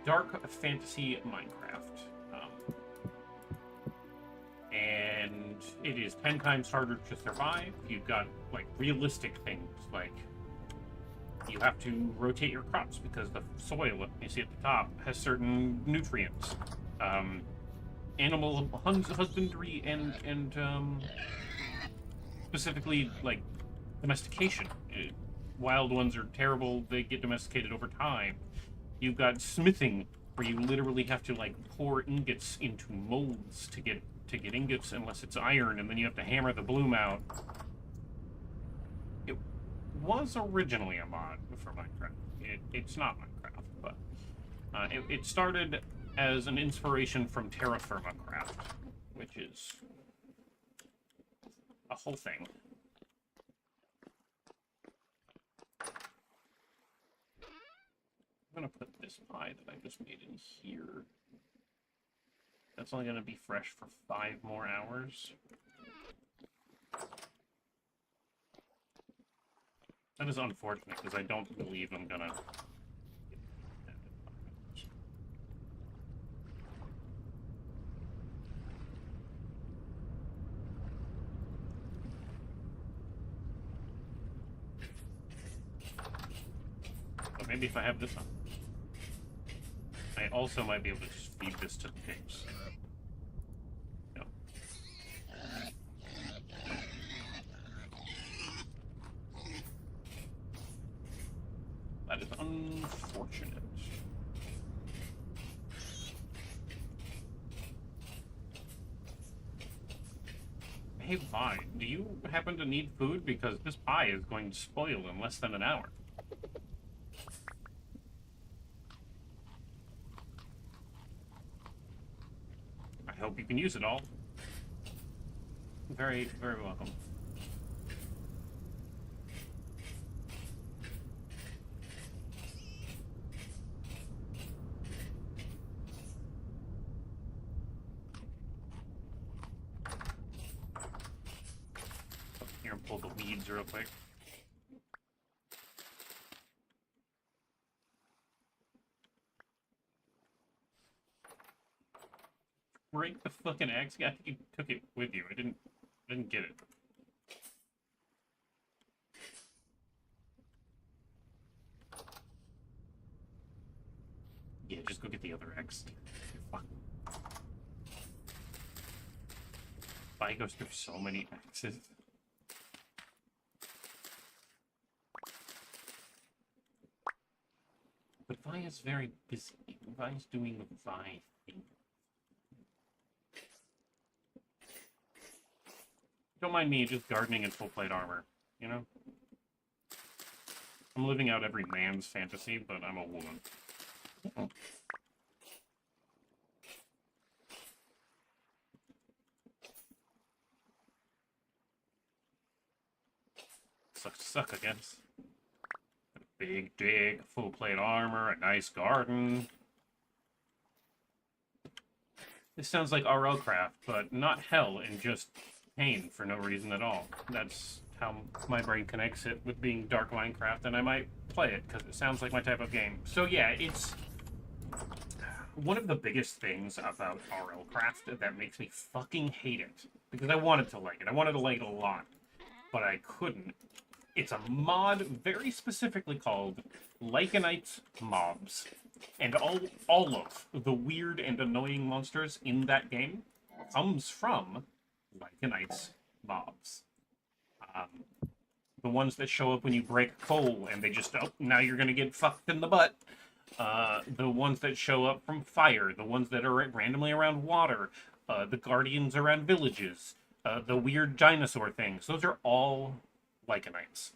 dark fantasy Minecraft. And it is 10 times harder to survive. You've got, like, realistic things, like you have to rotate your crops because the soil, you see at the top, has certain nutrients. Animal husbandry and specifically, like, domestication. Wild ones are terrible, they get domesticated over time. You've got smithing, where you literally have to, like, pour ingots into molds to get ingots, unless it's iron, and then you have to hammer the bloom out. It was originally a mod for Minecraft. It's not Minecraft, but it started as an inspiration from Terra Firma Craft, which is a whole thing. I'm gonna put this pie that I just made in here. That's only gonna be fresh for 5 more hours. That is unfortunate because I don't believe I'm gonna. But maybe if I have this on. I also might be able to just feed this to the pigs. No. That is unfortunate. Hey, Vi, do you happen to need food? Because this pie is going to spoil in less than an hour. I hope you can use it all. Very, very welcome. seeds real quick. Break the fucking axe. Yeah, I think you took it with you. I didn't get it. Yeah, just go get the other axe. Fuck. Vi goes through so many axes. But Vi is very busy. Vi's doing the Vi thing. Don't mind me just gardening in full plate armor, you know? I'm living out every man's fantasy, but I'm a woman. Sucks to suck, I guess. A big dig, full plate armor, a nice garden. This sounds like RL craft, but not hell and just pain for no reason at all. That's how my brain connects it with being Dark Minecraft, and I might play it because it sounds like my type of game. So yeah, it's one of the biggest things about RL craft that makes me fucking hate it, because I wanted to like it. I wanted to like it a lot, but I couldn't. It's a mod very specifically called Lycanites Mobs, and all of the weird and annoying monsters in that game comes from Lycanites Mobs. The ones that show up when you break coal and they just, oh, now you're gonna get fucked in the butt. The ones that show up from fire, the ones that are randomly around water, the guardians around villages, the weird dinosaur things. Those are all Lycanites.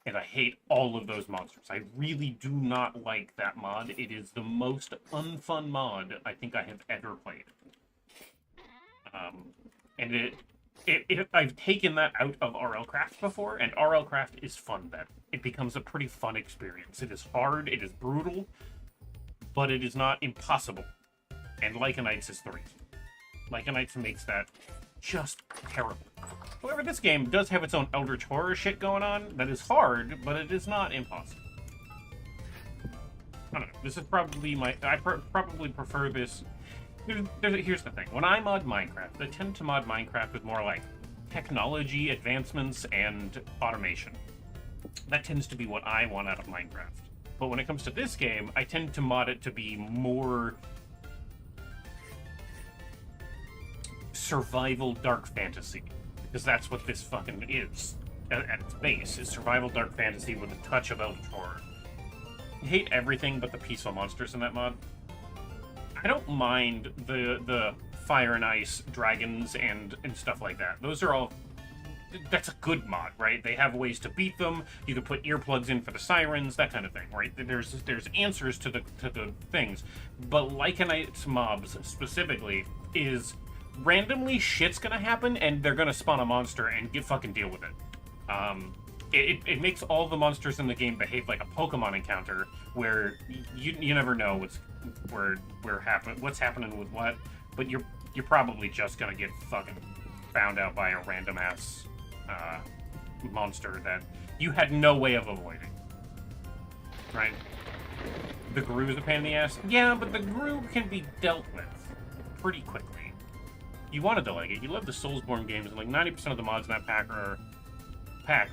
And I hate all of those monsters. I really do not like that mod. It is the most unfun mod I think I have ever played. And I've taken that out of RL Craft before, and RL Craft is fun then. It becomes a pretty fun experience. It is hard, it is brutal, but it is not impossible. And Lycanites is the reason. Lycanites makes that just terrible. However, this game does have its own Eldritch Horror shit going on that is hard, but it is not impossible. I don't know. This is probably I probably prefer this. Here's the thing. When I mod Minecraft, I tend to mod Minecraft with more like technology advancements and automation. That tends to be what I want out of Minecraft. But when it comes to this game, I tend to mod it to be more survival dark fantasy, because that's what this fucking is at its base, is survival dark fantasy with a touch of Eldritch Horror. I hate everything but the peaceful monsters in that mod. I don't mind the fire and ice dragons and stuff like that. Those are all, that's a good mod, right? They have ways to beat them. You can put earplugs in for the sirens, that kind of thing, right? There's answers to the things. But Lycanites Mobs specifically is randomly shit's gonna happen and they're gonna spawn a monster and fucking deal with it. It makes all the monsters in the game behave like a Pokemon encounter, where you never know what's happening with what, but you're probably just gonna get fucking found out by a random ass monster that you had no way of avoiding. Right? The Grue is a pain in the ass. Yeah, but the Grue can be dealt with pretty quickly. You wanted to like it. You love the Soulsborne games, and like 90% of the mods in that pack are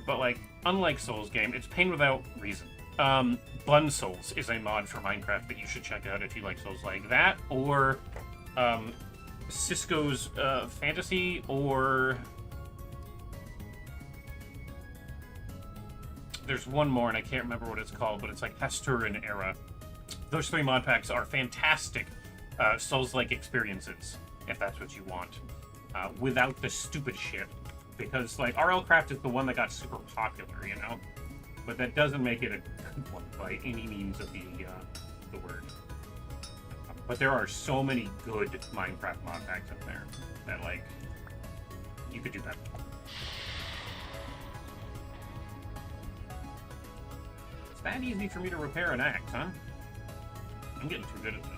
but like, unlike Souls game, it's pain without reason. Bun Souls is a mod for Minecraft that you should check out if you like Souls like that, or Cisco's Fantasy, or there's one more and I can't remember what it's called, but it's like Hasturin Era. Those three mod packs are fantastic Souls-like experiences, if that's what you want, without the stupid shit. Because, like, RL Craft is the one that got super popular, you know? But that doesn't make it a good one by any means of the word. But there are so many good Minecraft mod packs out there that, like, you could do better. It's that easy for me to repair an axe, huh? I'm getting too good at this.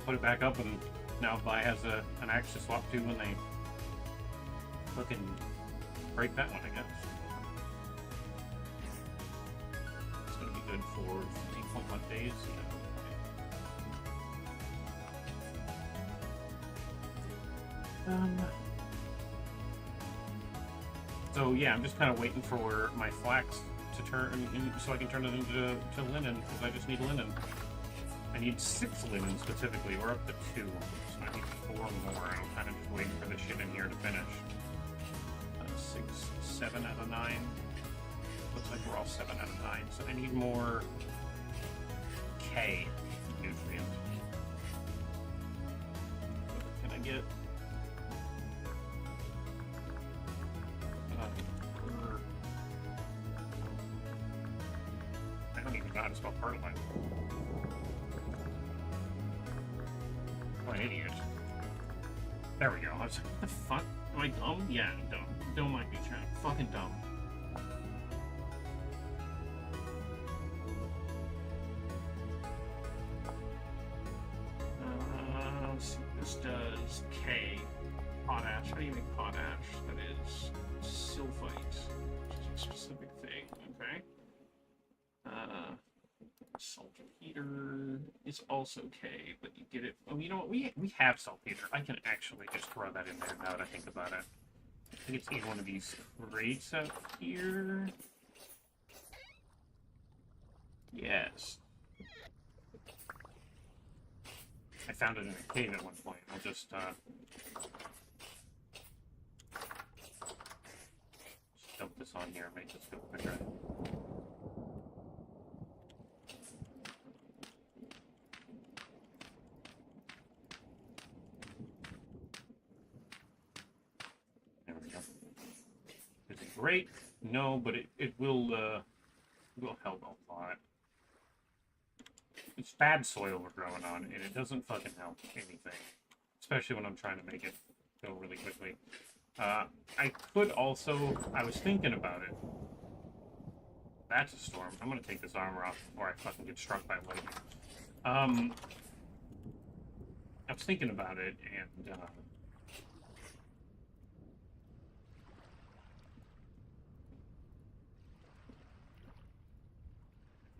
put it back up, and now Vi has an axe to swap to when they fucking break that one, I guess. It's gonna be good for 15.1 days, So yeah, I'm just kind of waiting for my flax to turn so I can turn it into linen, because I just need linen. I need 6 linen specifically. We're up to 2, so I need 4 more. I'm kind of just waiting for this shit in here to finish. 6, 7 out of 9. Looks like we're all 7 out of 9. So I need more K nutrients. Can I get? I don't even know how to spell fertilizer. What an idiot. There we go. I was like, what the fuck? Am I dumb? Yeah, I'm dumb. Don't mind me, chat. Fucking dumb. Let's see. This does K. Potash. How do you make potash? That is sulfite. Which is a specific thing. Okay. Saltpeter is also K, but you get it. Oh, you know what? We have saltpeter. I can actually just throw that in there now that I think about it. I think it's in one of these crates out here. Yes. I found it in a cave at one point. I'll just dump this on here and make this go quicker. Is it great? No, but it will help a lot. It's bad soil we're growing on, and it doesn't fucking help anything. Especially when I'm trying to make it go really quickly. I could also... I was thinking about it. That's a storm. I'm gonna take this armor off before I fucking get struck by lightning. I was thinking about it, and...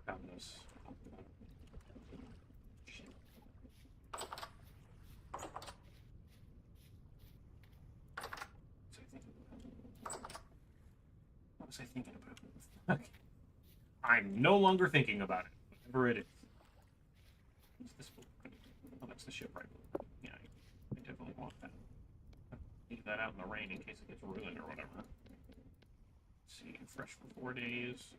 forgot this. Shit. What was I thinking about? Okay. I'm no longer thinking about it, whatever it is. What's this book? Oh, that's the shipwright book. Yeah, I definitely want that. Leave that out in the rain in case it gets ruined or whatever. Let's see, fresh for 4 days.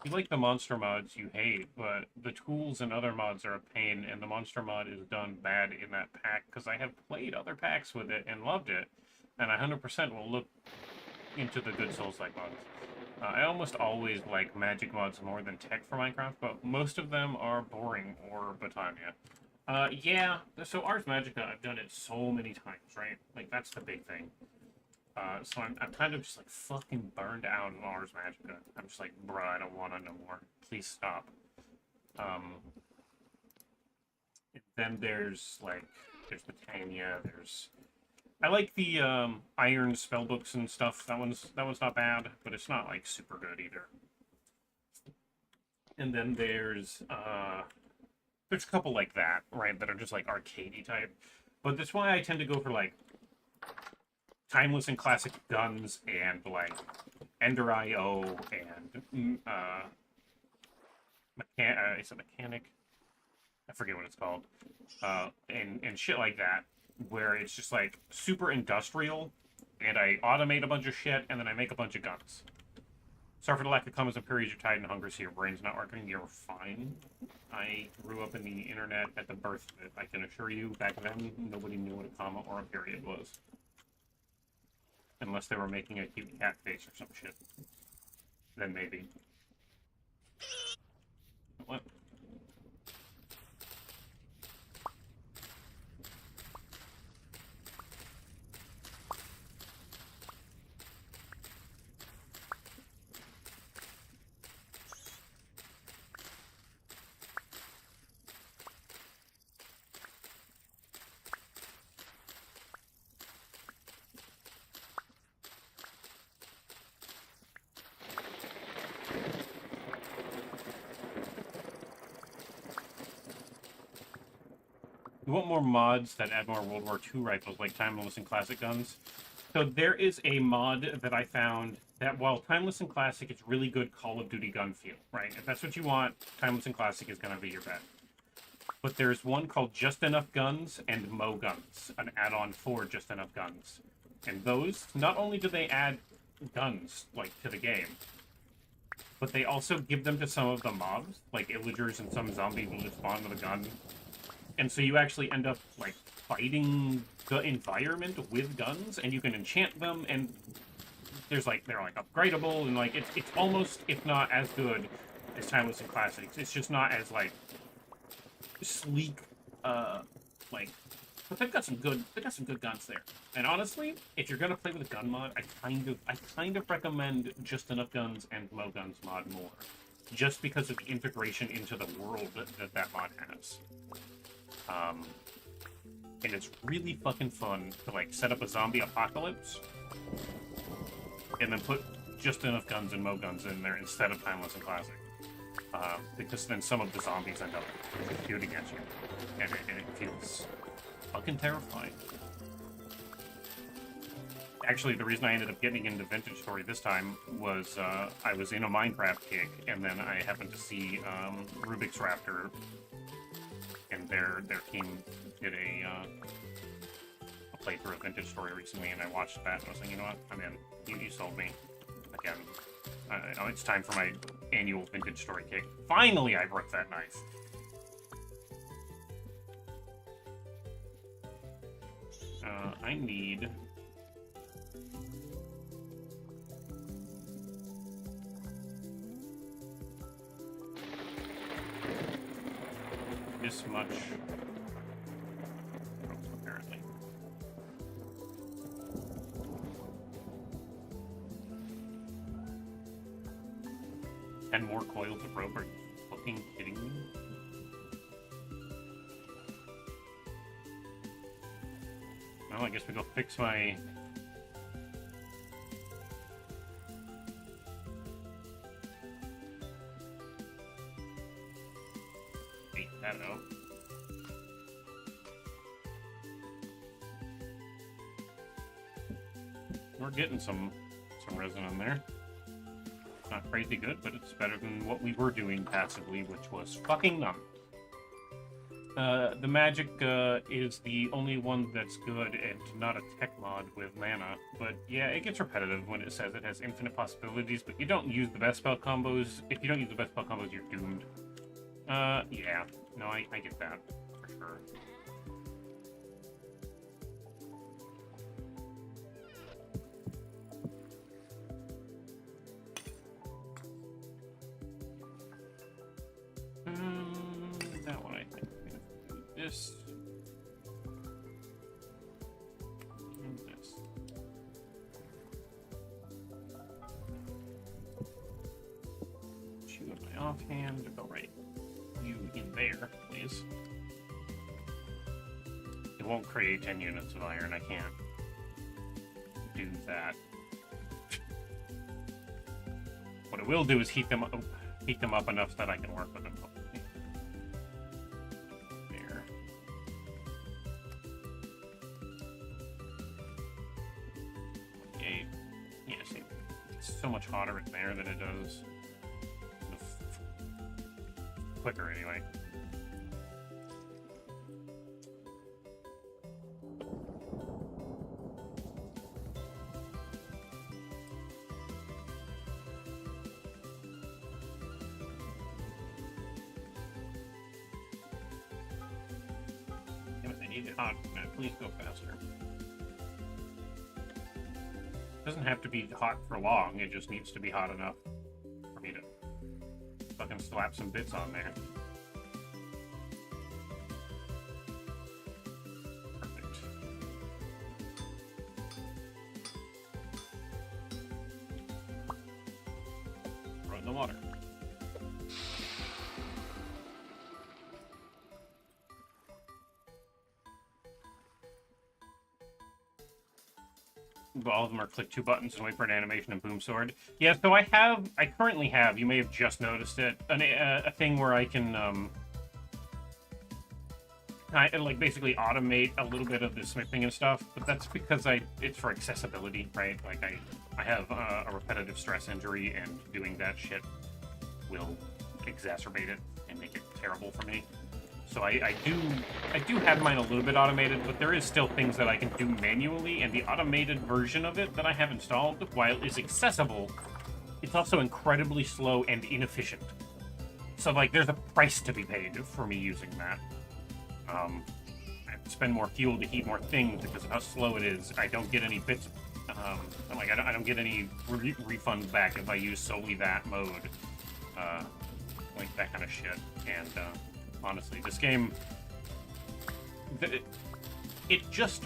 You like the monster mods you hate, but the tools and other mods are a pain, and the monster mod is done bad in that pack, because I have played other packs with it and loved it, and I 100% will look into the good Souls-like mods. I almost always like magic mods more than tech for Minecraft, but most of them are boring or Botania. Yeah, so Ars Magica, I've done it so many times, right? Like, that's the big thing. So I'm kind of just like fucking burned out on Ars Magica. I'm just like, bruh, I don't want to know more. Please stop. Then there's Botania. I like the Iron spellbooks and stuff. That one's not bad, but it's not like super good either. And then there's a couple like that, right, that are just like arcadey type. But that's why I tend to go for like timeless and classic guns and like Ender IO and it's a mechanic. I forget what it's called. And shit like that, where it's just like super industrial, and I automate a bunch of shit, and then I make a bunch of guns. Sorry for the lack of comments and periods. You're tired and hungry, so your brain's not working. You're fine. I grew up in the internet at the birth of it. I can assure you, back then, nobody knew what a comma or a period was. Unless they were making a cute cat face or some shit. Then maybe. What? you want more mods that add more World War II rifles, like Timeless and Classic guns. So there is a mod that I found that, while Timeless and Classic is really good Call of Duty gun feel, right? If that's what you want, Timeless and Classic is going to be your bet. But there's one called Just Enough Guns and Mo Guns, an add-on for Just Enough Guns. And those, not only do they add guns, like, to the game, but they also give them to some of the mobs, like Illagers and some zombies will just spawn with a gun. And so you actually end up, like, fighting the environment with guns, and you can enchant them, and there's, like, they're, like, upgradable, and, like, it's almost, if not as good as Timeless and Classics. It's just not as, like, sleek, like, but they've got some good guns there. And honestly, if you're gonna play with a gun mod, I kind of recommend Just Enough Guns and Low Guns mod more, just because of the integration into the world that mod has. And it's really fucking fun to, like, set up a zombie apocalypse and then put Just Enough Guns and Mo Guns in there instead of Timeless and Classic. Because then some of the zombies end up shooting at you, and it feels fucking terrifying. Actually, the reason I ended up getting into Vintage Story this time was I was in a Minecraft gig, and then I happened to see Rubik's Raptor and their team did a playthrough of Vintage Story recently, and I watched that, and I was like, you know what, I'm in. You sold me. Again, it's time for my annual Vintage Story kick. Finally, I broke that knife. I need... this much... apparently. And more coils of rope. Are you fucking kidding me? Well, I guess we go fix my... Take that out. We're getting some resin in there. Not crazy good, but it's better than what we were doing passively, which was fucking none. The magic is the only one that's good and not a tech mod with mana, but yeah, it gets repetitive when it says it has infinite possibilities, but you don't use the best spell combos. If you don't use the best spell combos, you're doomed. Yeah. No, I get that, for sure. That one, I think. This. And this. Shoot my offhand. Oh, right. You in there, please. It won't create 10 units of iron. I can't do that. What it will do is heat them up enough so that I can work with them. There. Yeah, see, it's so much hotter in there than it does quicker anyway. Damn it, I need it hot. Please go faster. It doesn't have to be hot for long, it just needs to be hot enough for me to fucking slap some bits on there. Perfect. Throw in the water. All of them are click two buttons and wait for an animation and boom sword. Yeah, so I currently have, you may have just noticed it, a thing where I can, like basically automate a little bit of the smithing and stuff, but that's because it's for accessibility, right? Like I have a repetitive stress injury, and doing that shit will exacerbate it and make it terrible for me. So I do have mine a little bit automated, but there is still things that I can do manually, and the automated version of it that I have installed, while it's accessible, it's also incredibly slow and inefficient. So like there's a price to be paid for me using that. I have to spend more fuel to heat more things because of how slow it is. I don't get any bits. I don't get any refunds back if I use solely that mode. Like that kind of shit. And honestly, this game, it just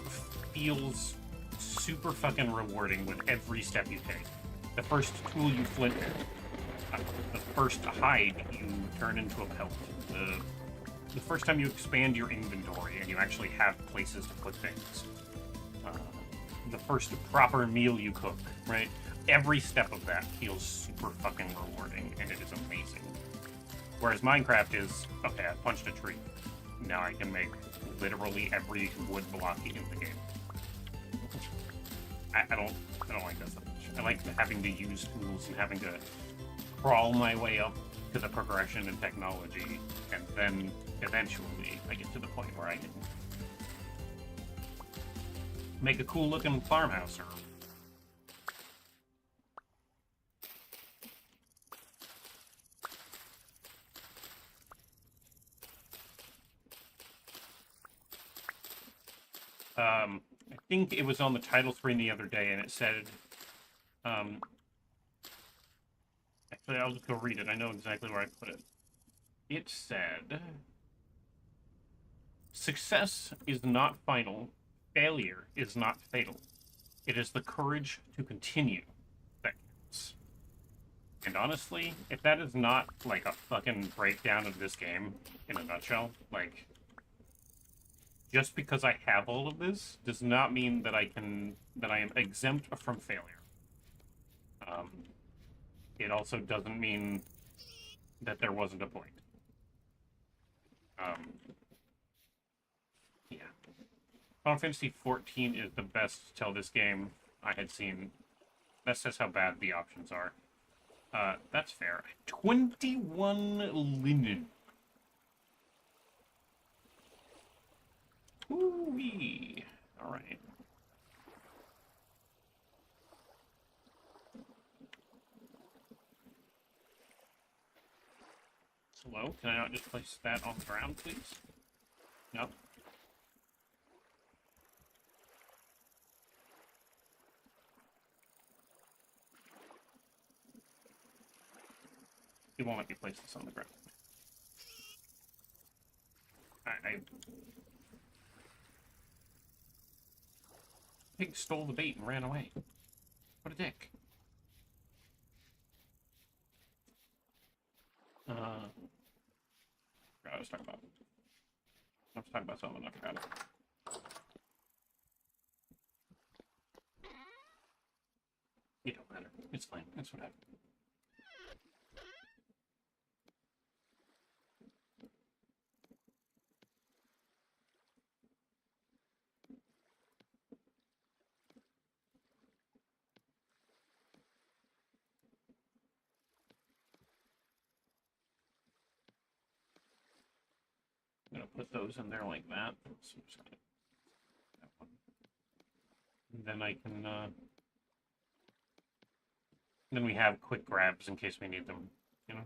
feels super fucking rewarding with every step you take. The first tool you flint, the first hide you turn into a pelt. The first time you expand your inventory and you actually have places to put things. The first proper meal you cook, right? Every step of that feels super fucking rewarding, and it is amazing. Whereas Minecraft is, okay, I punched a tree. Now I can make literally every wood block in the game. I don't like that so much. I like having to use tools and having to crawl my way up to the progression in technology, and then eventually I get to the point where I can make a cool looking farmhouse or I think it was on the title screen the other day, and it said, actually, I'll just go read it. I know exactly where I put it. It said, "Success is not final. Failure is not fatal. It is the courage to continue that counts." And honestly, if that is not, like, a fucking breakdown of this game in a nutshell, like, just because I have all of this does not mean that I am exempt from failure. It also doesn't mean that there wasn't a point. Yeah. Final Fantasy XIV is the best till this game I had seen. That says how bad the options are. That's fair. 21 linen. Ooh-wee. Alright. Hello? Can I not just place that on the ground, please? Nope. It won't let me place this on the ground. Pig stole the bait and ran away. What a dick. I was talking about. I was talking about something I forgot. It don't matter. It's fine. That's what happened. I'm gonna put those in there like that. So that one. And then I can, then we have quick grabs in case we need them, you know?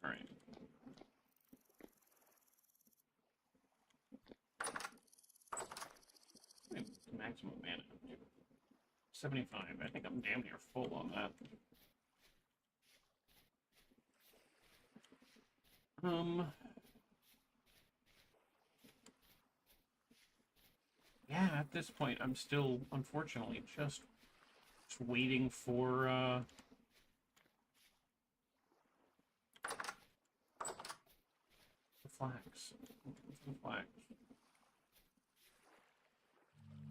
Alright. Maximum mana. 75. I think I'm damn near full on that. Yeah, at this point, I'm still, unfortunately, just waiting for, the flax. The flax.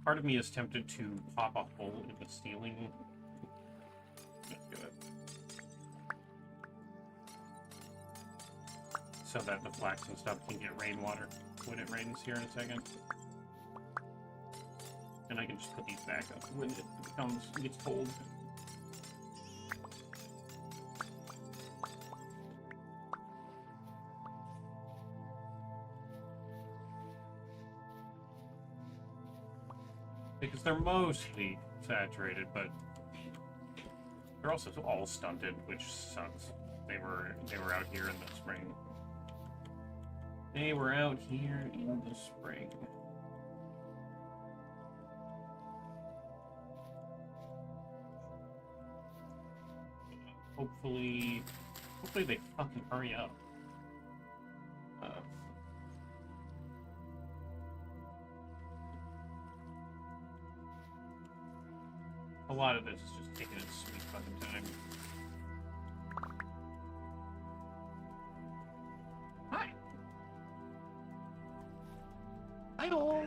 Part of me is tempted to pop a hole in the ceiling. Let's do it. so that the flax and stuff can get rainwater when it rains here in a second. And I can just put these back up when it gets cold. Because they're mostly saturated, but they're also all stunted, which sucks. They were out here in the spring. They were out here in the spring. Hopefully they fucking hurry up. A lot of this is just taking its sweet fucking time. Hi. Hi-oh.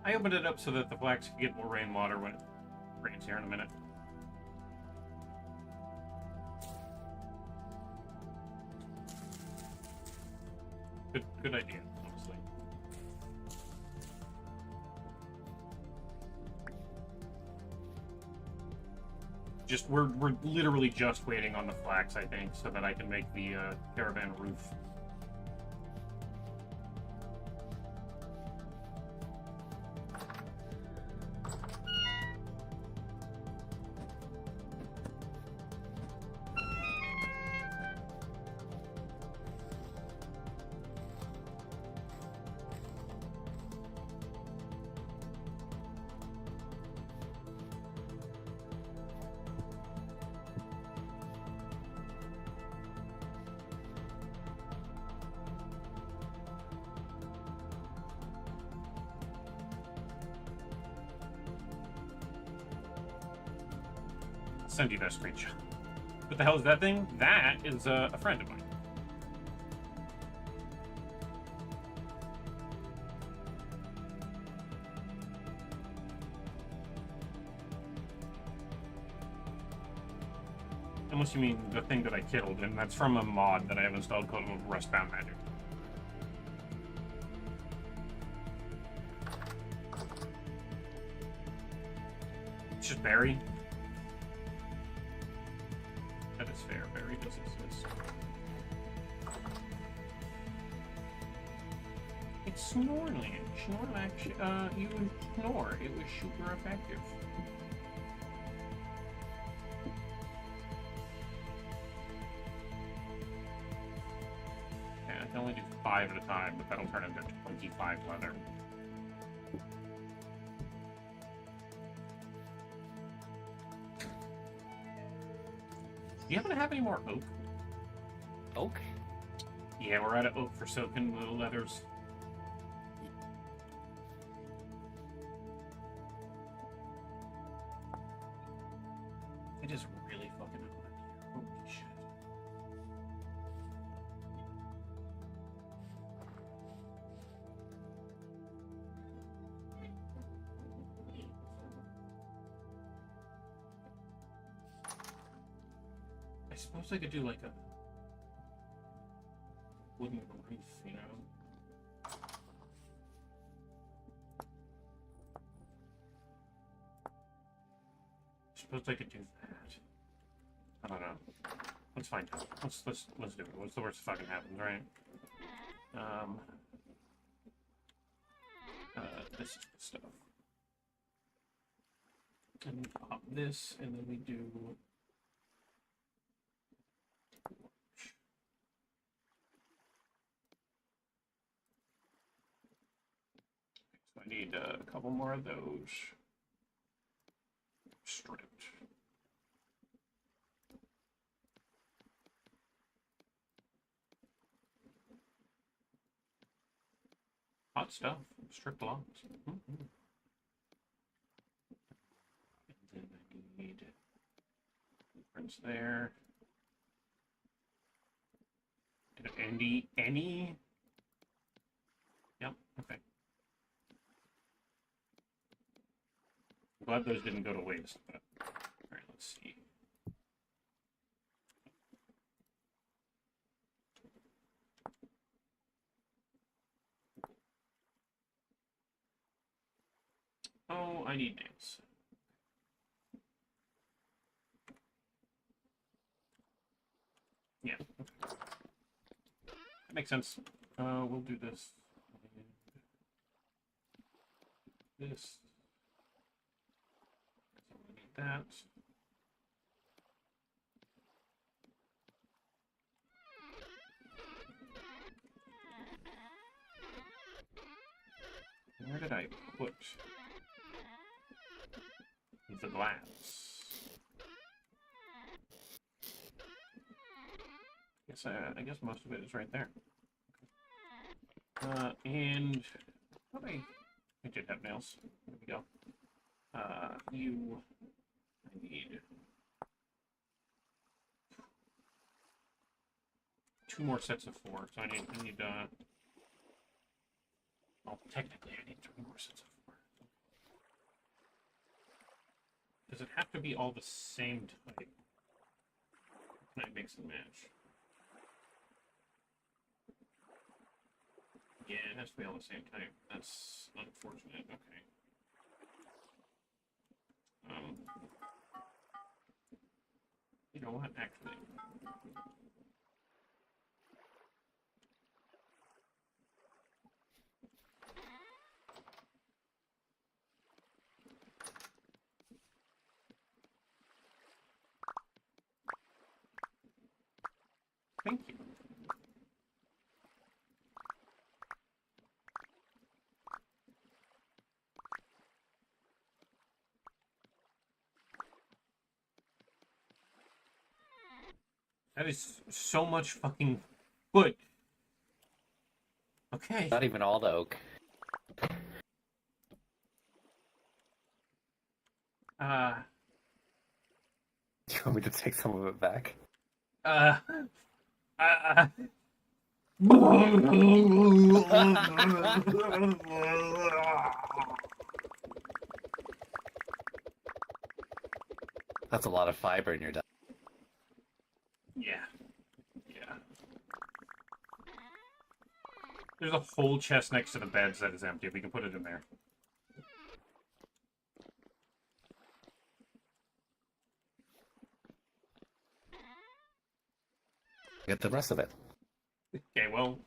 I opened it up so that the flax can get more rainwater when it rains here in a minute. Good idea, honestly. We're literally just waiting on the flax, I think, so that I can make the caravan roof. Send you that screenshot. What the hell is that thing? That is a friend of mine. Unless you mean the thing that I killed, and that's from a mod that I have installed called Rustbound Magic. It's just Barry. That is fair. Barry does exist. It's Snorlash. Snorlash, you would snore. It was super effective. Yeah, I can only do 5 at a time, but that'll turn into 25 leather. Do you happen to have any more oak? Oak? Yeah, we're out of oak for soaking the leathers. It is really fucking hot here. Holy shit. I suppose I could do like a wooden roof, you know? I suppose I could do that. I don't know. Let's find out. Let's do it. What's the worst that fucking happens, right? This is the stuff. And we pop this, and then we do. So I need a couple more of those stripped. Hot stuff, stripped logs. Mm-hmm. And then I need prints there. Any? Yep, okay. I'm glad those didn't go to waste, but alright, let's see. I need nails. Yeah. Okay. That makes sense. We'll do this. This. We need that. Where did I put the glass? I guess most of it is right there. And I did have nails. There we go. I need 2 more sets of 4. So I need well, technically I need 3 more sets of 4. Does it have to be all the same type? Can I mix and match? Yeah, it has to be all the same type. That's unfortunate. Okay. You know what? Actually. Thank you. That is so much fucking wood. Okay. Not even all the oak. You want me to take some of it back? That's a lot of fiber in your diet. Yeah. There's a whole chest next to the beds that is empty. We can put it in there. Get the rest of it. Okay, well...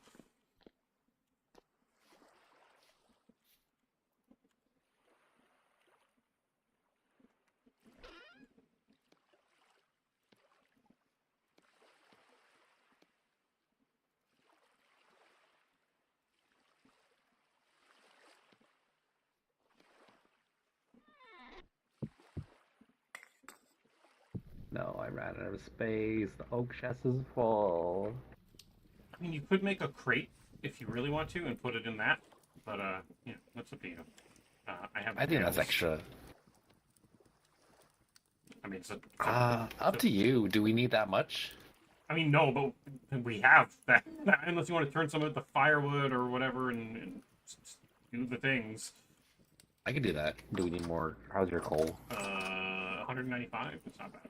No, I ran out of space. The oak chest is full. I mean, you could make a crate if you really want to and put it in that, but, yeah, that's up to you. I think that's extra. I mean, it's up to you. Do we need that much? I mean, no, but we have that. Unless you want to turn some of it to firewood or whatever and do the things. I can do that. Do we need more? How's your coal? 195. It's not bad.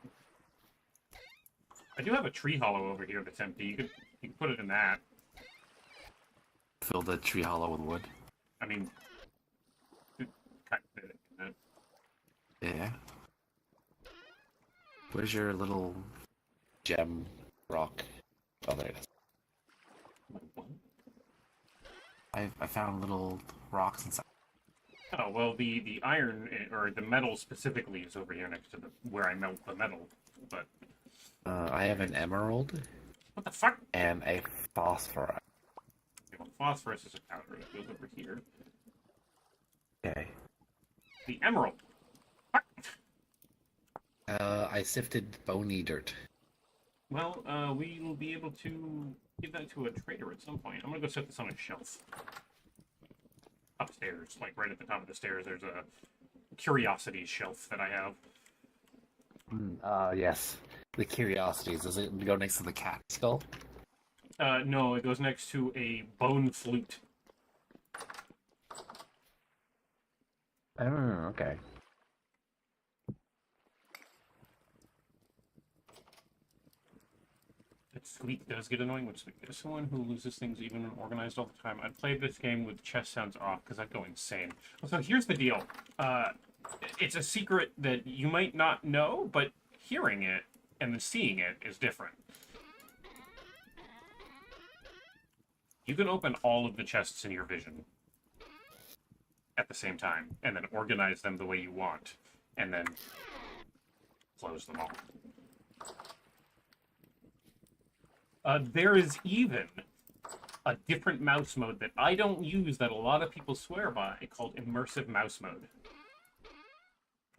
I do have a tree hollow over here that's empty. You could put it in that. Fill the tree hollow with wood. I mean, kind of fit it in that. Yeah. Where's your little gem rock? Oh, there it is. I found little rocks inside. Oh, well, the iron, or the metal specifically, is over here next to where I melt the metal, but... I have an emerald. What the fuck? And a phosphorite. Okay, well, phosphorus is a powder that goes over here. Okay. The emerald! Fuck! I sifted bony dirt. Well, we will be able to give that to a trader at some point. I'm gonna go set this on a shelf. Upstairs, like right at the top of the stairs, there's a curiosities shelf that I have. Yes. The curiosities. Does it go next to the cat skull? No, it goes next to a bone flute. Oh, okay. That squeak does get annoying, which is someone who loses things even when organized all the time. I'd play this game with chest sounds off because I'd go insane. So here's the deal. it's a secret that you might not know, but hearing it and then seeing it is different. You can open all of the chests in your vision at the same time, and then organize them the way you want, and then close them all. There is even a different mouse mode that I don't use that a lot of people swear by, called immersive mouse mode.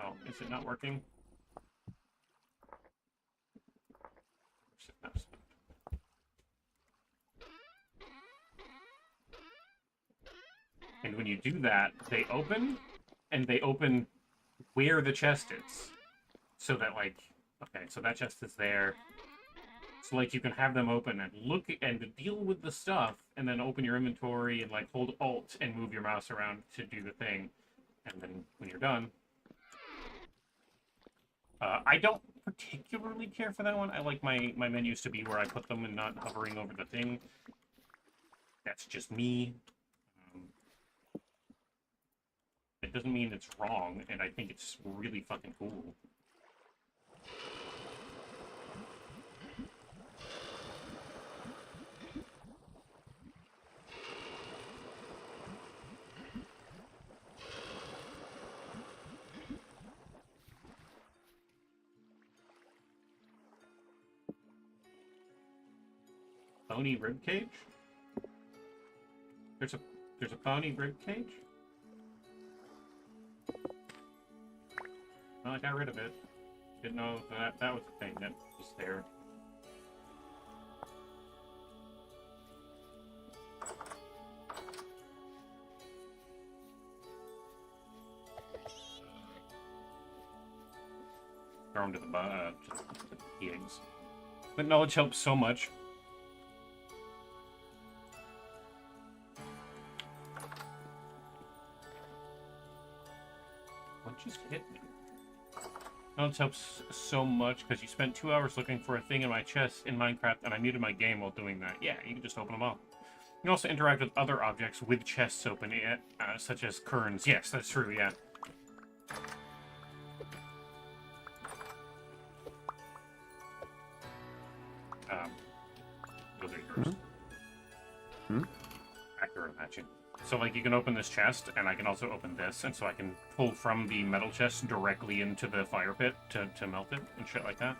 Oh, is it not working? Immersive mouse mode. And when you do that, they open, and they open where the chest is. So that, like, okay, so that chest is there. So, like, you can have them open and look and deal with the stuff, and then open your inventory and, like, hold Alt and move your mouse around to do the thing. And then when you're done... I don't particularly care for that one. I like my menus to be where I put them and not hovering over the thing. That's just me. It doesn't mean it's wrong, and I think it's really fucking cool. Pony ribcage? There's a pony ribcage? Well, I got rid of it. Didn't know that was the thing that was there. Throw them to the pigs. But knowledge helps so much. What just hit me? Knowledge helps so much because you spent 2 hours looking for a thing in my chest in Minecraft, and I muted my game while doing that. Yeah, you can just open them up. You can also interact with other objects with chests open, such as kerns. Yes, that's true, yeah. Those are yours. Accurate matching. So, like, you can open this chest, and I can also open this, and so I can pull from the metal chest directly into the fire pit to melt it and shit like that.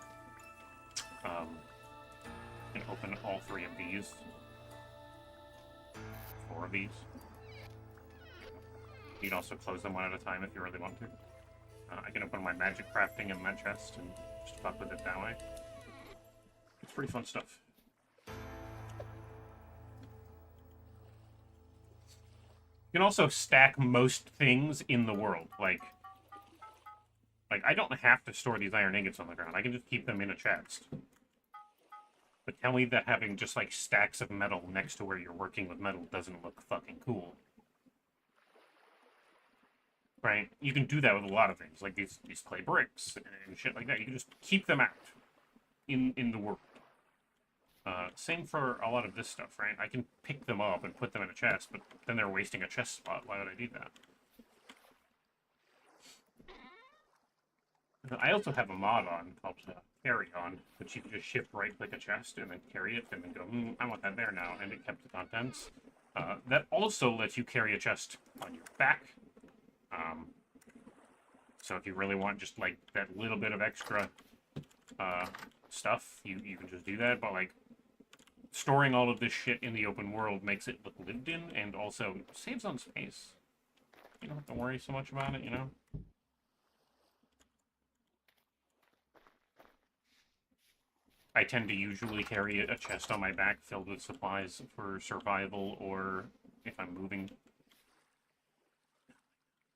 And open all 3 of these. 4 of these. You can also close them one at a time if you really want to. I can open my magic crafting in that chest and just fuck with it that way. It's pretty fun stuff. You can also stack most things in the world. Like I don't have to store these iron ingots on the ground. I can just keep them in a chest. But tell me that having just, like, stacks of metal next to where you're working with metal doesn't look fucking cool. Right? You can do that with a lot of things, like these clay bricks and shit like that. You can just keep them out in the world. Same for a lot of this stuff, right? I can pick them up and put them in a chest, but then they're wasting a chest spot. Why would I do that? I also have a mod on called Carry On, which you can just shift right-click a chest and then carry it, and then go, I want that there now, and it kept the contents. That also lets you carry a chest on your back. So if you really want just, like, that little bit of extra stuff, you can just do that, but, like, storing all of this shit in the open world makes it look lived in, and also saves on space. You don't have to worry so much about it, you know? I tend to usually carry a chest on my back filled with supplies for survival, or if I'm moving.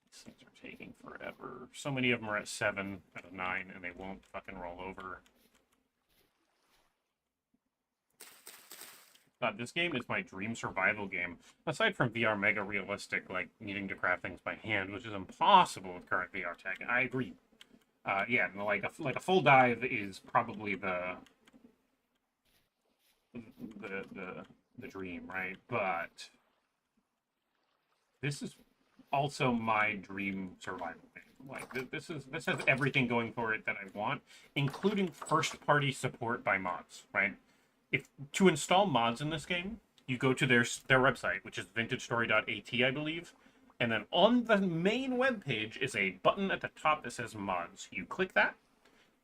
These things are taking forever. So many of them are at 7 out of 9, and they won't fucking roll over. God, this game is my dream survival game. Aside from VR mega realistic, like needing to craft things by hand, which is impossible with current VR tech. I agree. Yeah, like a full dive is probably the dream, right? But this is also my dream survival game. Like this has everything going for it that I want, including first-party support by mods. Right? If to install mods in this game, you go to their website, which is vintagestory.at, I believe, and then on the main web page is a button at the top that says mods. You click that,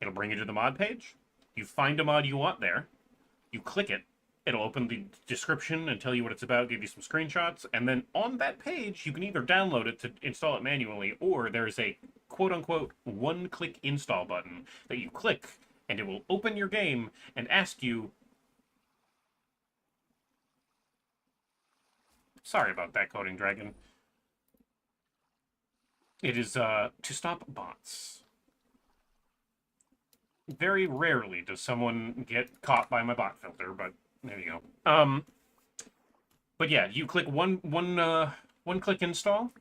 it'll bring you to the mod page. You find a mod you want there, you click it, it'll open the description and tell you what it's about, give you some screenshots, and then on that page, you can either download it to install it manually, or there's a quote-unquote one-click install button that you click, and it will open your game and ask you... Sorry about that, Coding Dragon. It is to stop bots. Very rarely does someone get caught by my bot filter, but there you go. But yeah, you click one click install.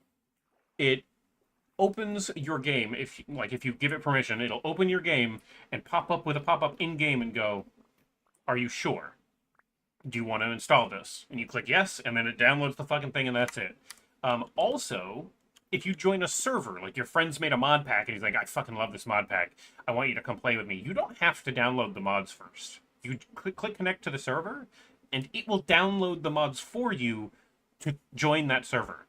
It opens your game. If you give it permission, it'll open your game and pop up with a pop-up in-game and go, "Are you sure? Do you want to install this?" And you click yes, and then it downloads the fucking thing, and that's it. Also, if you join a server, like your friend's made a mod pack, and he's like, "I fucking love this mod pack. I want you to come play with me." You don't have to download the mods first. You click connect to the server, and it will download the mods for you to join that server.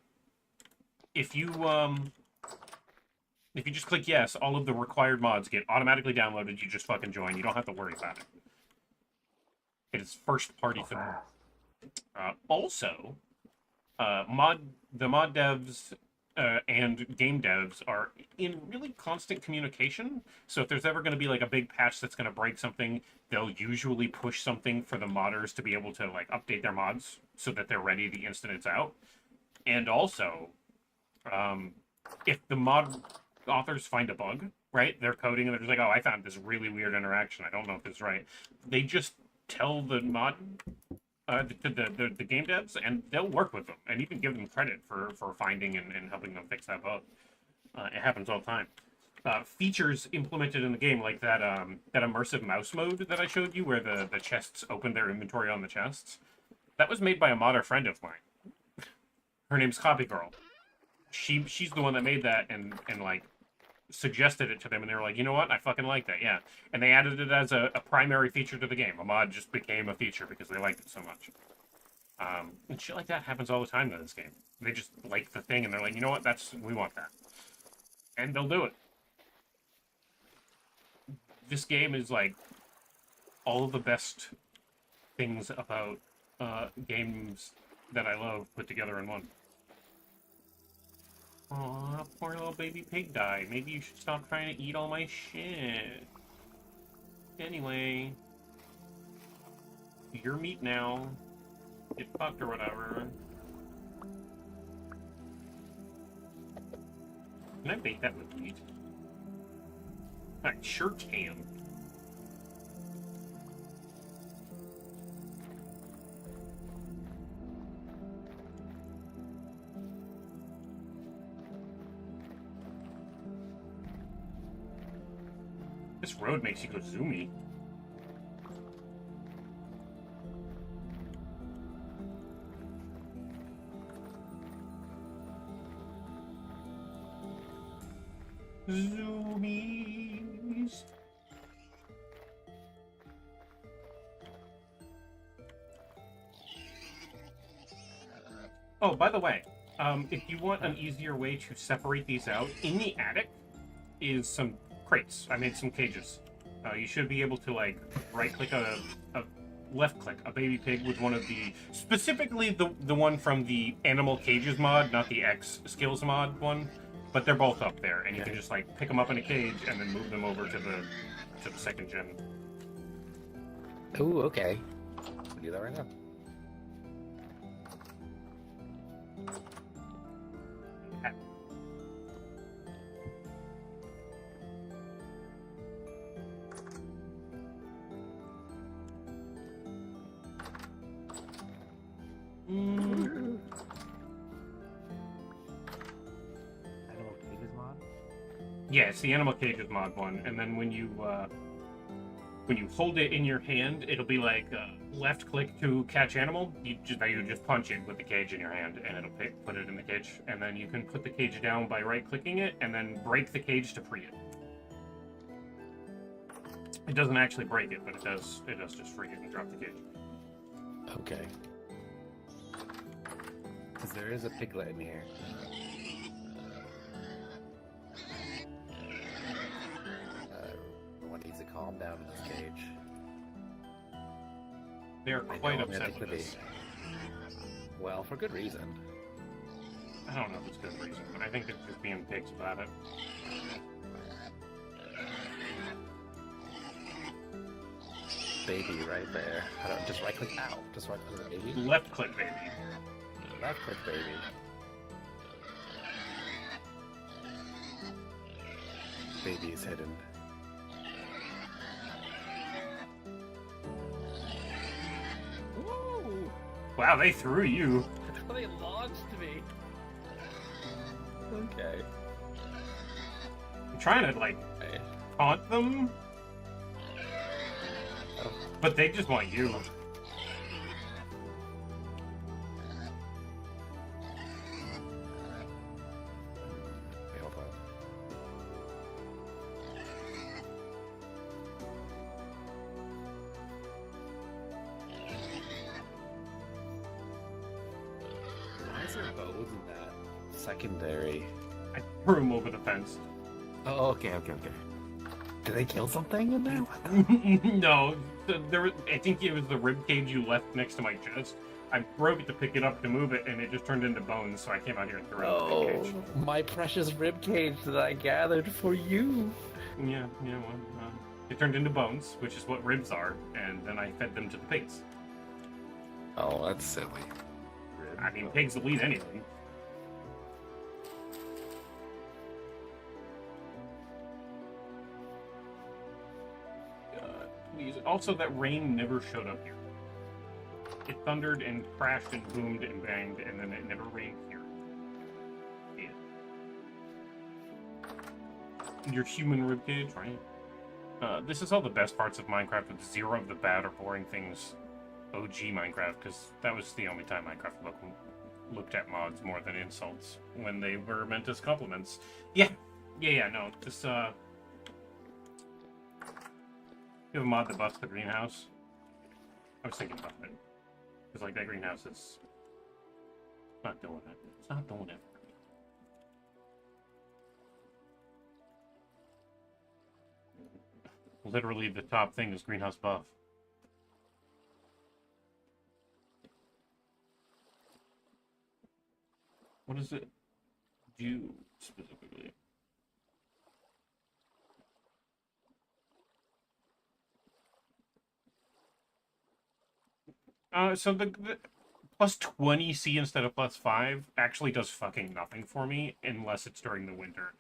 If you just click yes, all of the required mods get automatically downloaded. You just fucking join. You don't have to worry about it. It is first-party support. Also, the mod devs and game devs are in really constant communication. So if there's ever going to be like a big patch that's going to break something, they'll usually push something for the modders to be able to like update their mods so that they're ready the instant it's out. And also, if the mod authors find a bug, right, they're coding and they're just like, "Oh, I found this really weird interaction. I don't know if it's right." They just tell the mod, the game devs, and they'll work with them and even give them credit for finding and helping them fix that bug. It happens all the time. Features implemented in the game, like that immersive mouse mode that I showed you, where the chests open their inventory on the chests, that was made by a modder friend of mine. Her name's Copy Girl. She's the one that made that and like suggested it to them, and they were like, "You know what? I fucking like that, yeah." And they added it as a primary feature to the game. A mod just became a feature because they liked it so much. And shit like that happens all the time in this game. They just like the thing, and they're like, "You know what? We want that." And they'll do it. This game is like all of the best things about games that I love put together in one. Aw, poor little baby pig died. Maybe you should stop trying to eat all my shit. Anyway, your meat now. Get fucked or whatever. Can I bake that with meat? I sure can. This road makes you go zoomy. Zoomies. Oh, by the way, if you want an easier way to separate these out, in the attic is some crates. I made some cages. You should be able to like right-click left-click a baby pig with one of the, specifically the one from the Animal Cages mod, not the X Skills mod one, but they're both up there, and you can just like pick them up in a cage and then move them over to the second gen. Ooh, okay. I'll do that right now. Animal Cages mod? Yeah, it's the Animal Cages mod one, and then when you when you hold it in your hand, it'll be like left click to catch animal. You just punch it with the cage in your hand, and it'll put it in the cage. And then you can put the cage down by right clicking it, and then break the cage to free it. It doesn't actually break it, but it does just free it and drop the cage. Okay. Because there is a piglet in here. One needs to calm down in this cage. They're quite upset with this. Well, for good reason. I don't know if it's good reason, but I think they're just being pigs about it. Baby right there. I don't just right click. Ow! Just right click the baby. Left click baby. Left click baby. Baby is hidden. Woo! Wow, they threw you. They launched me. Okay. I'm trying to like taunt them, but they just want you. Why is there bows in that secondary? I threw him over the fence. Oh, okay. Did they kill something in there? No, I think it was the rib cage you left next to my chest. I broke it to pick it up to move it, and it just turned into bones. So I came out here and threw it in the cage. My precious rib cage that I gathered for you. Yeah. Well, it turned into bones, which is what ribs are, and then I fed them to the pigs. Oh, that's silly. I mean, pigs will eat anything. Please. Also, that rain never showed up here. It thundered and crashed and boomed and banged, and then it never rained here. Yeah. Your human ribcage, right? This is all the best parts of Minecraft with zero of the bad or boring things. OG Minecraft, because that was the only time Minecraft looked at mods more than insults when they were meant as compliments. Yeah, no, just, you have a mod that busts the greenhouse? I was thinking about it. Because, like, that greenhouse is not doing it. It's not doing it for me. Literally, the top thing is greenhouse buff. What does it do specifically? So the plus 20C instead of plus 5 actually does fucking nothing for me unless it's during the winter.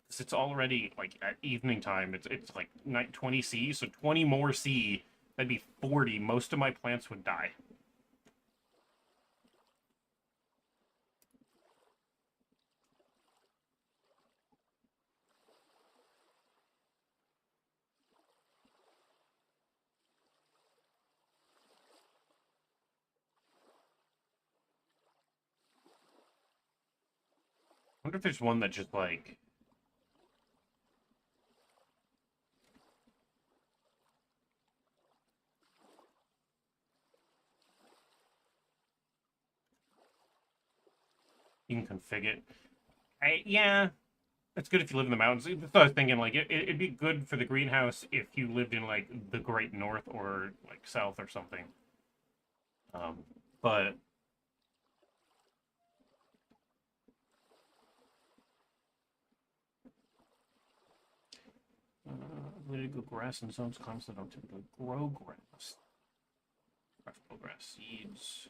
Because it's already, like, at evening time, it's like 20C, so 20 more C, that'd be 40. Most of my plants would die. I wonder if there's one that just, like... You can config it. Yeah, it's good if you live in the mountains. That's what I was thinking, like, it'd be good for the greenhouse if you lived in, like, the Great North or, like, South or something. But... Ability to grow grass in zones climbs that don't typically grow grass. Preferable grass seeds.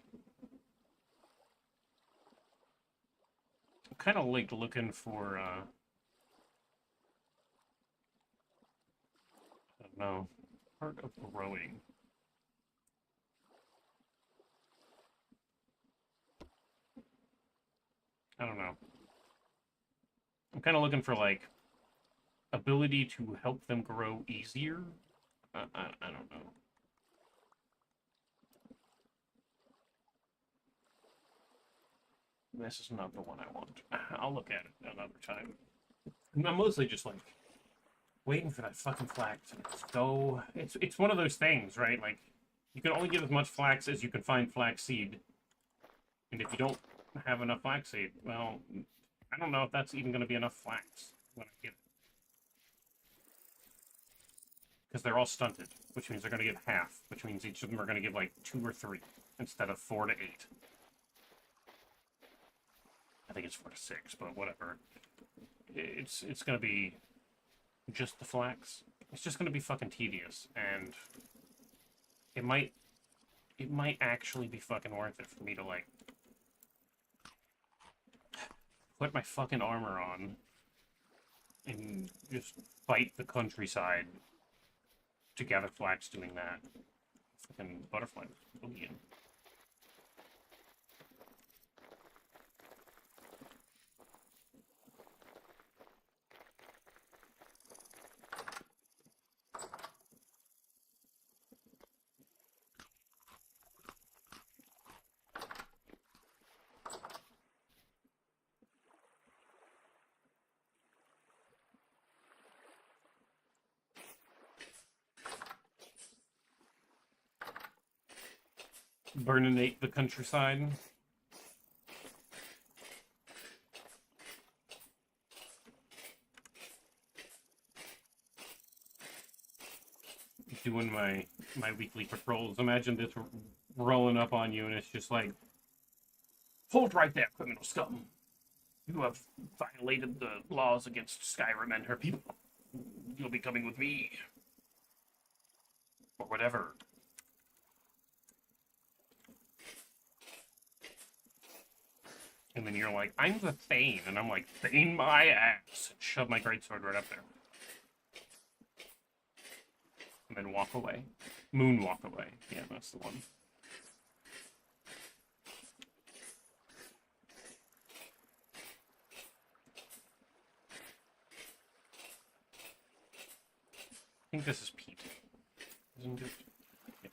I'm kind of like looking for, I don't know, part of growing. I don't know. I'm kind of looking for, like, ability to help them grow easier, I don't know. This is not the one I want. I'll look at it another time. I'm mostly just like waiting for that fucking flax. So it's one of those things, right? Like you can only get as much flax as you can find flaxseed, and if you don't have enough flaxseed, well, I don't know if that's even going to be enough flax when I get it, because they're all stunted, which means they're going to give half, which means each of them are going to give like 2 or 3 instead of 4 to 8. I think it's 4 to 6, but whatever. It's going to be just the flax. It's just going to be fucking tedious, and it might actually be fucking worth it for me to like put my fucking armor on and just fight the countryside to gather flax doing that. Fucking butterfly again. Burninate the countryside. Doing my weekly patrols. Imagine this rolling up on you and it's just like, hold right there, criminal scum. You have violated the laws against Skyrim and her people. You'll be coming with me. Or whatever. And then you're like, I'm the Thane. And I'm like, Thane my ass. And shove my greatsword right up there. And then walk away. Moonwalk away. Yeah, that's the one. I think this is Pete. Isn't it? Yeah.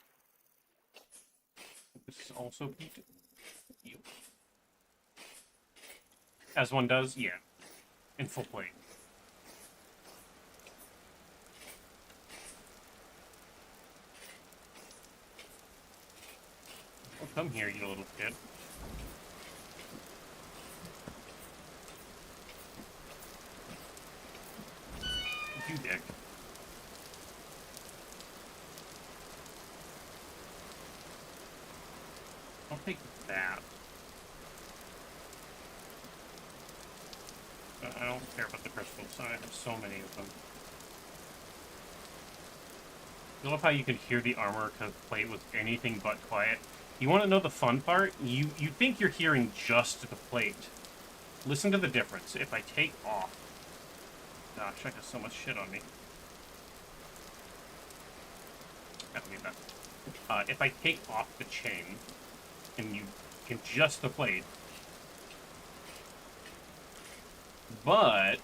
This is also Pete. Yep. As one does, yeah. In full plate. Oh, come here, you little kid. You dick. I'll take that. I don't care about the crystals. I have so many of them. I love how you can hear the armor plate with anything but quiet. You want to know the fun part? You think you're hearing just the plate. Listen to the difference. If I take off... Gosh, I got so much shit on me. I don't need that. If I take off the chain, and you can just the plate... But...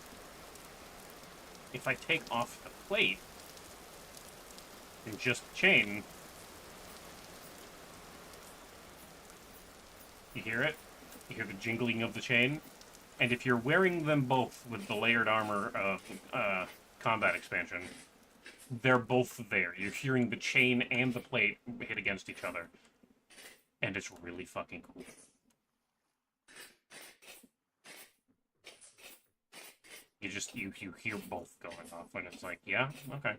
if I take off the plate, and just the chain... You hear it? You hear the jingling of the chain? And if you're wearing them both with the layered armor of combat expansion, they're both there. You're hearing the chain and the plate hit against each other. And it's really fucking cool. You hear both going off, and it's like, yeah, okay.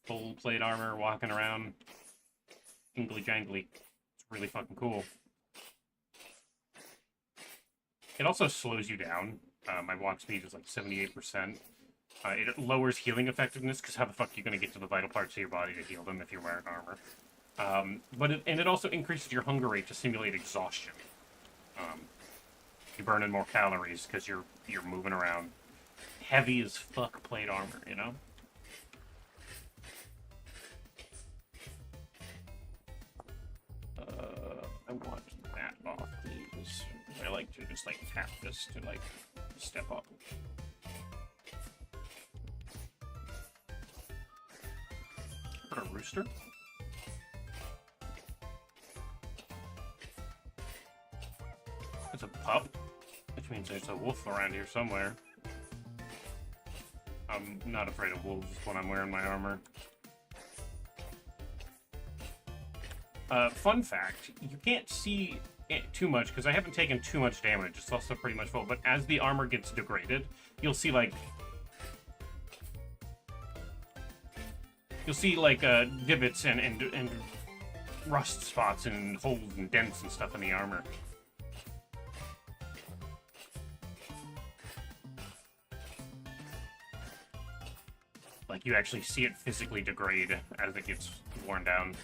Full plate armor, walking around, jingly jangly. It's really fucking cool. It also slows you down. My walk speed is like 78%. It lowers healing effectiveness, because how the fuck are you going to get to the vital parts of your body to heal them if you're wearing armor? And it also increases your hunger rate to simulate exhaustion. You're burning more calories because you're moving around. Heavy as fuck plate armor, you know? I want that off, please. I like to just like tap this to like step up. rooster. It's a pup, which means there's a wolf around here somewhere. I'm not afraid of wolves when I'm wearing my armor. Fun fact, you can't see it too much because I haven't taken too much damage. It's also pretty much full, but as the armor gets degraded, you'll see like divots and rust spots and holes and dents and stuff in the armor. Like, you actually see it physically degrade as it gets worn down.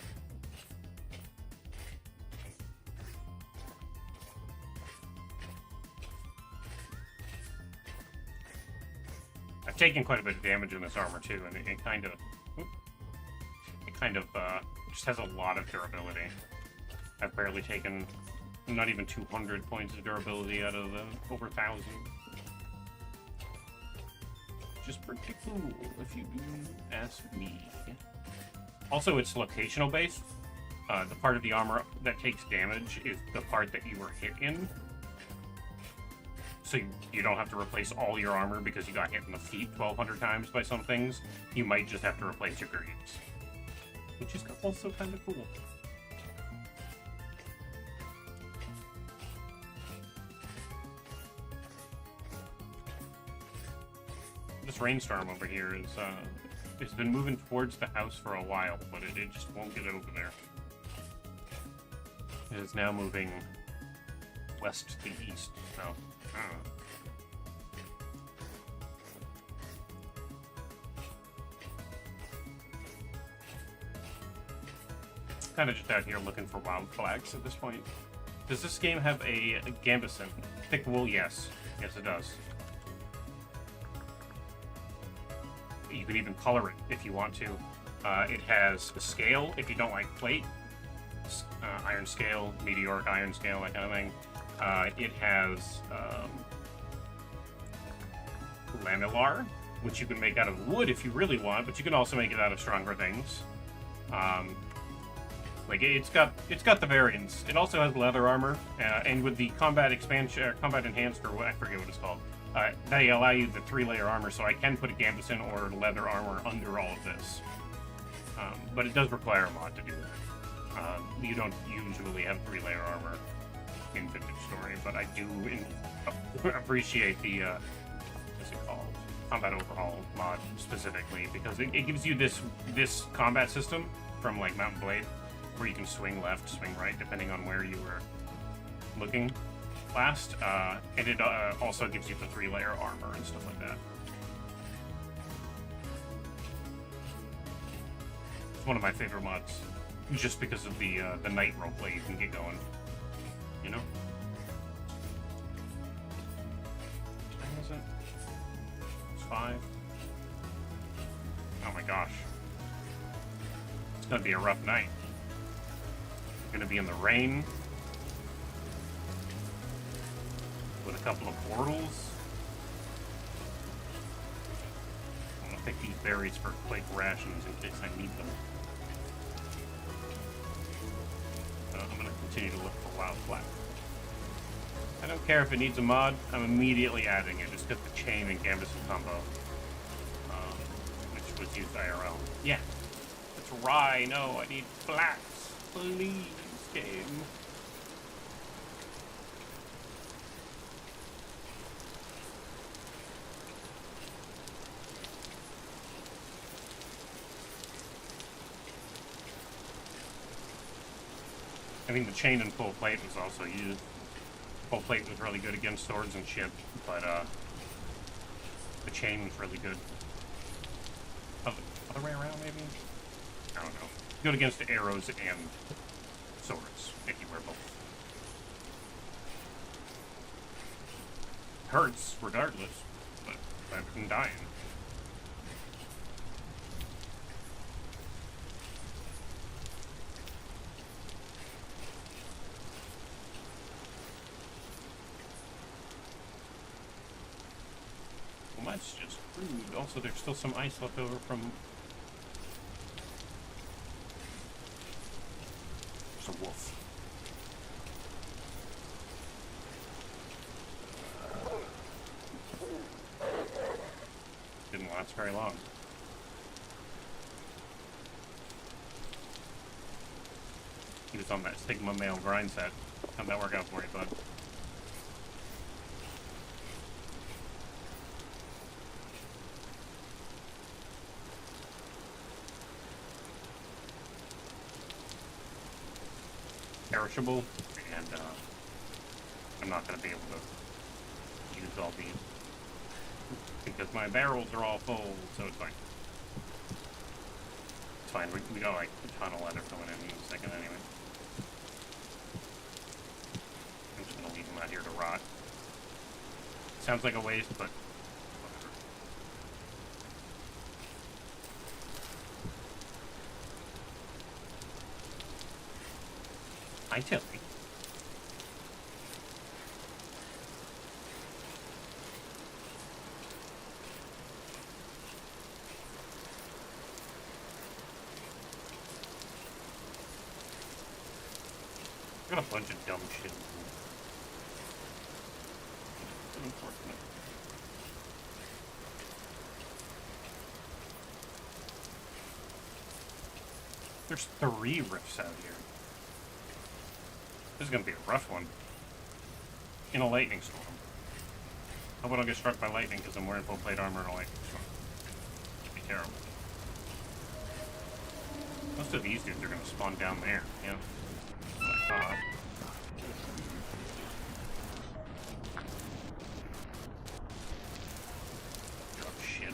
I've taken quite a bit of damage in this armor too, and it kind of just has a lot of durability. I've barely taken not even 200 points of durability out of the over 1,000. Which is pretty cool, if you do ask me. Also, it's locational based. The part of the armor that takes damage is the part that you were hit in. So you don't have to replace all your armor because you got hit in the feet 1,200 times by some things. You might just have to replace your greaves. Which is also kind of cool. This rainstorm over here is, it's been moving towards the house for a while, but it just won't get over there. It is now moving west to east, so, kind of just out here looking for wild flags at this point. Does this game have a gambeson? Thick wool, yes. Yes, it does. You can even color it if you want to. It has a scale if you don't like plate, iron scale, meteoric iron scale, that kind of thing. It has lamellar, which you can make out of wood if you really want, but you can also make it out of stronger things. Like it's got the variants. It also has leather armor, and with the combat expansion, combat enhanced, or what, I forget what it's called. They allow you the 3-layer armor, so I can put a gambeson or leather armor under all of this. But it does require a mod to do that. You don't usually have 3-layer armor in Vintage Story, but I do appreciate the what's it called? Combat Overhaul mod specifically, because it gives you this combat system from like Mount & Blade, where you can swing left, swing right, depending on where you were looking last, and it also gives you the 3-layer armor and stuff like that. It's one of my favorite mods, just because of the night roleplay you can get going. You know? What time is it? It's 5. Oh my gosh. It's gonna be a rough night. You're gonna be in the rain. With a couple of portals. I'm gonna pick these berries for Quake rations in case I need them. I'm gonna continue to look for wild flag. I don't care if it needs a mod, I'm immediately adding it, just because the chain and gambeson combo, which was used IRL. Yeah, it's rye, no, I need flax, please, game. I think the chain and full plate was also used. Full plate was really good against swords and shit, but the chain was really good. Other way around, maybe? I don't know. Good against arrows and swords, if you wear both. Hurts, regardless, but better than dying. Well, that's just rude. Also, there's still some ice left over from Woof. Didn't last very long. He was on that Sigma male grind set. How'd that work out for you, bud? Perishable, and I'm not going to be able to use all these because my barrels are all full, so it's fine. It's fine. We got like a ton of leather coming in a second anyway. I'm just going to leave them out here to rot. Sounds like a waste, but whatever. Hi, Tilly. Got a bunch of dumb shit. Unfortunate. There's 3 rifts out here. This is gonna be a rough one. In a lightning storm. Hope I don't get struck by lightning because I'm wearing full plate armor in a lightning storm. It'd be terrible. Most of these dudes are gonna spawn down there, yeah. Drop shit.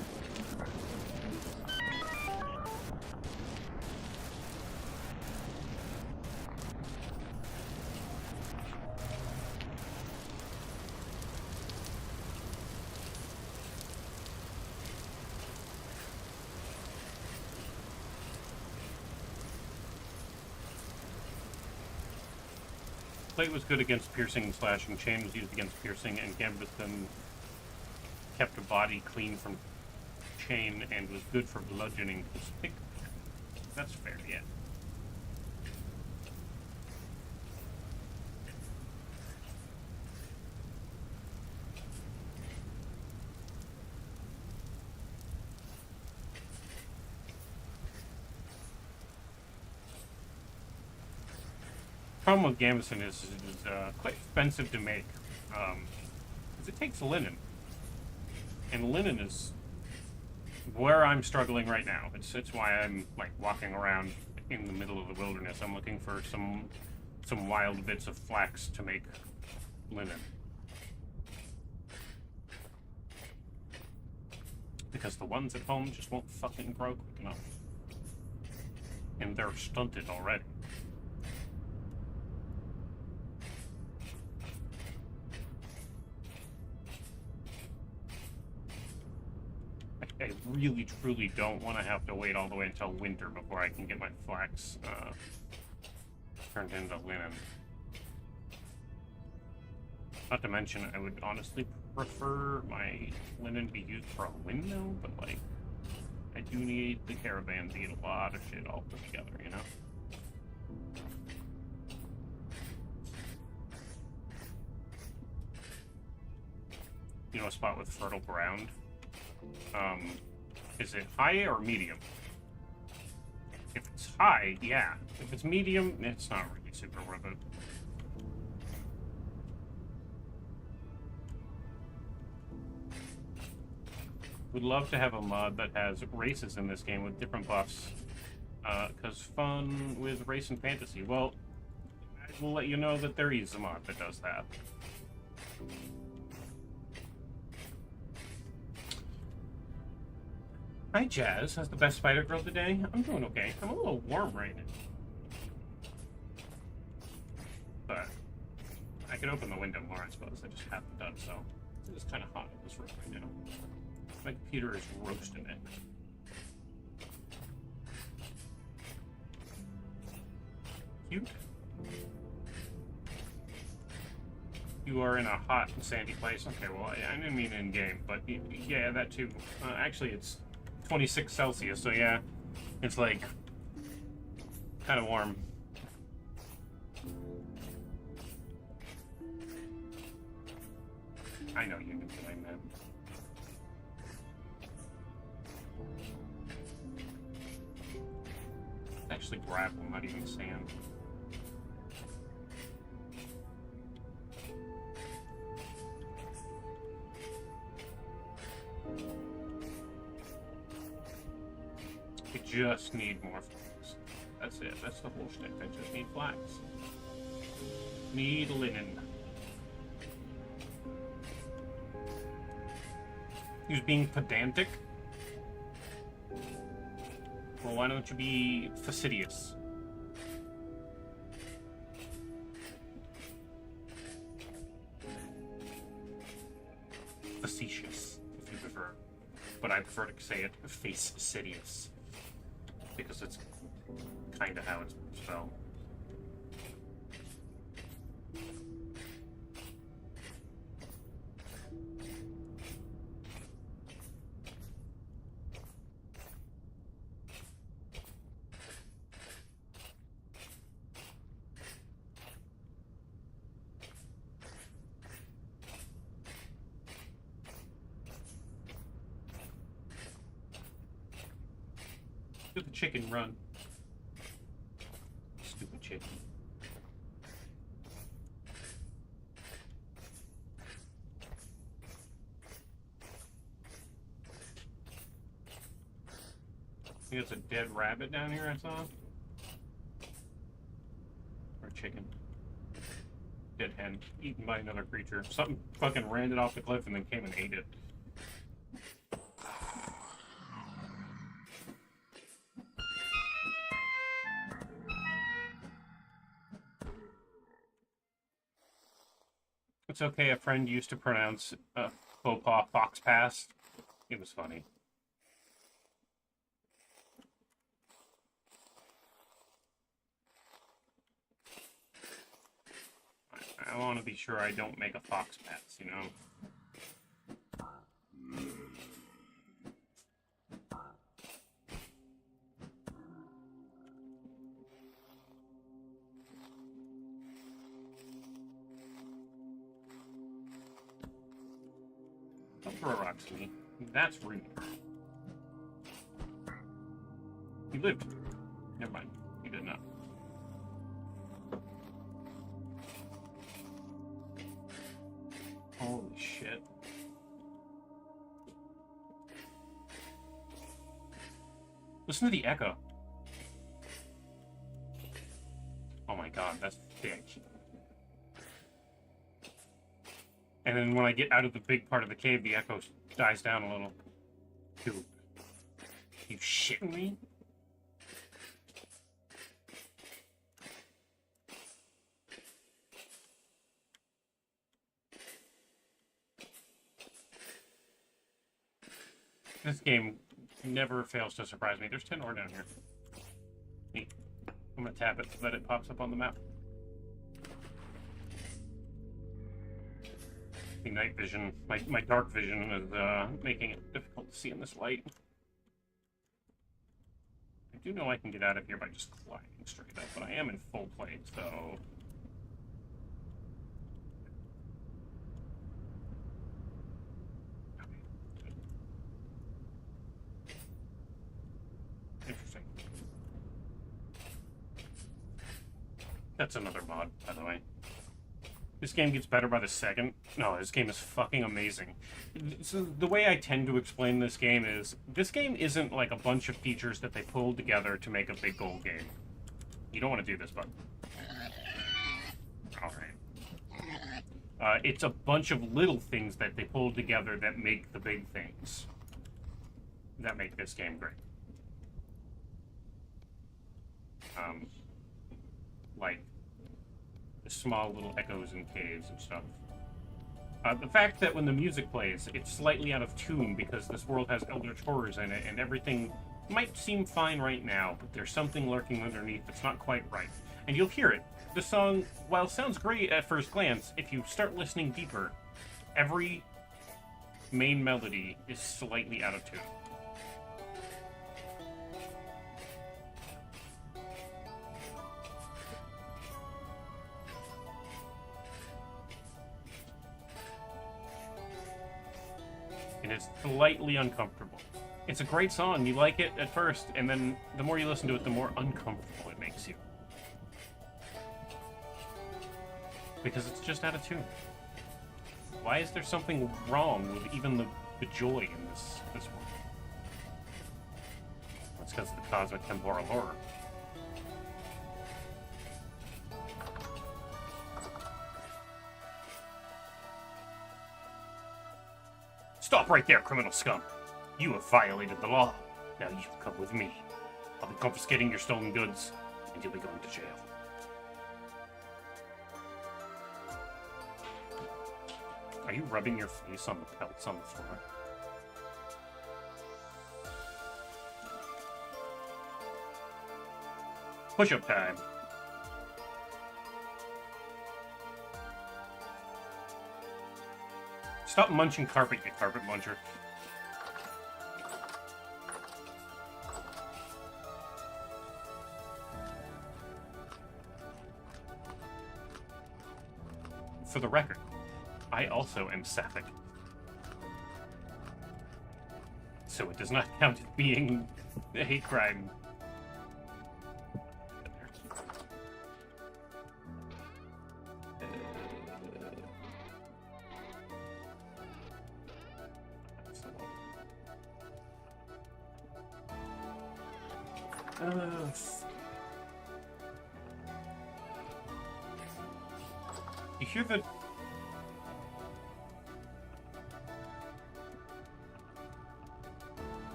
Plate was good against piercing and slashing. Chain was used against piercing, and Gambithan kept a body clean from chain and was good for bludgeoning. That's fair, yeah. Problem with Gambeson is quite expensive to make, because it takes linen, and linen is where I'm struggling right now. It's why I'm like walking around in the middle of the wilderness. I'm looking for some wild bits of flax to make linen, because the ones at home just won't fucking grow quick enough, and they're stunted already. I really, truly don't want to have to wait all the way until winter before I can get my flax turned into linen. Not to mention, I would honestly prefer my linen be used for a windmill, but like, I do need the caravan to get a lot of shit all put together, you know? You know a spot with fertile ground? Is it high or medium? If it's high, yeah. If it's medium, it's not really super worth it. Would love to have a mod that has races in this game with different buffs. Because fun with race and fantasy. Well, I will let you know that there is a mod that does that. Hi, Jazz. How's the best spider girl today? I'm doing okay. I'm a little warm right now. But I could open the window more, I suppose. I just haven't done so. It's kind of hot in this room right now. My computer is roasting it. Cute. You are in a hot and sandy place. Okay, well, I didn't mean in-game, but yeah, that too. Actually, it's 26 Celsius, so yeah, it's like kind of warm. I know you knew what I meant. Actually gravel, not even sand. We just need more flax. That's it. That's the whole shtick. I just need flax. Need linen. He was being pedantic. Well, why don't you be fastidious? Facetious, if you prefer. But I prefer to say it face-sidious. Because it's kind of how it's spelled. Do the chicken run. Stupid chicken. I think it's a dead rabbit down here I saw. Or chicken. Dead hen. Eaten by another creature. Something fucking ran it off the cliff and then came and ate it. It's okay, a friend used to pronounce faux pas fox pass. It was funny. I want to be sure I don't make a fox pass, you know? Don't throw rocks at me. That's rude. He lived. Never mind. He did not. Holy shit. Listen to the echo. Oh my god, that's thick. And then when I get out of the big part of the cave, the echo dies down a little. Dude. You shitting me? This game never fails to surprise me. There's 10 ore down here. Neat. I'm gonna tap it so that it pops up on the map. The night vision, my dark vision is making it difficult to see in this light. I do know I can get out of here by just climbing straight up, but I am in full plate, so... Interesting. That's another mod, by the way. This game gets better by the second. No, this game is fucking amazing. So the way I tend to explain this game isn't like a bunch of features that they pulled together to make a big goal game. You don't want to do this, bud. Alright. It's a bunch of little things that they pulled together that make the big things. That make this game great. Like the small little echoes in caves and stuff. The fact that when the music plays, it's slightly out of tune because this world has Eldritch Horrors in it, and everything might seem fine right now, but there's something lurking underneath that's not quite right. And you'll hear it. The song, while it sounds great at first glance, if you start listening deeper, every main melody is slightly out of tune. and it's slightly uncomfortable. It's a great song. You like it at first, and then the more you listen to it, the more uncomfortable it makes you. Because it's just out of tune. Why is there something wrong with even the joy in this one? That's because of the cosmic temporal horror. Stop right there, criminal scum! You have violated the law. Now you come with me. I'll be confiscating your stolen goods, and you'll be going to jail. Are you rubbing your face on the pelts on the floor? Push-up time. Stop munching carpet, you carpet muncher. For the record, I also am sapphic. So it does not count as being a hate crime. You hear the... Do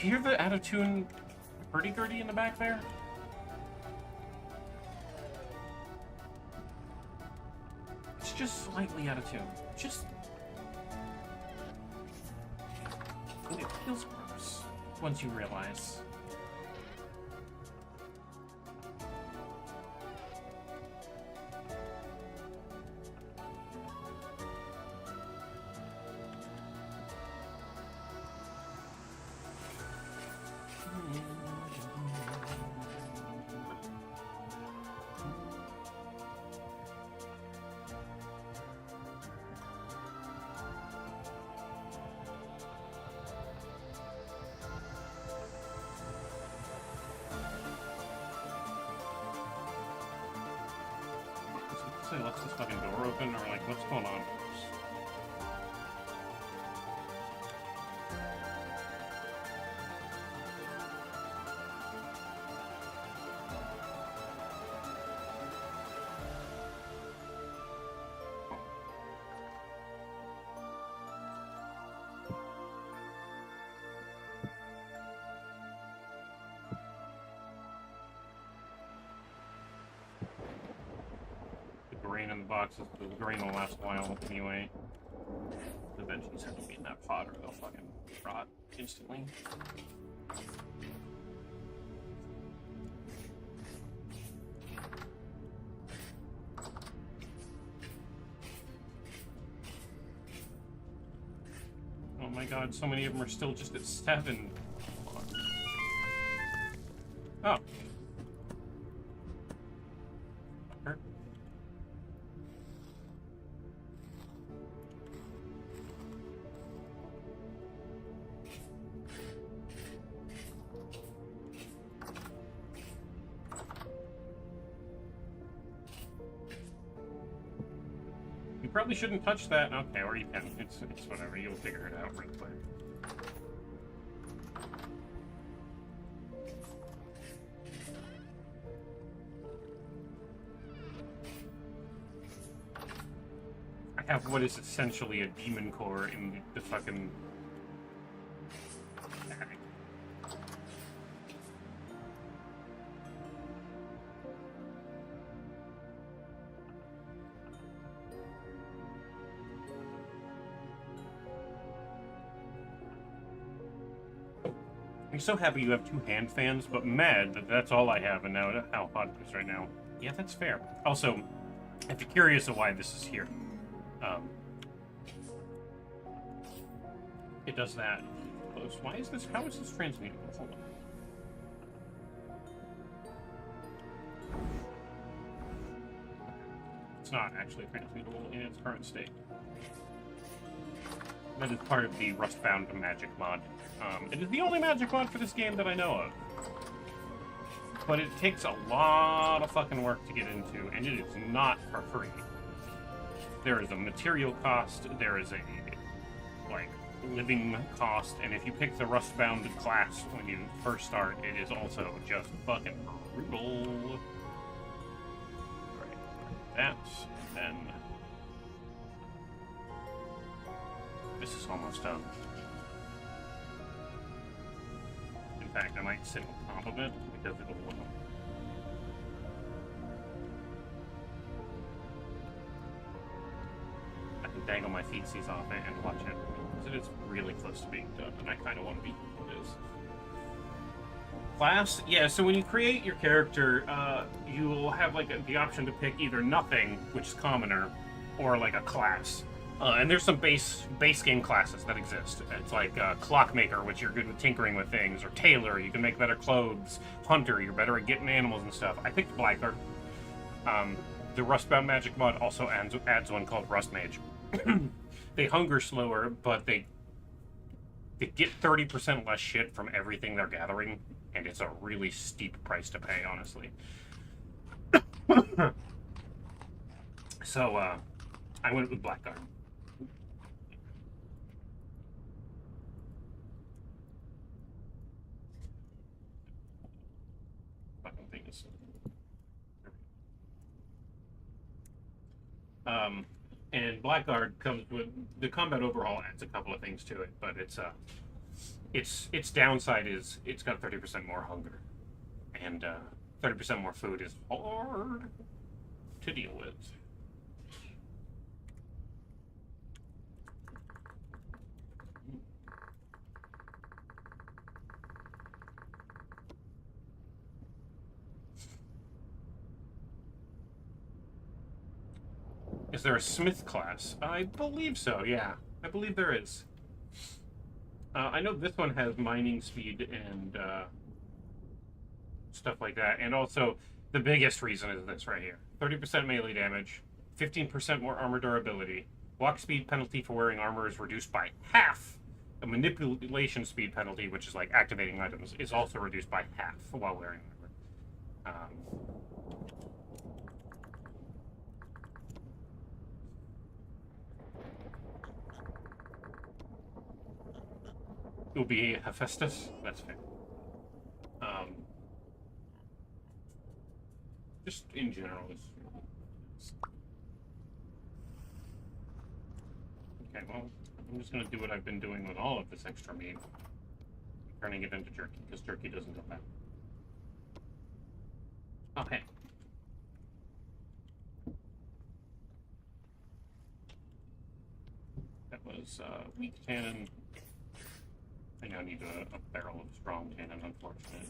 you hear the out-of-tune hurdy-gurdy in the back there? It's just slightly out of tune. Just... And it feels gross once you realize. Left this fucking door open, or like, what's going on? Grain in the boxes, but the grain will last a while anyway. The veggies have to be in that pot or they'll fucking rot instantly. Oh my god, so many of them are still just at 7. Oh. Probably shouldn't touch that. Okay, or you can. It's whatever. You'll figure it out real quick. I have what is essentially a demon core in the fucking... I'm so happy you have 2 hand fans, but mad that that's all I have, and now how hot it is right now. Yeah, that's fair. Also, if you're curious of why this is here, it does that. Close. Why is this? How is this transmutable? Hold on. It's not actually transmutable in its current state. That is part of the Rustbound magic mod. It is the only magic mod for this game that I know of. But it takes a lot of fucking work to get into, and it is not for free. There is a material cost, there is a, like, living cost, and if you pick the Rustbound class when you first start, it is also just fucking brutal. Right. That, and then... This is almost done. In fact, I might sit on top of it because it'll I can dangle my feetsies off it and watch it. Because it is really close to being done, and I kind of want to be what it is. Class? Yeah, so when you create your character, you will have like the option to pick either nothing, which is commoner, or like a class. And there's some base game classes that exist. It's like Clockmaker, which you're good with tinkering with things, or Tailor, you can make better clothes. Hunter, you're better at getting animals and stuff. I picked Blackguard. The Rustbound Magic mod also adds one called Rustmage. They hunger slower, but they get 30% less shit from everything they're gathering, and it's a really steep price to pay, honestly. So, I went with Blackguard. Fucking thing is... And Blackguard comes with the combat overhaul adds a couple of things to it, but its downside is it's got 30% more hunger, and 30% more food is hard to deal with. Is there a smith class? I believe so, yeah. I believe there is. I know this one has mining speed and stuff like that. And also, the biggest reason is this right here. 30% melee damage, 15% more armor durability. Walk speed penalty for wearing armor is reduced by half. The manipulation speed penalty, which is like activating items, is also reduced by half while wearing armor. You'll be Hephaestus? That's fair. Just in general. Okay, well, I'm just going to do what I've been doing with all of this extra meat. Turning it into jerky, because jerky doesn't go bad. Okay. That was weak tannin. I now need a barrel of strong tannin, unfortunately.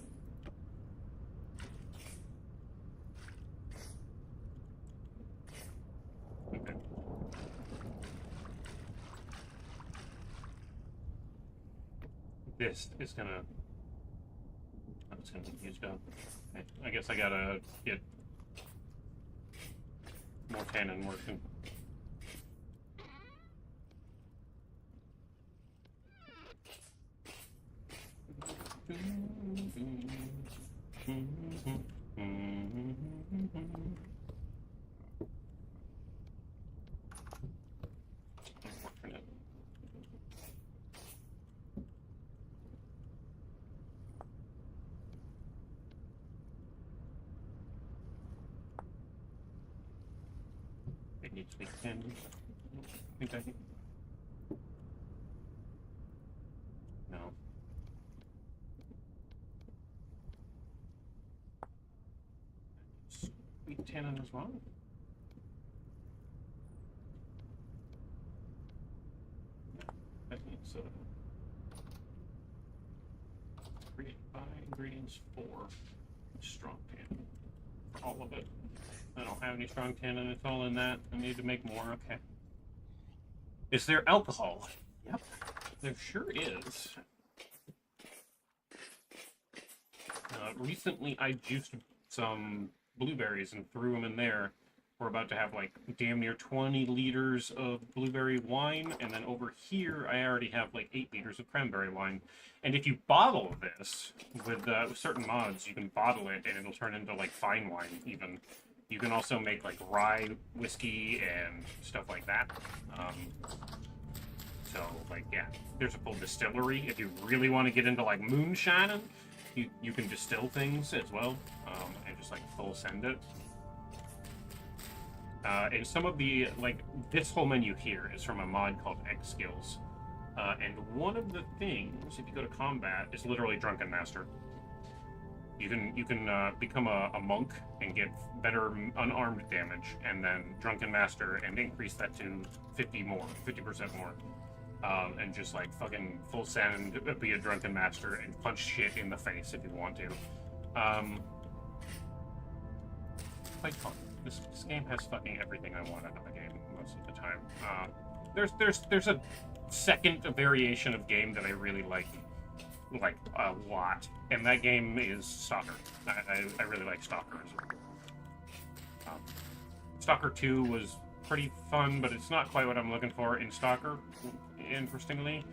Okay. This is gonna... Oh, it's gonna be used up. Okay. I guess I gotta get more tannin working. It needs to be 10. I think I can. No. Sweet tannin as well. That needs 5 ingredients for strong tannin. All of it. I don't have any strong tannin. It's all in that. I need to make more. Okay. Is there alcohol? Yep. There sure is. Recently, I juiced some blueberries and threw them in there we're about to have like damn near 20 liters of blueberry wine, and then over here I already have like 8 liters of cranberry wine. And if you bottle this with certain mods, you can bottle it and it'll turn into like fine wine even. You can also make like rye whiskey and stuff like that. So like yeah, there's a full distillery. If you really want to get into like moonshining, you can distill things as well, and just like full send it. And some of the, like, this whole menu here is from a mod called X Skills. And one of the things, if you go to combat, is literally Drunken Master. You can become a monk and get better unarmed damage, and then Drunken Master, and increase that to 50% more. And just like fucking full send, be a Drunken Master, and punch shit in the face if you want to. Quite fun. This game has fucking everything I want out of a game most of the time. There's a second variation of game that I really like a lot, and that game is Stalker. I really like Stalker as well. Stalker 2 was pretty fun, but it's not quite what I'm looking for in Stalker. Interestingly,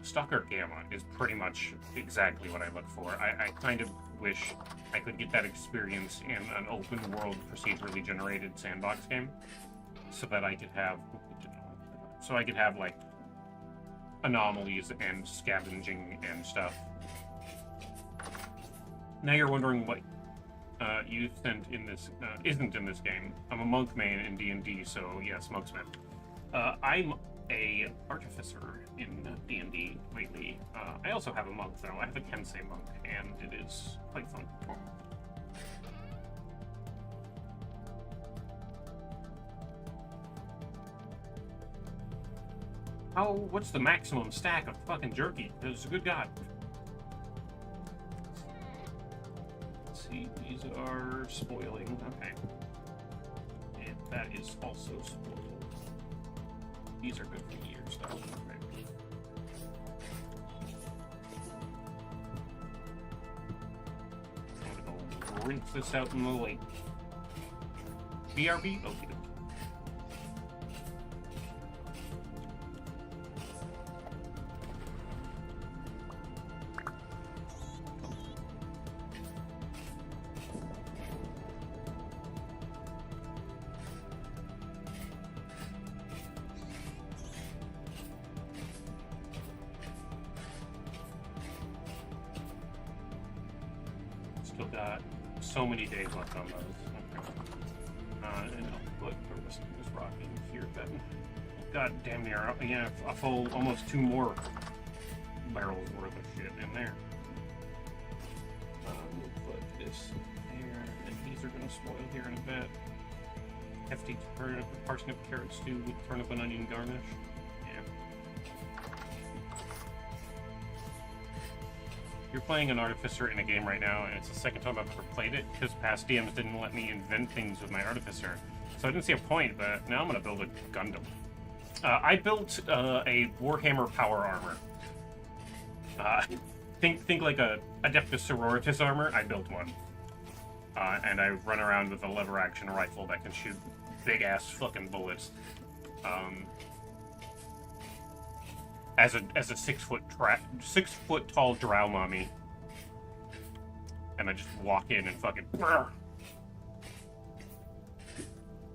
Stalker Gamma is pretty much exactly what I look for. I kind of wish I could get that experience in an open world procedurally generated sandbox game, so that I could have like anomalies and scavenging and stuff. Now you're wondering what isn't in this game. I'm a monk main in D&D, so yes, Monksmith. I'm a artificer in D&D lately. I also have a monk though. I have a Kensei monk, and it is quite fun. What's the maximum stack of fucking jerky? There's a good god. Let's see, these are spoiling. Okay. And that is also spoiled. These are good for years though. Okay. I'm gonna rinse this out in the lake. BRB? Okay. Still got so many days left on those. Okay. And I'll put the rest of this rock in here then. Got damn near, yeah, a full, almost 2 more barrels worth of shit in there. We'll put this there, and these are going to spoil here in a bit. Hefty parsnip carrot stew with turnip and onion garnish. You're playing an artificer in a game right now, and it's the second time I've ever played it, because past DMs didn't let me invent things with my artificer. So I didn't see a point, but now I'm going to build a Gundam. I built a Warhammer power armor. Think like a Adeptus Sororitas armor. I built one. And I run around with a lever action rifle that can shoot big ass fucking bullets. As a 6 foot tall drow mommy, and I just walk in and fucking.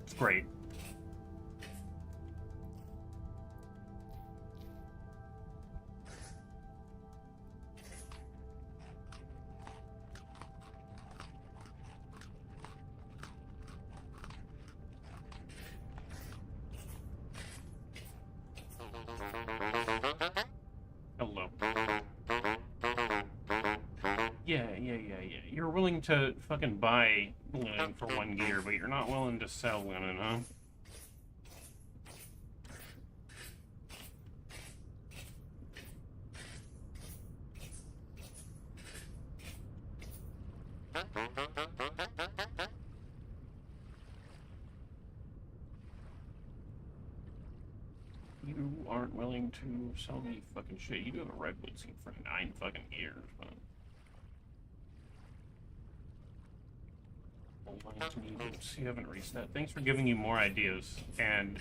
It's great. Hello. Yeah. You're willing to fucking buy linen for 1 gear, but you're not willing to sell linen, huh? You aren't willing to sell me fucking shit. You do have a redwood seed for 9 fucking years, but... You haven't reset. Thanks for giving you more ideas. And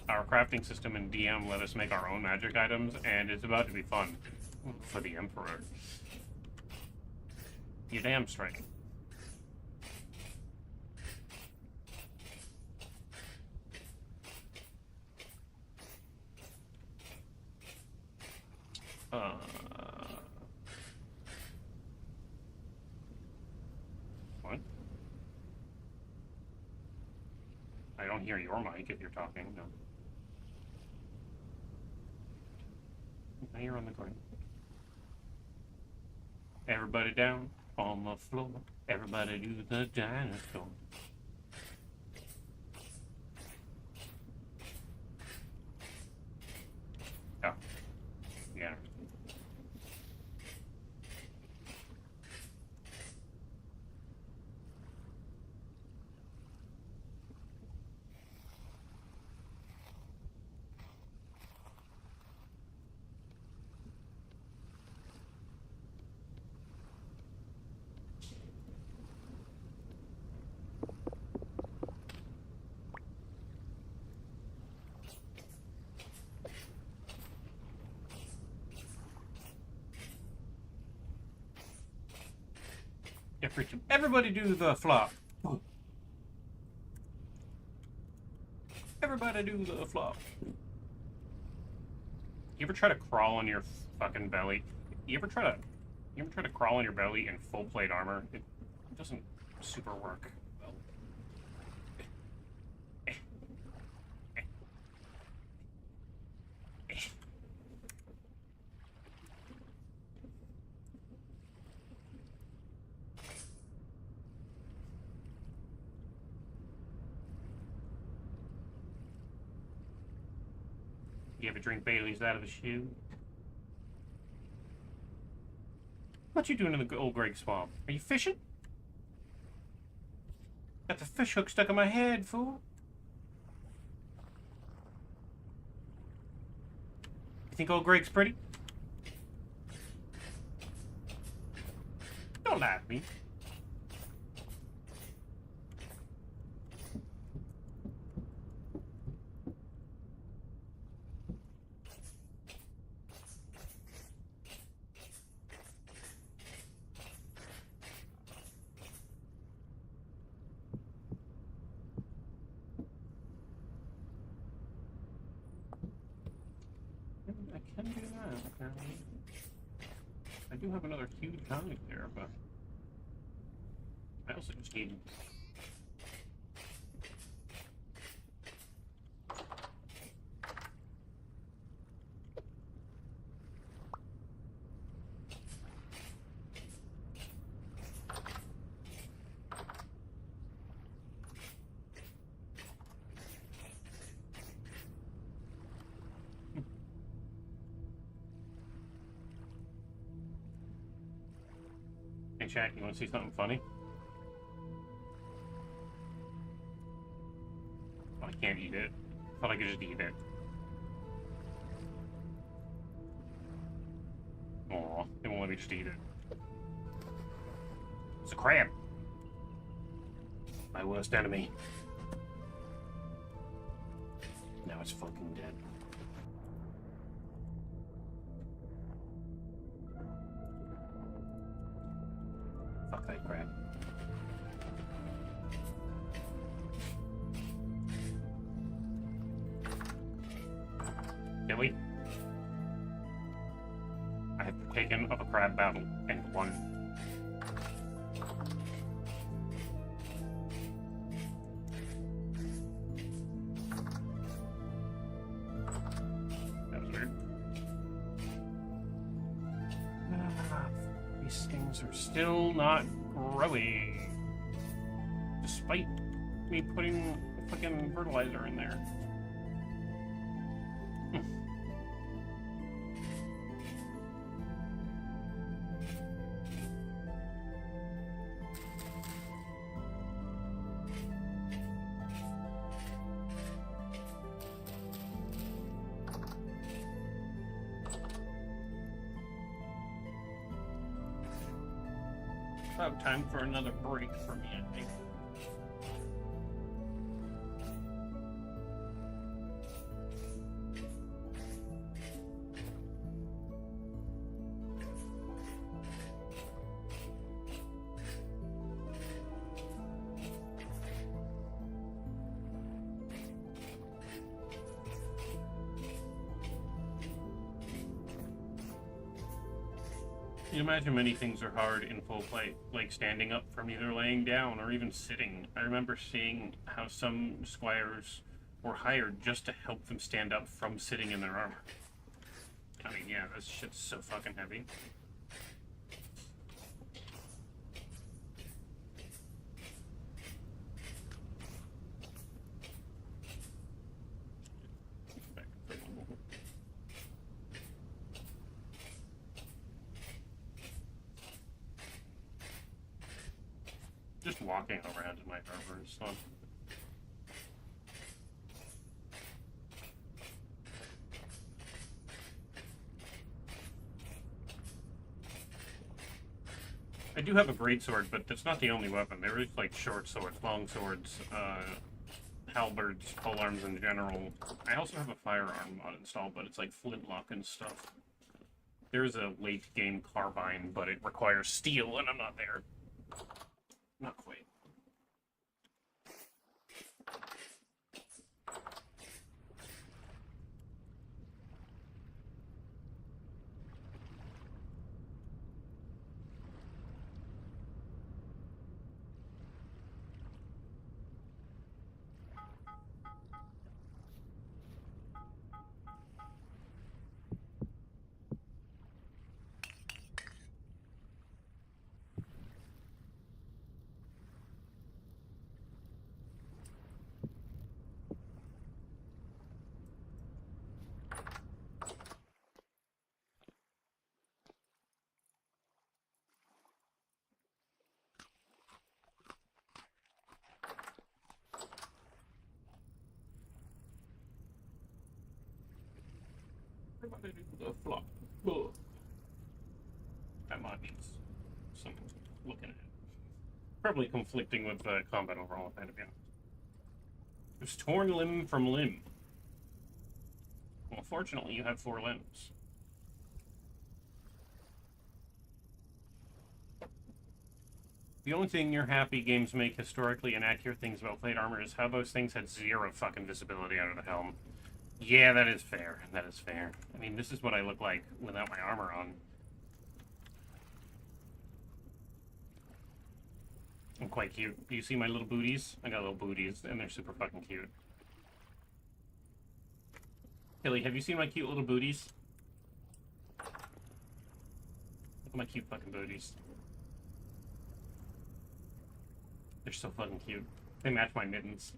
our crafting system in DM let us make our own magic items, and it's about to be fun for the Emperor. You damn straight. What? I don't hear your mic if you're talking, no. Now you're on the ground. Everybody down on the floor. Everybody do the dinosaur. Oh. Yeah. Everybody do the flop. Everybody do the flop. You ever try to crawl on your fucking belly? You ever try to crawl on your belly in full plate armor? It doesn't super work. You ever drink Bailey's out of a shoe? What you doing in the old Greg Swamp? Are you fishing? Got the fish hook stuck in my head, fool. You think old Greg's pretty? Don't lie to me. I can do that, apparently. I do have another huge comic there, but I also just need... Hey, Shaq, you want to see something funny? Well, I can't eat it. I thought I could just eat it. Aw, it won't let me just eat it. It's a crab. My worst enemy. Now it's fucking dead. Fuck that crab. Billy, I have taken up a crab battle and won. That was weird. These things are still not growing, despite me putting fucking fertilizer in there. About time for another break for me, I think. You imagine many things are hard in full play, like standing up from either laying down or even sitting. I remember seeing how some squires were hired just to help them stand up from sitting in their armor. I mean, yeah, this shit's so fucking heavy. Just walking around in my armor is fun. I do have a greatsword, but that's not the only weapon. There is like short swords, long swords, halberds, polearms in general. I also have a firearm mod installed, but it's like flintlock and stuff. There's a late game carbine, but it requires steel, and I'm not there. Not quite. The flop. That mod needs some looking at. Probably conflicting with the combat overall, if I had to be honest. There's torn limb from limb. Well, fortunately, you have 4 limbs. The only thing your happy games make historically inaccurate things about plate armor is how those things had 0 fucking visibility out of the helm. Yeah, that is fair. That is fair. I mean, this is what I look like without my armor on. I'm quite cute. Do you see my little booties? I got little booties, and they're super fucking cute. Hilly, have you seen my cute little booties? Look at my cute fucking booties. They're so fucking cute. They match my mittens.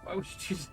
Why would you choose?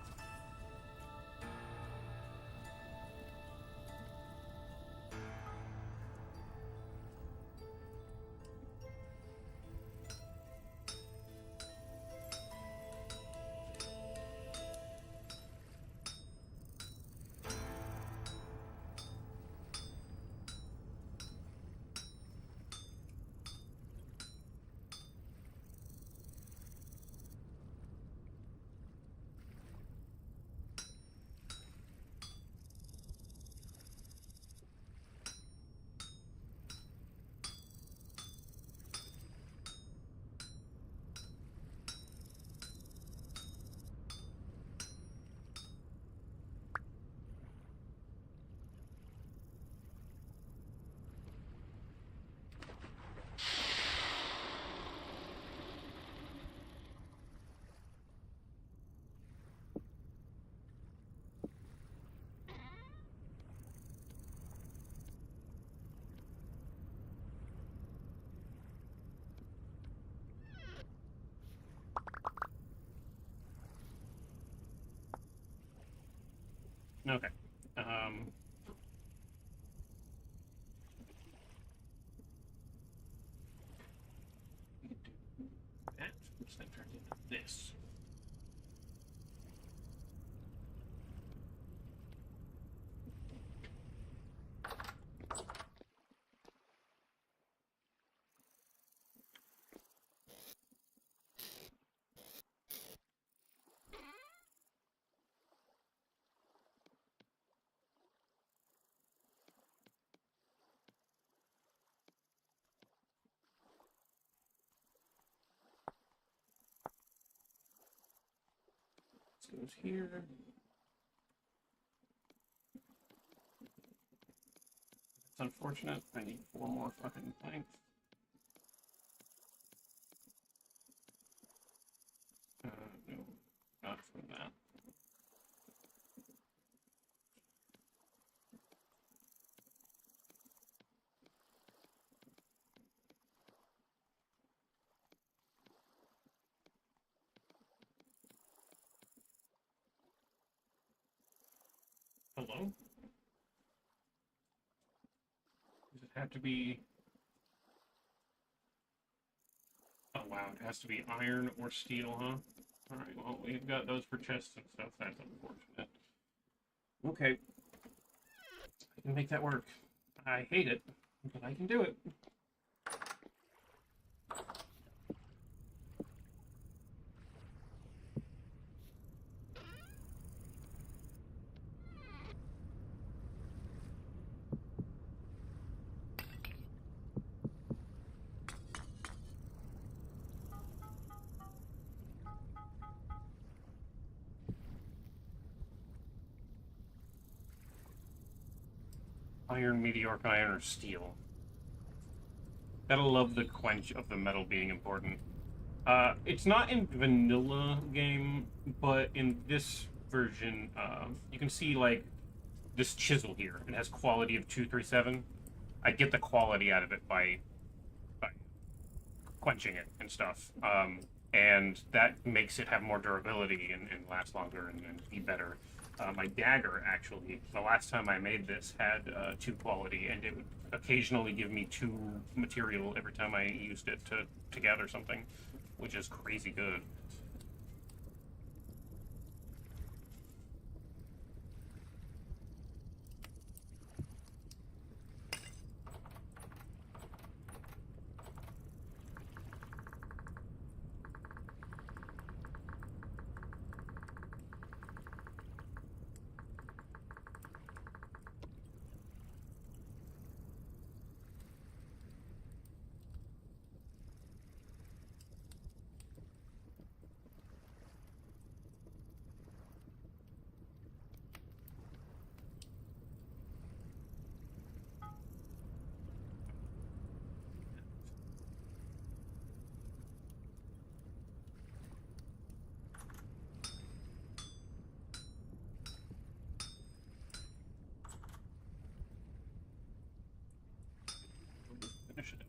Okay. That, which then turns into this. This goes here. It's unfortunate. I need 4 more fucking planks. No, not from that. Hello? Does it have to be... Oh wow, it has to be iron or steel, huh? Alright, well, we've got those for chests and stuff. That's unfortunate. Okay. I can make that work. I hate it, but I can do it. Iron, meteoric iron, or steel. Gotta love the quench of the metal being important. It's not in vanilla game, but in this version, you can see, like, this chisel here. It has quality of 237. I get the quality out of it by quenching it and stuff. And that makes it have more durability and last longer and be better. My dagger, actually, the last time I made this had 2 quality, and it would occasionally give me 2 material every time I used it to gather something, which is crazy good. Initiative.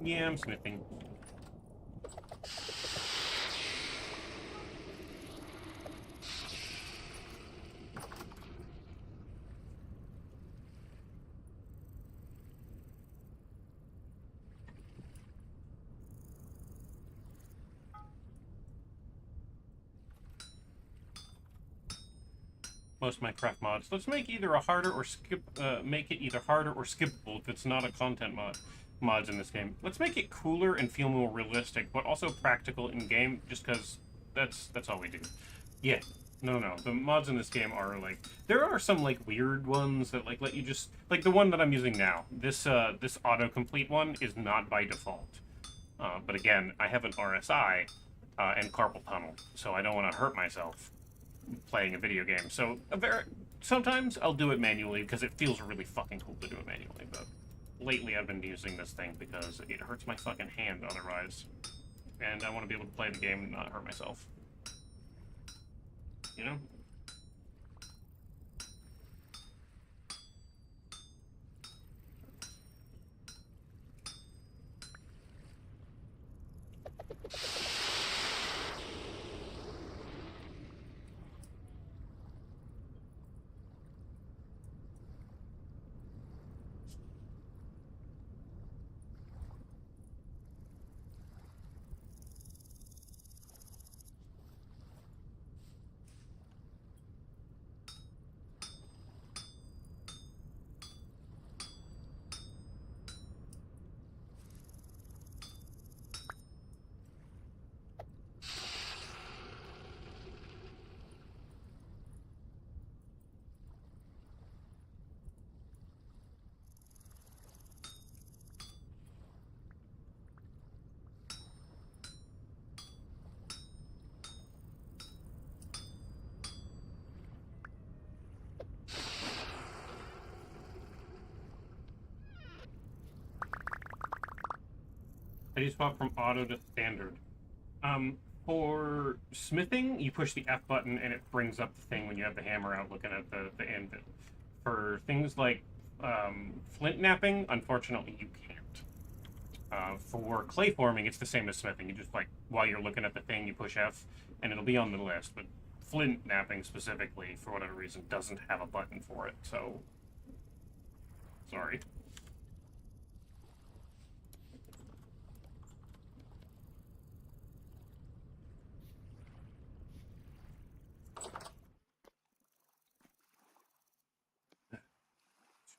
Yeah, I'm sniffing. most Minecraft mods. Let's make either a harder or make it either harder or skippable if it's not a content mods in this game. Let's make it cooler and feel more realistic, but also practical in game, just because that's all we do. Yeah. No. The mods in this game are like, there are some like weird ones that like let you just like the one that I'm using now. This autocomplete one is not by default. But again, I have an RSI and carpal tunnel, so I don't want to hurt myself playing a video game. So sometimes I'll do it manually because it feels really fucking cool to do it manually. But lately I've been using this thing because it hurts my fucking hand otherwise, and I want to be able to play the game and not hurt myself. You know? How do you swap from auto to standard? For smithing, you push the F button and it brings up the thing when you have the hammer out looking at the anvil. For things like flint knapping, unfortunately, you can't. For clay forming, it's the same as smithing. You just, like, while you're looking at the thing, you push F, and it'll be on the list. But flint knapping, specifically, for whatever reason, doesn't have a button for it, so... sorry.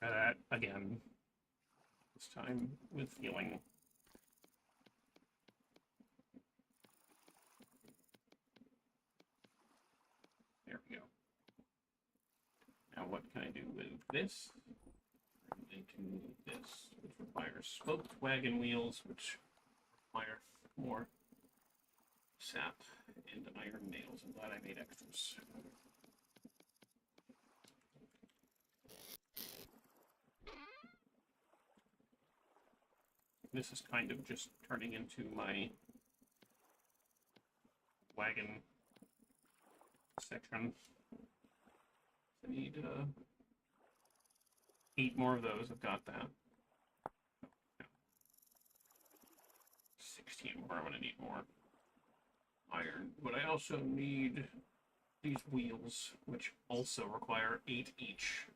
Try that again. This time with feeling. There we go. Now what can I do with this? Into this, which requires spoked wagon wheels, which require more sap and iron nails. I'm glad I made extras. This is kind of just turning into my wagon section. I need 8 more of those. I've got that. 16 more. I'm going to need more iron. But I also need these wheels, which also require 8 each.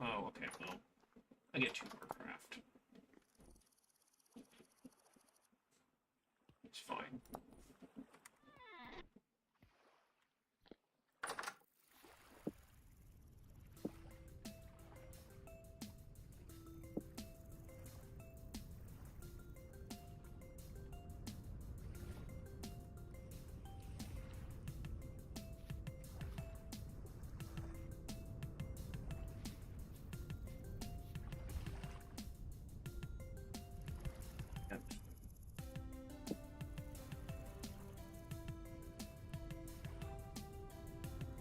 Oh, okay. Well, I get 2 per craft. It's fine.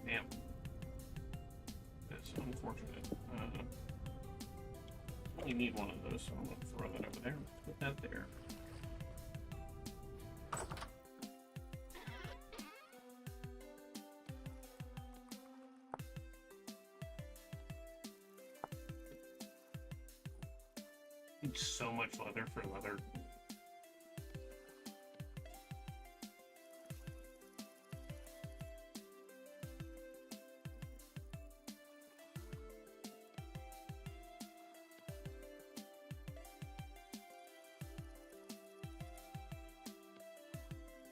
Damn. That's unfortunate. Only need one of those, so I'm going to throw that over there. Put that there. Need so much leather for leather.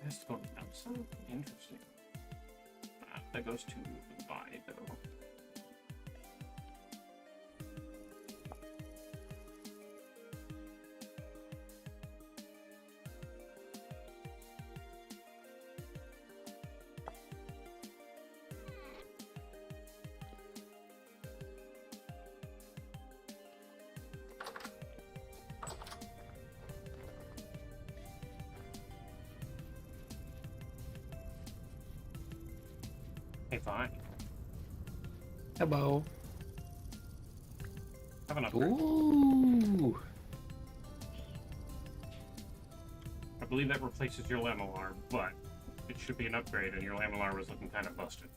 It has to go down. So interesting. That goes to fine, though. Hey, fine. Hello. Have an upgrade. Ooh. I believe that replaces your Lamalar, but it should be an upgrade, and your Lamalar was looking kind of busted.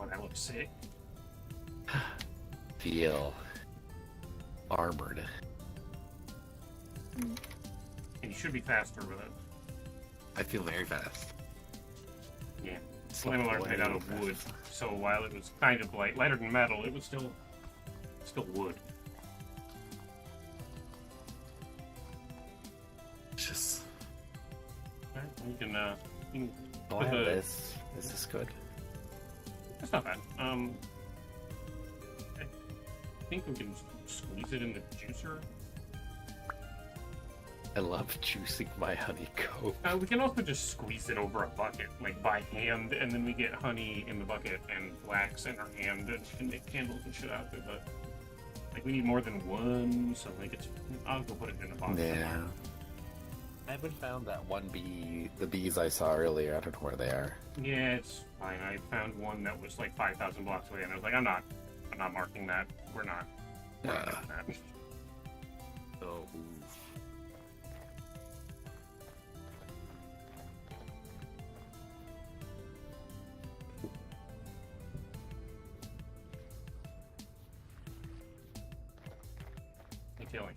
Oh, that looks sick. Feel armored. And you should be faster with it. I feel very fast. Yeah. So Lamalar's made out of fast. wood, so while it was kind of lighter than metal, it was still wood. It's just. Alright, you can Oh, I put have the- this. Is this good? That's not bad. I think we can squeeze it in the juicer. I love juicing my honeycomb. We can also just squeeze it over a bucket, like by hand, and then we get honey in the bucket and wax in our hand and can make candles and shit out of it. But like we need more than one, so like it's. I'll go put it in a box. Yeah. I haven't found that one bee, the bees I saw earlier. I don't know where they are. Yeah, it's fine. I found one that was like 5,000 blocks away, and I was like, I'm not marking that. We're not doing that. Oh. Hey, Tilly.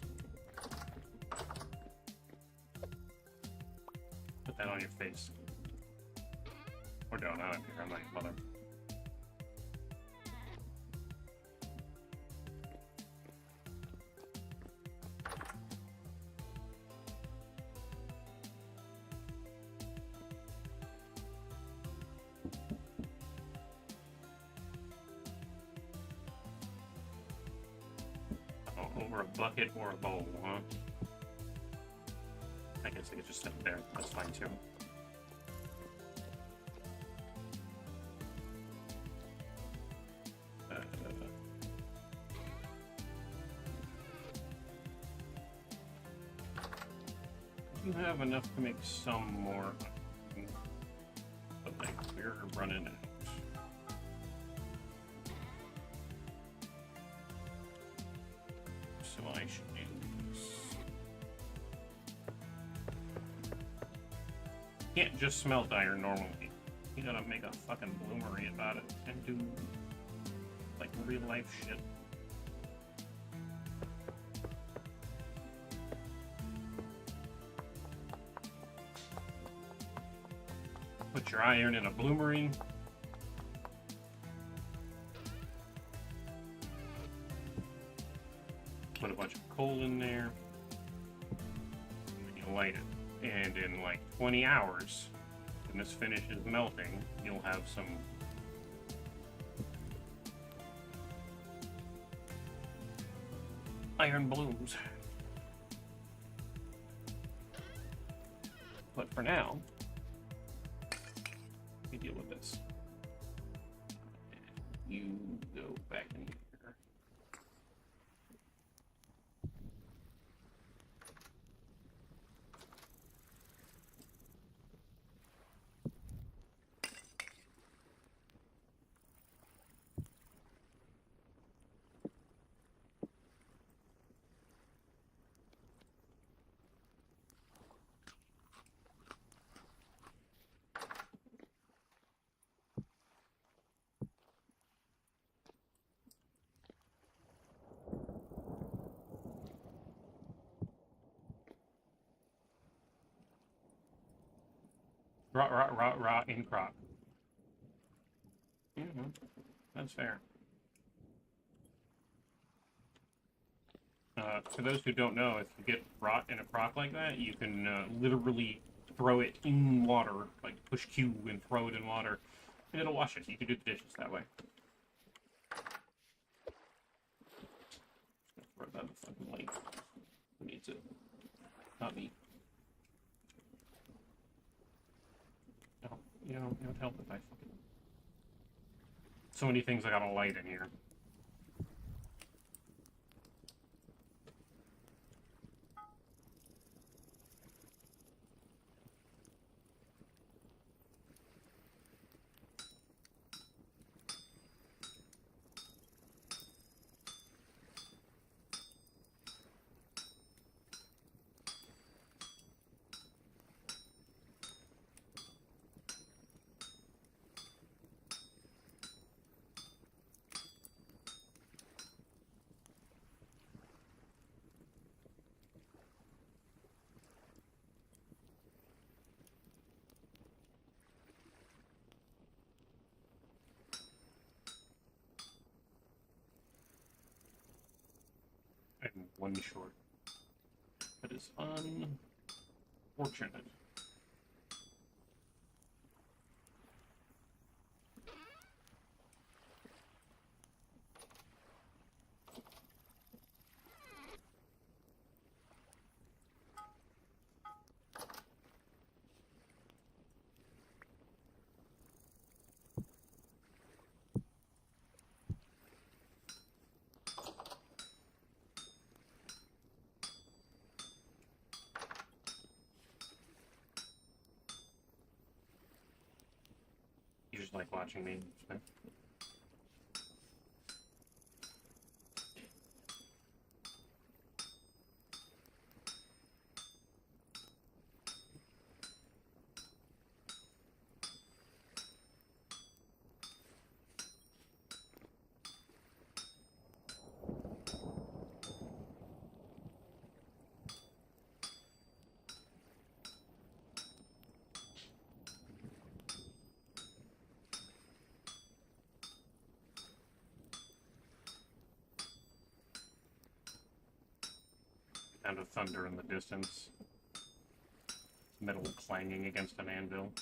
Put that on your face. Or don't, I don't care. I'm not gonna bother. Oh, over a bucket or a bowl, huh? I guess I could just set it there. That's fine too. You have enough to make some more, but like we're running out. So I should do this. Can't just smelt iron normally. You gotta make a fucking bloomery about it and do like real life shit. Put your iron in a bloomery. Put a bunch of coal in there. And you light it. And in like 20 hours, when this finishes melting, you'll have some iron blooms. But for now, we deal with this. You go back in here. Raw in crop. That's fair. For those who don't know, if you get rot in a crock like that, you can literally throw it in water, like push Q and throw it in water, and it'll wash it. You can do the dishes that way. Throw that in the fucking lake. Who needs it? Not me. No, it would help if I fucking... So many things I gotta light in here. And one short. That is unfortunate. You just like watching me, Smith? Sound of thunder in the distance. Metal clanging against an anvil.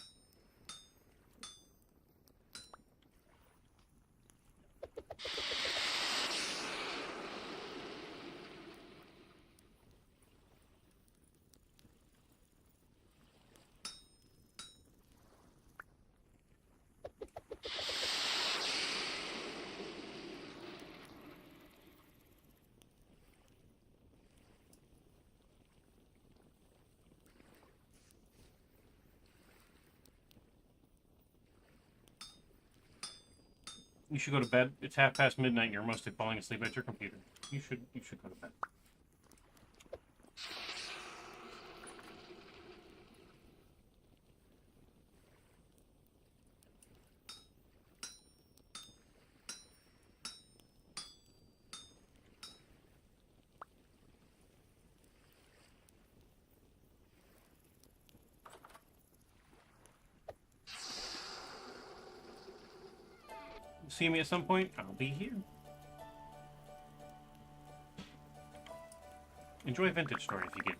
You should go to bed. It's midnight. You're mostly falling asleep at your computer. You should go to bed. See me at some point, I'll be here. Enjoy Vintage Story if you get it.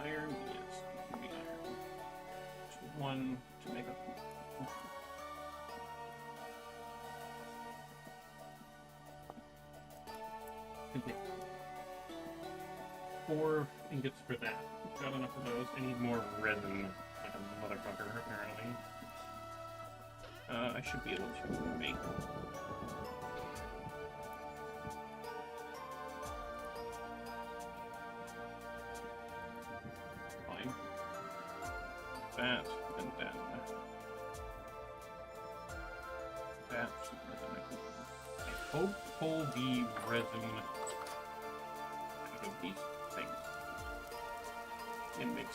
Iron, yes, give me iron. Just one to make up. Okay. 4 ingots for that. Got enough of those. I need more resin, like a motherfucker, apparently. I should be able to make... that, and then that. I hope pull the resin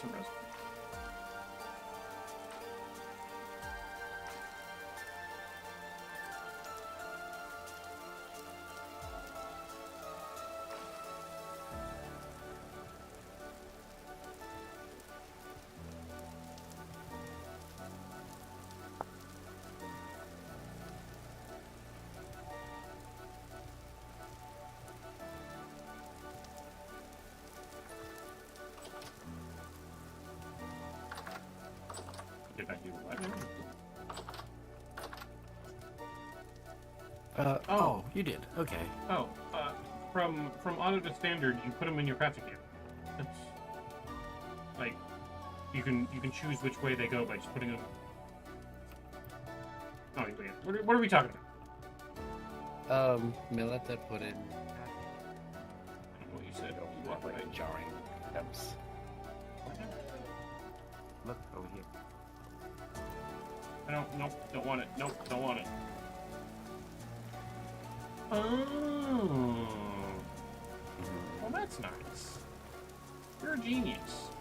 some resin. Did I do what? Oh, you did. Okay. Oh, from auto to standard, you put them in your crafting gear. That's like you can choose which way they go by just putting them. Oh wait, what are we talking about? Milletta put in I don't know what you said. You walked like right. jarring items. Look over here. I don't want it. Nope, don't want it. Oh. Well, that's nice. You're a genius.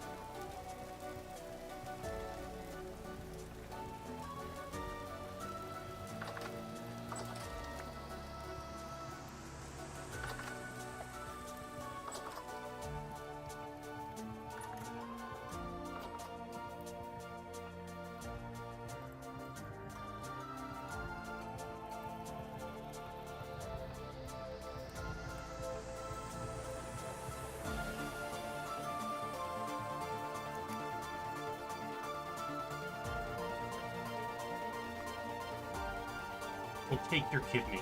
We'll take your kidney.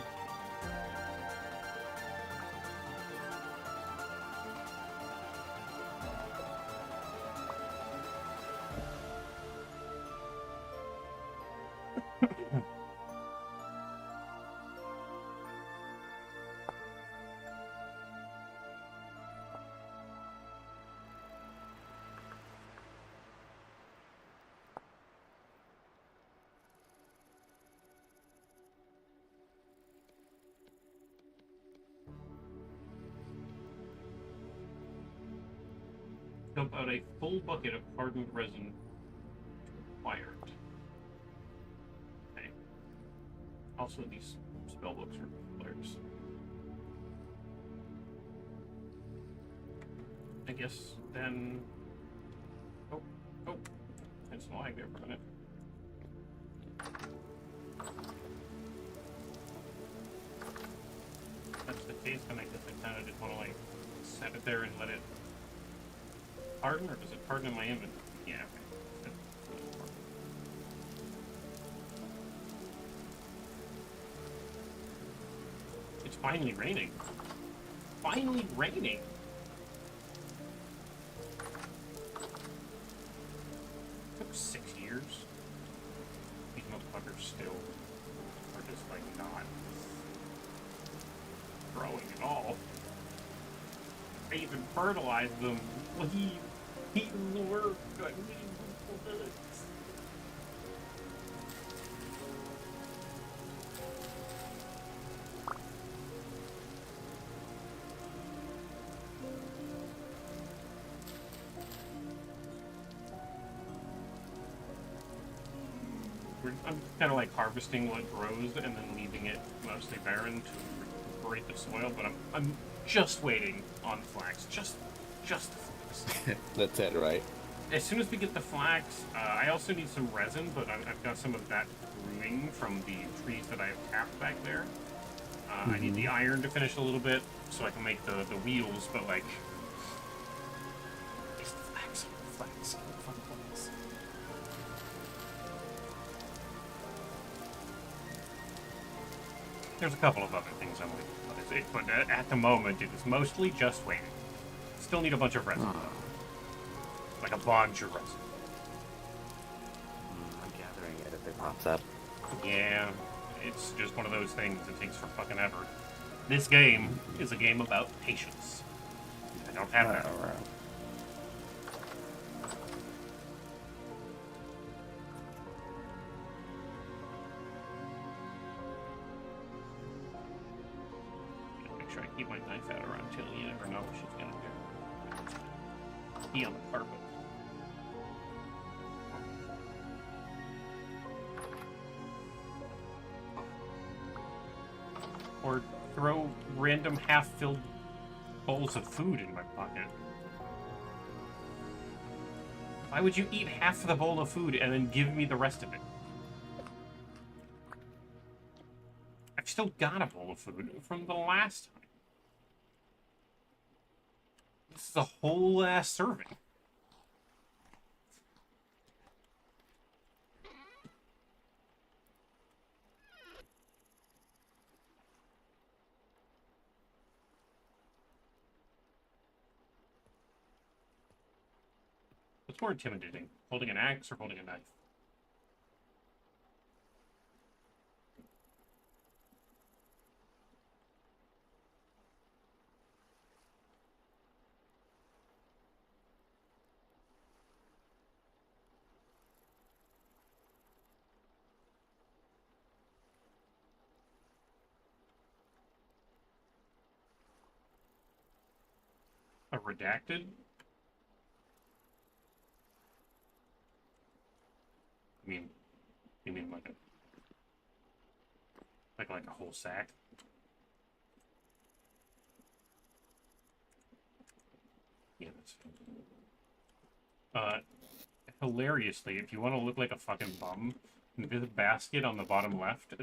Dump out a full bucket of hardened resin required. Okay. Also, these spellbooks are players. I guess then. Oh, it's lag there for a minute. If that's the case, then I guess I kind of just want to like set it there and let it harden, or does it harden in my inventory? Yeah, okay. It's finally raining. Finally raining! Took 6 years. These motherfuckers still are just like not growing at all. I even fertilized them. He the work. I need bullets. I'm kind of like harvesting what grows and then leaving it mostly barren to recuperate the soil, but I'm just waiting on flax. Just the flax. That's it, right? As soon as we get the flax, I also need some resin, but I've got some of that brewing from the trees that I have tapped back there. I need the iron to finish a little bit so I can make the wheels, but like... It's the flax. Flax. There's a couple of other things I'm waiting for, but at the moment it is mostly just waiting. Still need a bunch of resin. Like a bunch of resin. I'm gathering it if it pops up. Yeah, it's just one of those things that takes for fucking ever. This game is a game about patience. I don't have that. Make sure I keep my knife out around Tilly. You never know what she's gonna do. Pee on the carpet. Or throw random half-filled bowls of food in my pocket. Why would you eat half of the bowl of food and then give me the rest of it? I've still got a bowl of food from the last time. This is a whole ass serving. What's more intimidating, holding an axe or holding a knife? A redacted? You mean like a whole sack? Yeah, that's hilariously, if you want to look like a fucking bum, in the basket on the bottom left,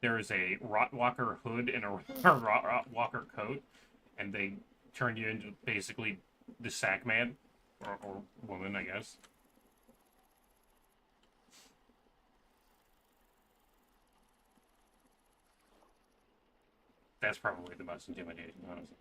there is a Rotwalker hood and a Rotwalker coat, and they turn you into basically the sack man, or woman, I guess. That's probably the most intimidating, honestly.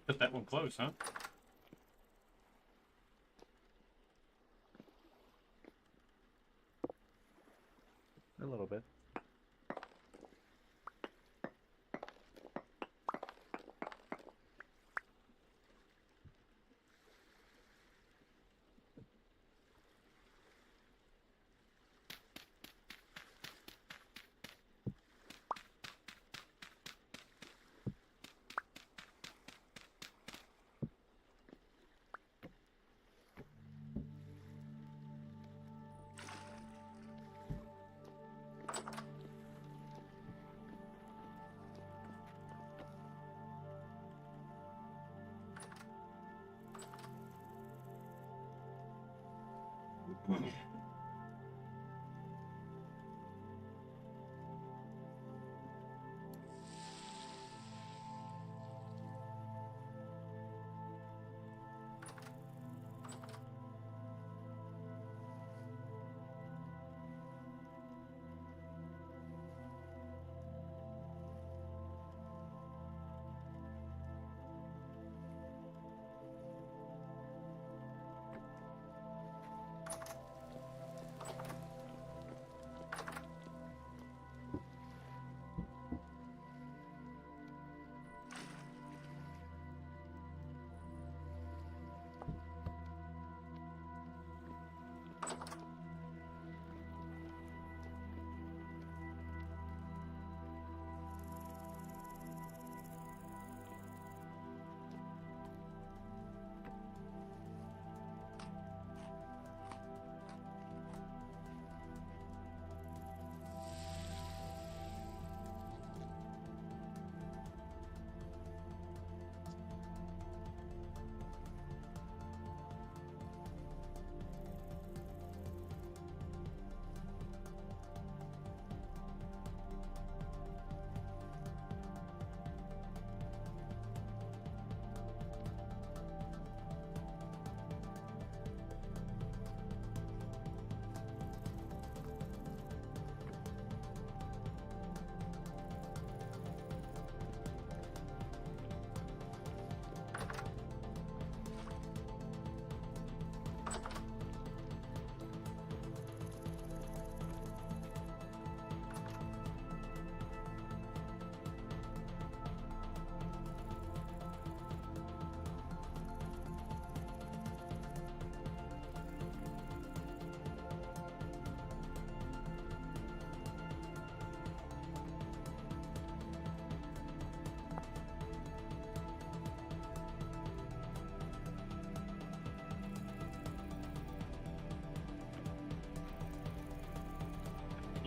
Put that one close, huh? A little bit.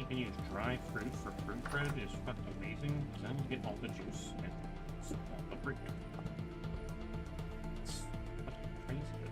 can use dry fruit for fruit bread is fucking amazing. Then you get all the juice and it's all the freaking. It's fucking crazy good.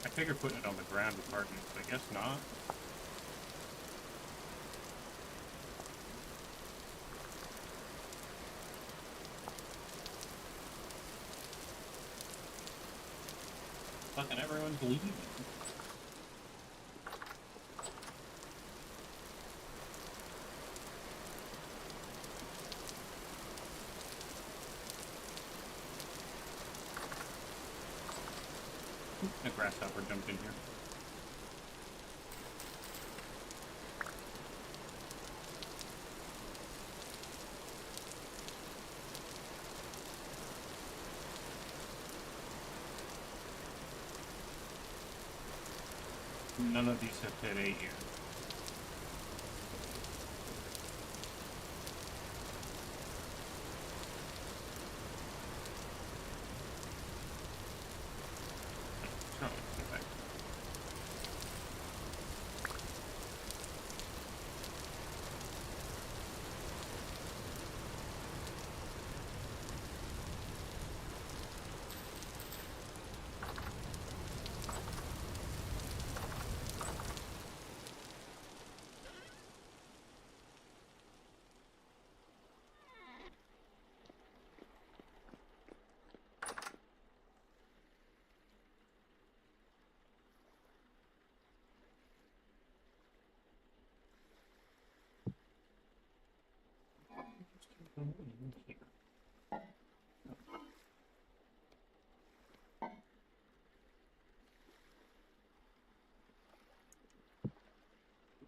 I figured putting it on the ground would harden it, but I guess not. Fucking everyone's leaving. A grasshopper jumped in here. None of these have hit 8 yet.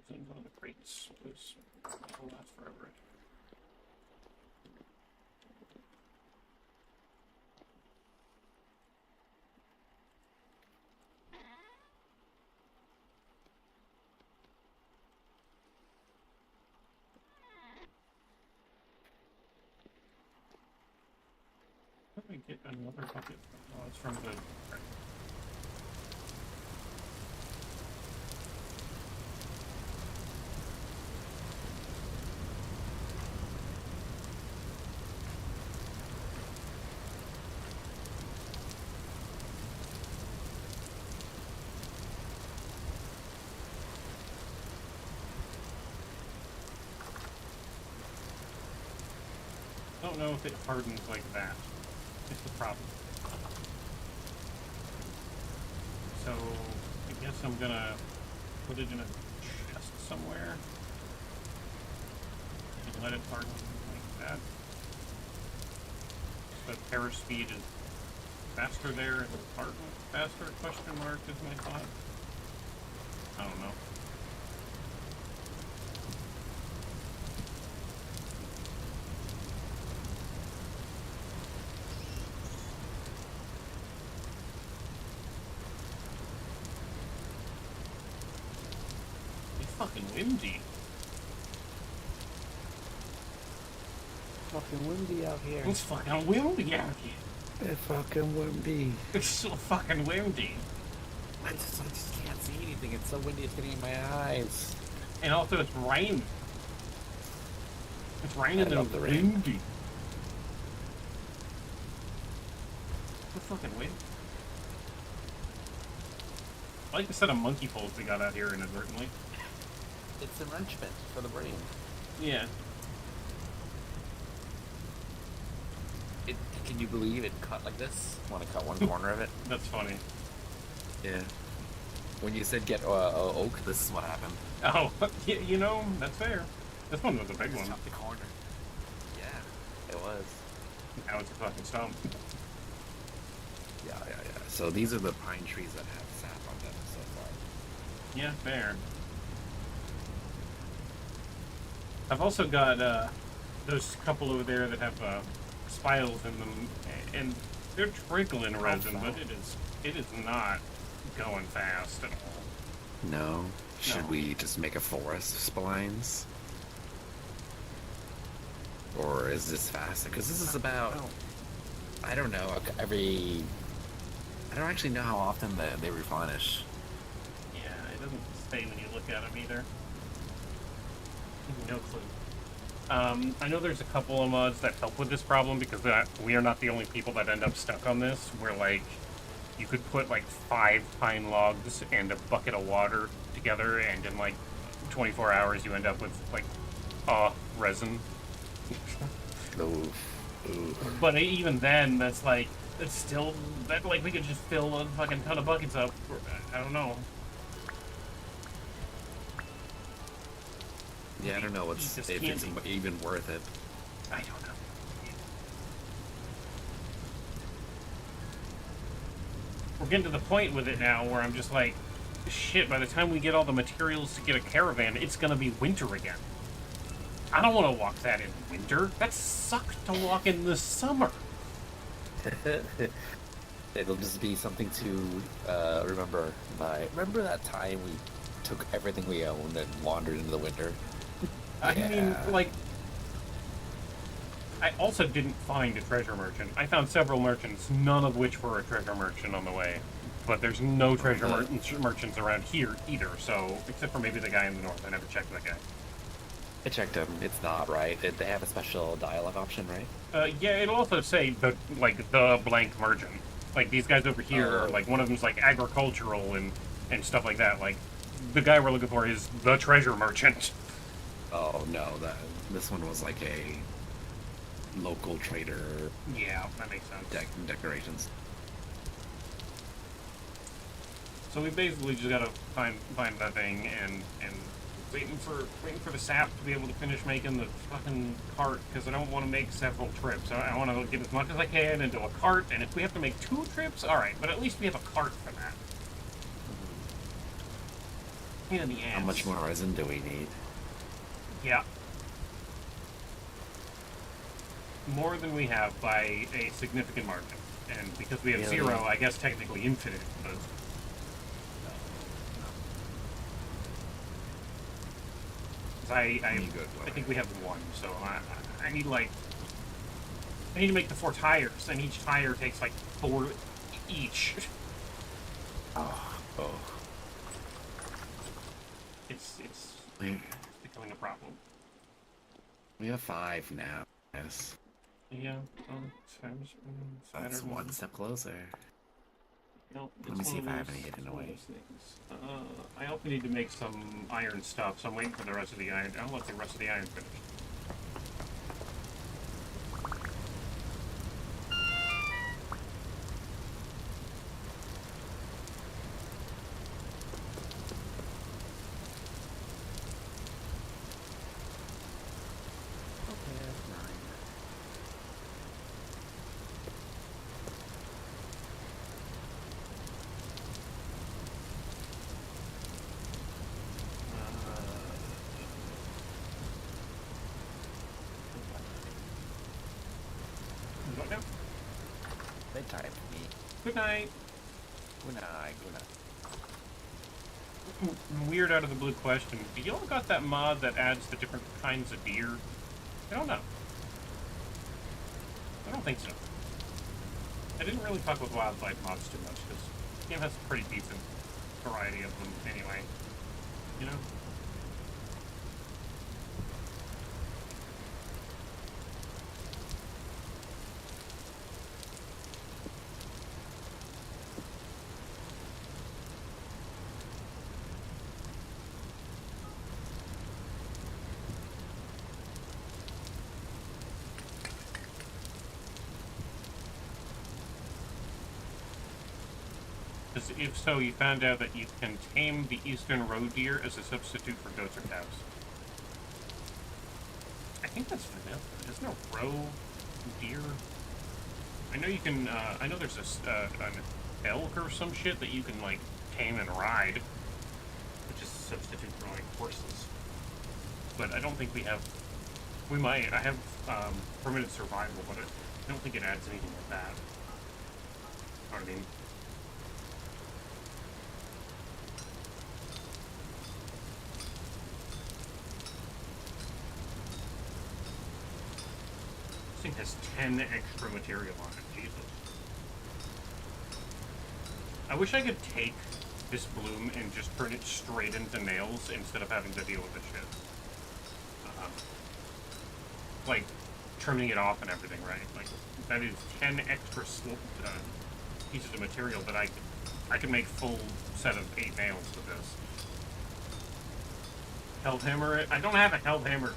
In one of the crates, because it'll last forever. How do I get another bucket? Oh, it's from the... I don't know if it hardens like that. It's the problem. So, I guess I'm gonna put it in a chest somewhere and let it harden like that. So perish speed is faster there and harden faster? Question mark is my thought. I don't know. fucking windy. Fucking windy out here. It's fucking windy out here. It's fucking windy. It's so fucking windy. I just can't see anything. It's so windy. It's getting in my eyes. And also, it's raining. It's raining I love and the rain. windy. The fucking wind. I like the set of monkey poles we got out here inadvertently. It's enrichment for the brain. Yeah. Can you believe it cut like this? Want to cut one corner of it? That's funny. Yeah. When you said get oak, this is what happened. Oh, you know, that's fair. This one was a big one. Cut the corner. Yeah, it was. Now it's a fucking stump. Yeah. So these are the pine trees that have sap on them so far. Yeah, fair. I've also got those couple over there that have spirals in them, and they're trickling resin, but it is not going fast at all. No. Should No. we just make a forest of spines? Or is this faster? Because this is about, I don't know, I don't actually know how often they replenish. Yeah, it doesn't say when you look at them either. No clue. I know there's a couple of mods that help with this problem because we are not the only people that end up stuck on this, where like you could put like 5 pine logs and a bucket of water together, and in like 24 hours you end up with like resin. But even then, that's like, it's still, that like we could just fill a fucking ton of buckets up. I don't know. Yeah, I don't know if it's even worth it. I don't know. We're getting to the point with it now where I'm just like, shit, by the time we get all the materials to get a caravan, it's gonna be winter again. I don't want to walk that in winter. That sucks to walk in the summer. It'll just be something to remember. Remember that time we took everything we owned and wandered into the winter? I mean, like, I also didn't find a treasure merchant. I found several merchants, none of which were a treasure merchant on the way. But there's no treasure merchants around here either, so, except for maybe the guy in the north. I never checked that guy. I checked them. It's not right. They have a special dialogue option, right? Yeah, it'll also say the blank merchant. Like, these guys over here are, like, one of them's, like, agricultural and stuff like that. Like, the guy we're looking for is the treasure merchant. Oh, no. This one was, like, a local trader. Yeah, that makes sense. Decorations. So we basically just gotta find that thing and waiting for the sap to be able to finish making the fucking cart, because I don't want to make several trips. I want to get as much as I can into a cart, and if we have to make 2 trips, all right. But at least we have a cart for that. Pain in the ass. How much more resin do we need? Yeah. More than we have by a significant margin, and because we have 0, I guess technically infinite, but. I think we have 1, so I need to make the 4 tires, and each tire takes like 4 each. Oh. It's becoming a problem. We have 5 now. Yes. Yeah. That's one step closer. No, Let me see if I have any hidden away. I also need to make some iron stuff, so I'm waiting for the rest of the iron. I'll let the rest of the iron finish. Bedtime for me. Good night. Good night. Good night. weird out of the blue question. Do y'all got that mod that adds the different kinds of deer? I don't know. I don't think so. I didn't really fuck with wildlife mods too much, because the game has a pretty decent variety of them anyway. You know? Because if so, you found out that you can tame the eastern roe deer as a substitute for goats or cows. I think that's vanilla. Isn't there roe deer? I know you can, I know there's an elk or some shit that you can, like, tame and ride, which is a substitute for, like, horses. But I don't think we have, we might, I have, permanent survival, but I don't think it adds anything like that. You know what I mean? This thing has 10 extra material on it, Jesus. I wish I could take this bloom and just turn it straight into nails instead of having to deal with this shit. Like, trimming it off and everything, right? Like, that is 10 extra pieces of material that I could make full set of 8 nails with this. Hellhammer it? I don't have a hellhammer.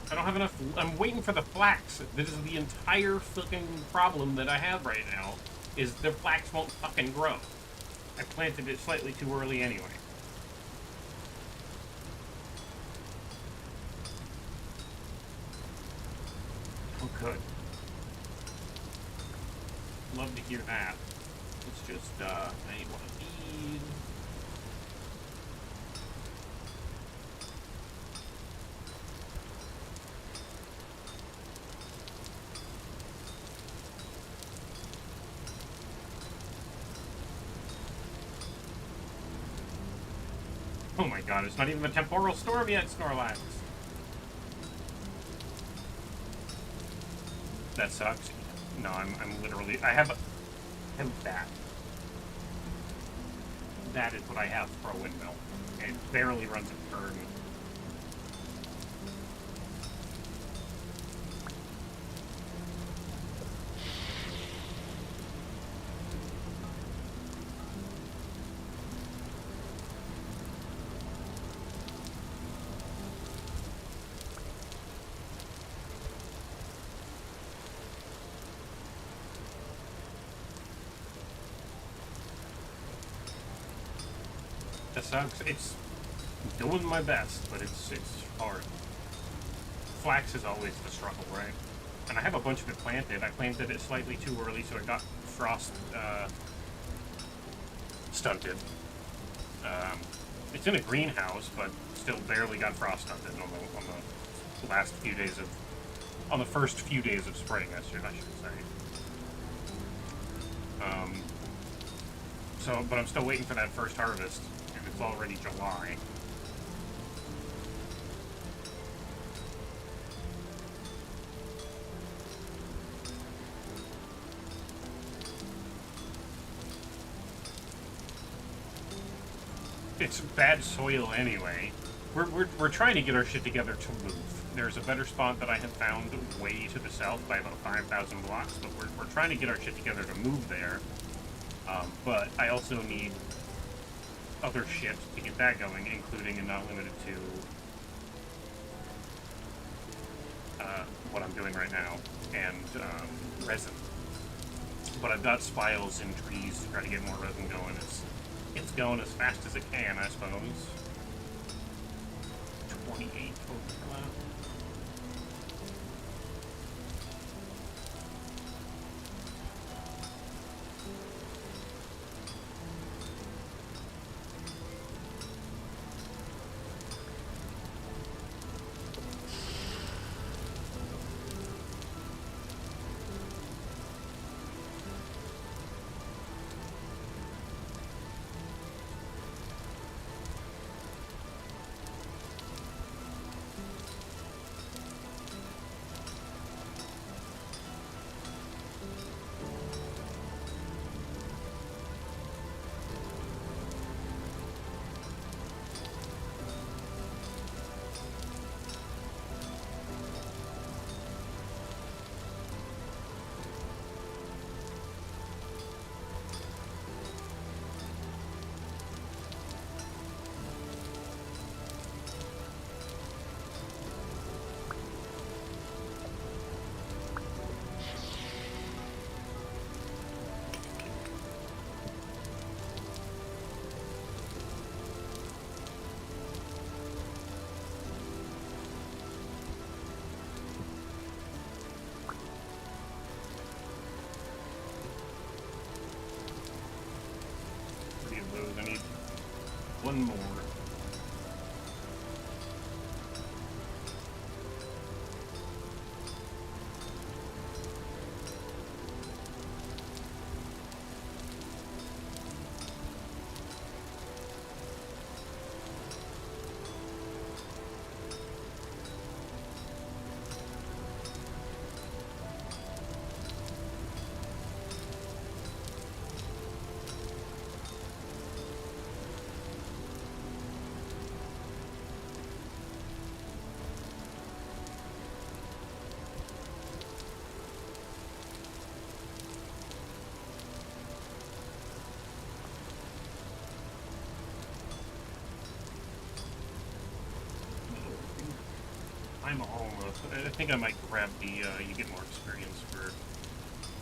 I don't have enough. I'm waiting for the flax. This is the entire fucking problem that I have right now, is the flax won't fucking grow. I planted it slightly too early anyway. Oh, good. Love to hear that. It's just, I need one of these. Oh my god, it's not even the temporal storm yet, Snorlax! That sucks. No, I'm literally, I have that. That is what I have for a windmill. It barely runs a turn. That sucks. It's doing my best, but it's hard. Flax is always the struggle, right? And I have a bunch of it planted. I planted it slightly too early, so it got frost stunted. It's in a greenhouse, but still barely got frost stunted on the last few days of, on the first few days of spring, I should say. So, but I'm still waiting for that first harvest. It's already July. It's bad soil anyway. We're trying to get our shit together to move. There's a better spot that I have found way to the south by about 5,000 blocks, but we're trying to get our shit together to move there. But I also need other shit to get that going, including and not limited to what I'm doing right now, and resin. But I've got spiles in trees to try to get more resin going. It's going as fast as it can, I suppose. 28 total left. I'm almost. I think I might grab the you get more experience for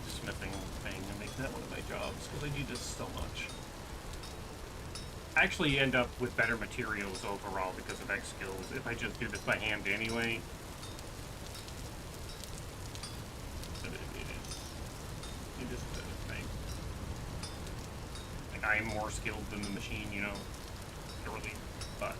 smithing thing and make that one of my jobs, because I do this so much. I actually end up with better materials overall because of X skills if I just do this by hand anyway. But it is a thing. Like, I am more skilled than the machine, you know, surely, but...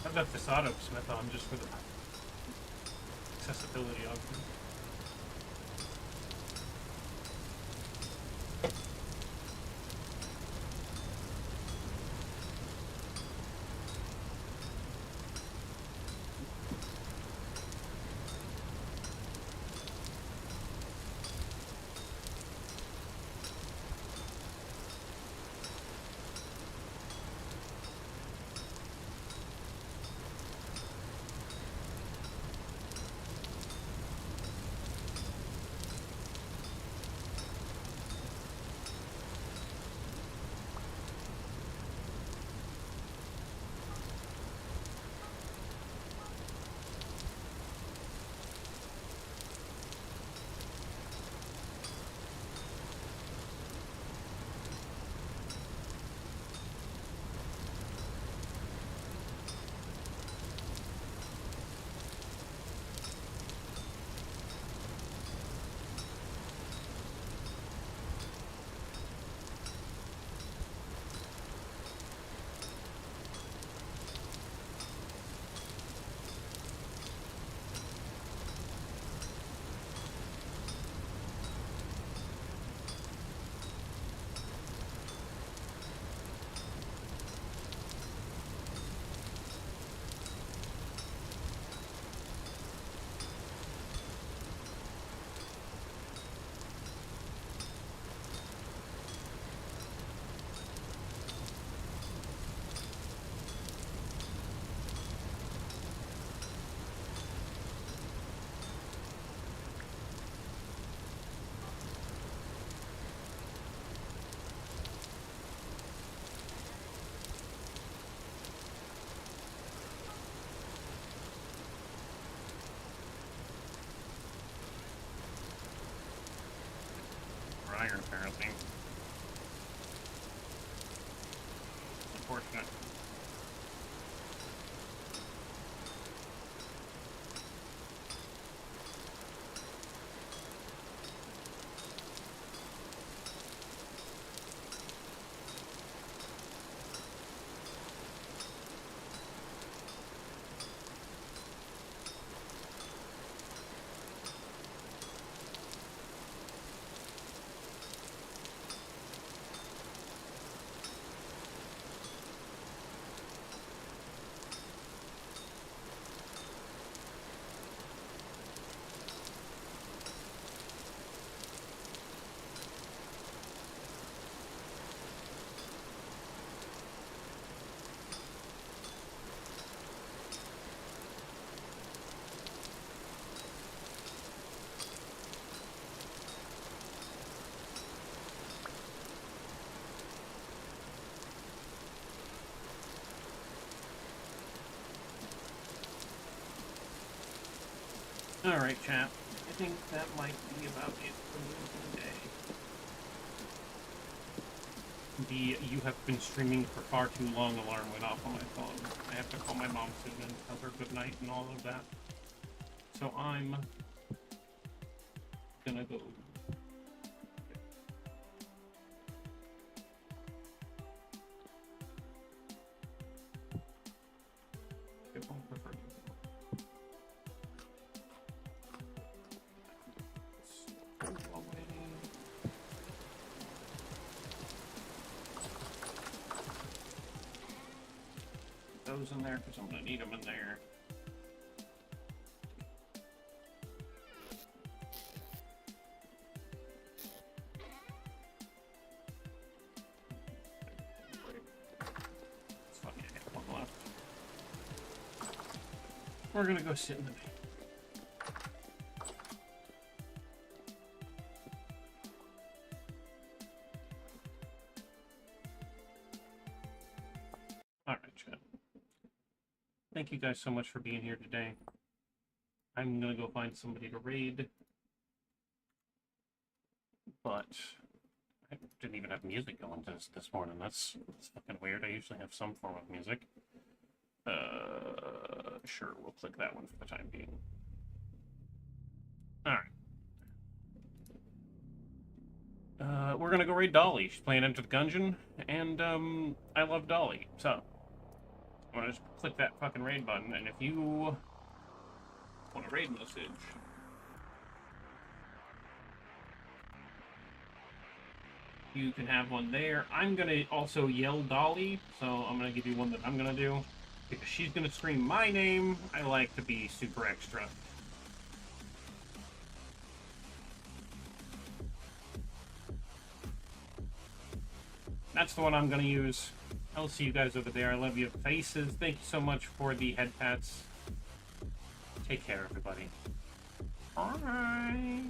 I've got facade smith on just for the accessibility of them. Iron, apparently. Unfortunate. Alright, chap. I think that might be about it for me today. The "you have been streaming for far too long" alarm went off on my phone. I have to call my mom soon and tell her good night and all of that. So I'm gonna go. Get home preferred. Those in there because I'm gonna need them in there. It's funny, I have one left. We're gonna go sit in the bay. Alright, chat. Thank you guys so much for being here today. I'm gonna go find somebody to raid. But I didn't even have music going this morning. That's fucking weird. I usually have some form of music. Sure, we'll click that one for the time being. Alright. We're gonna go raid Dolly. She's playing Enter the Gungeon, and I love Dolly, so I'm gonna just click that fucking raid button, and if you want a raid message, you can have one there. I'm gonna also yell Dolly, so I'm gonna give you one that I'm gonna do. Because she's gonna scream my name, I like to be super extra. That's the one I'm gonna use. I'll see you guys over there. I love you faces. Thank you so much for the head pats. Take care, everybody. Bye.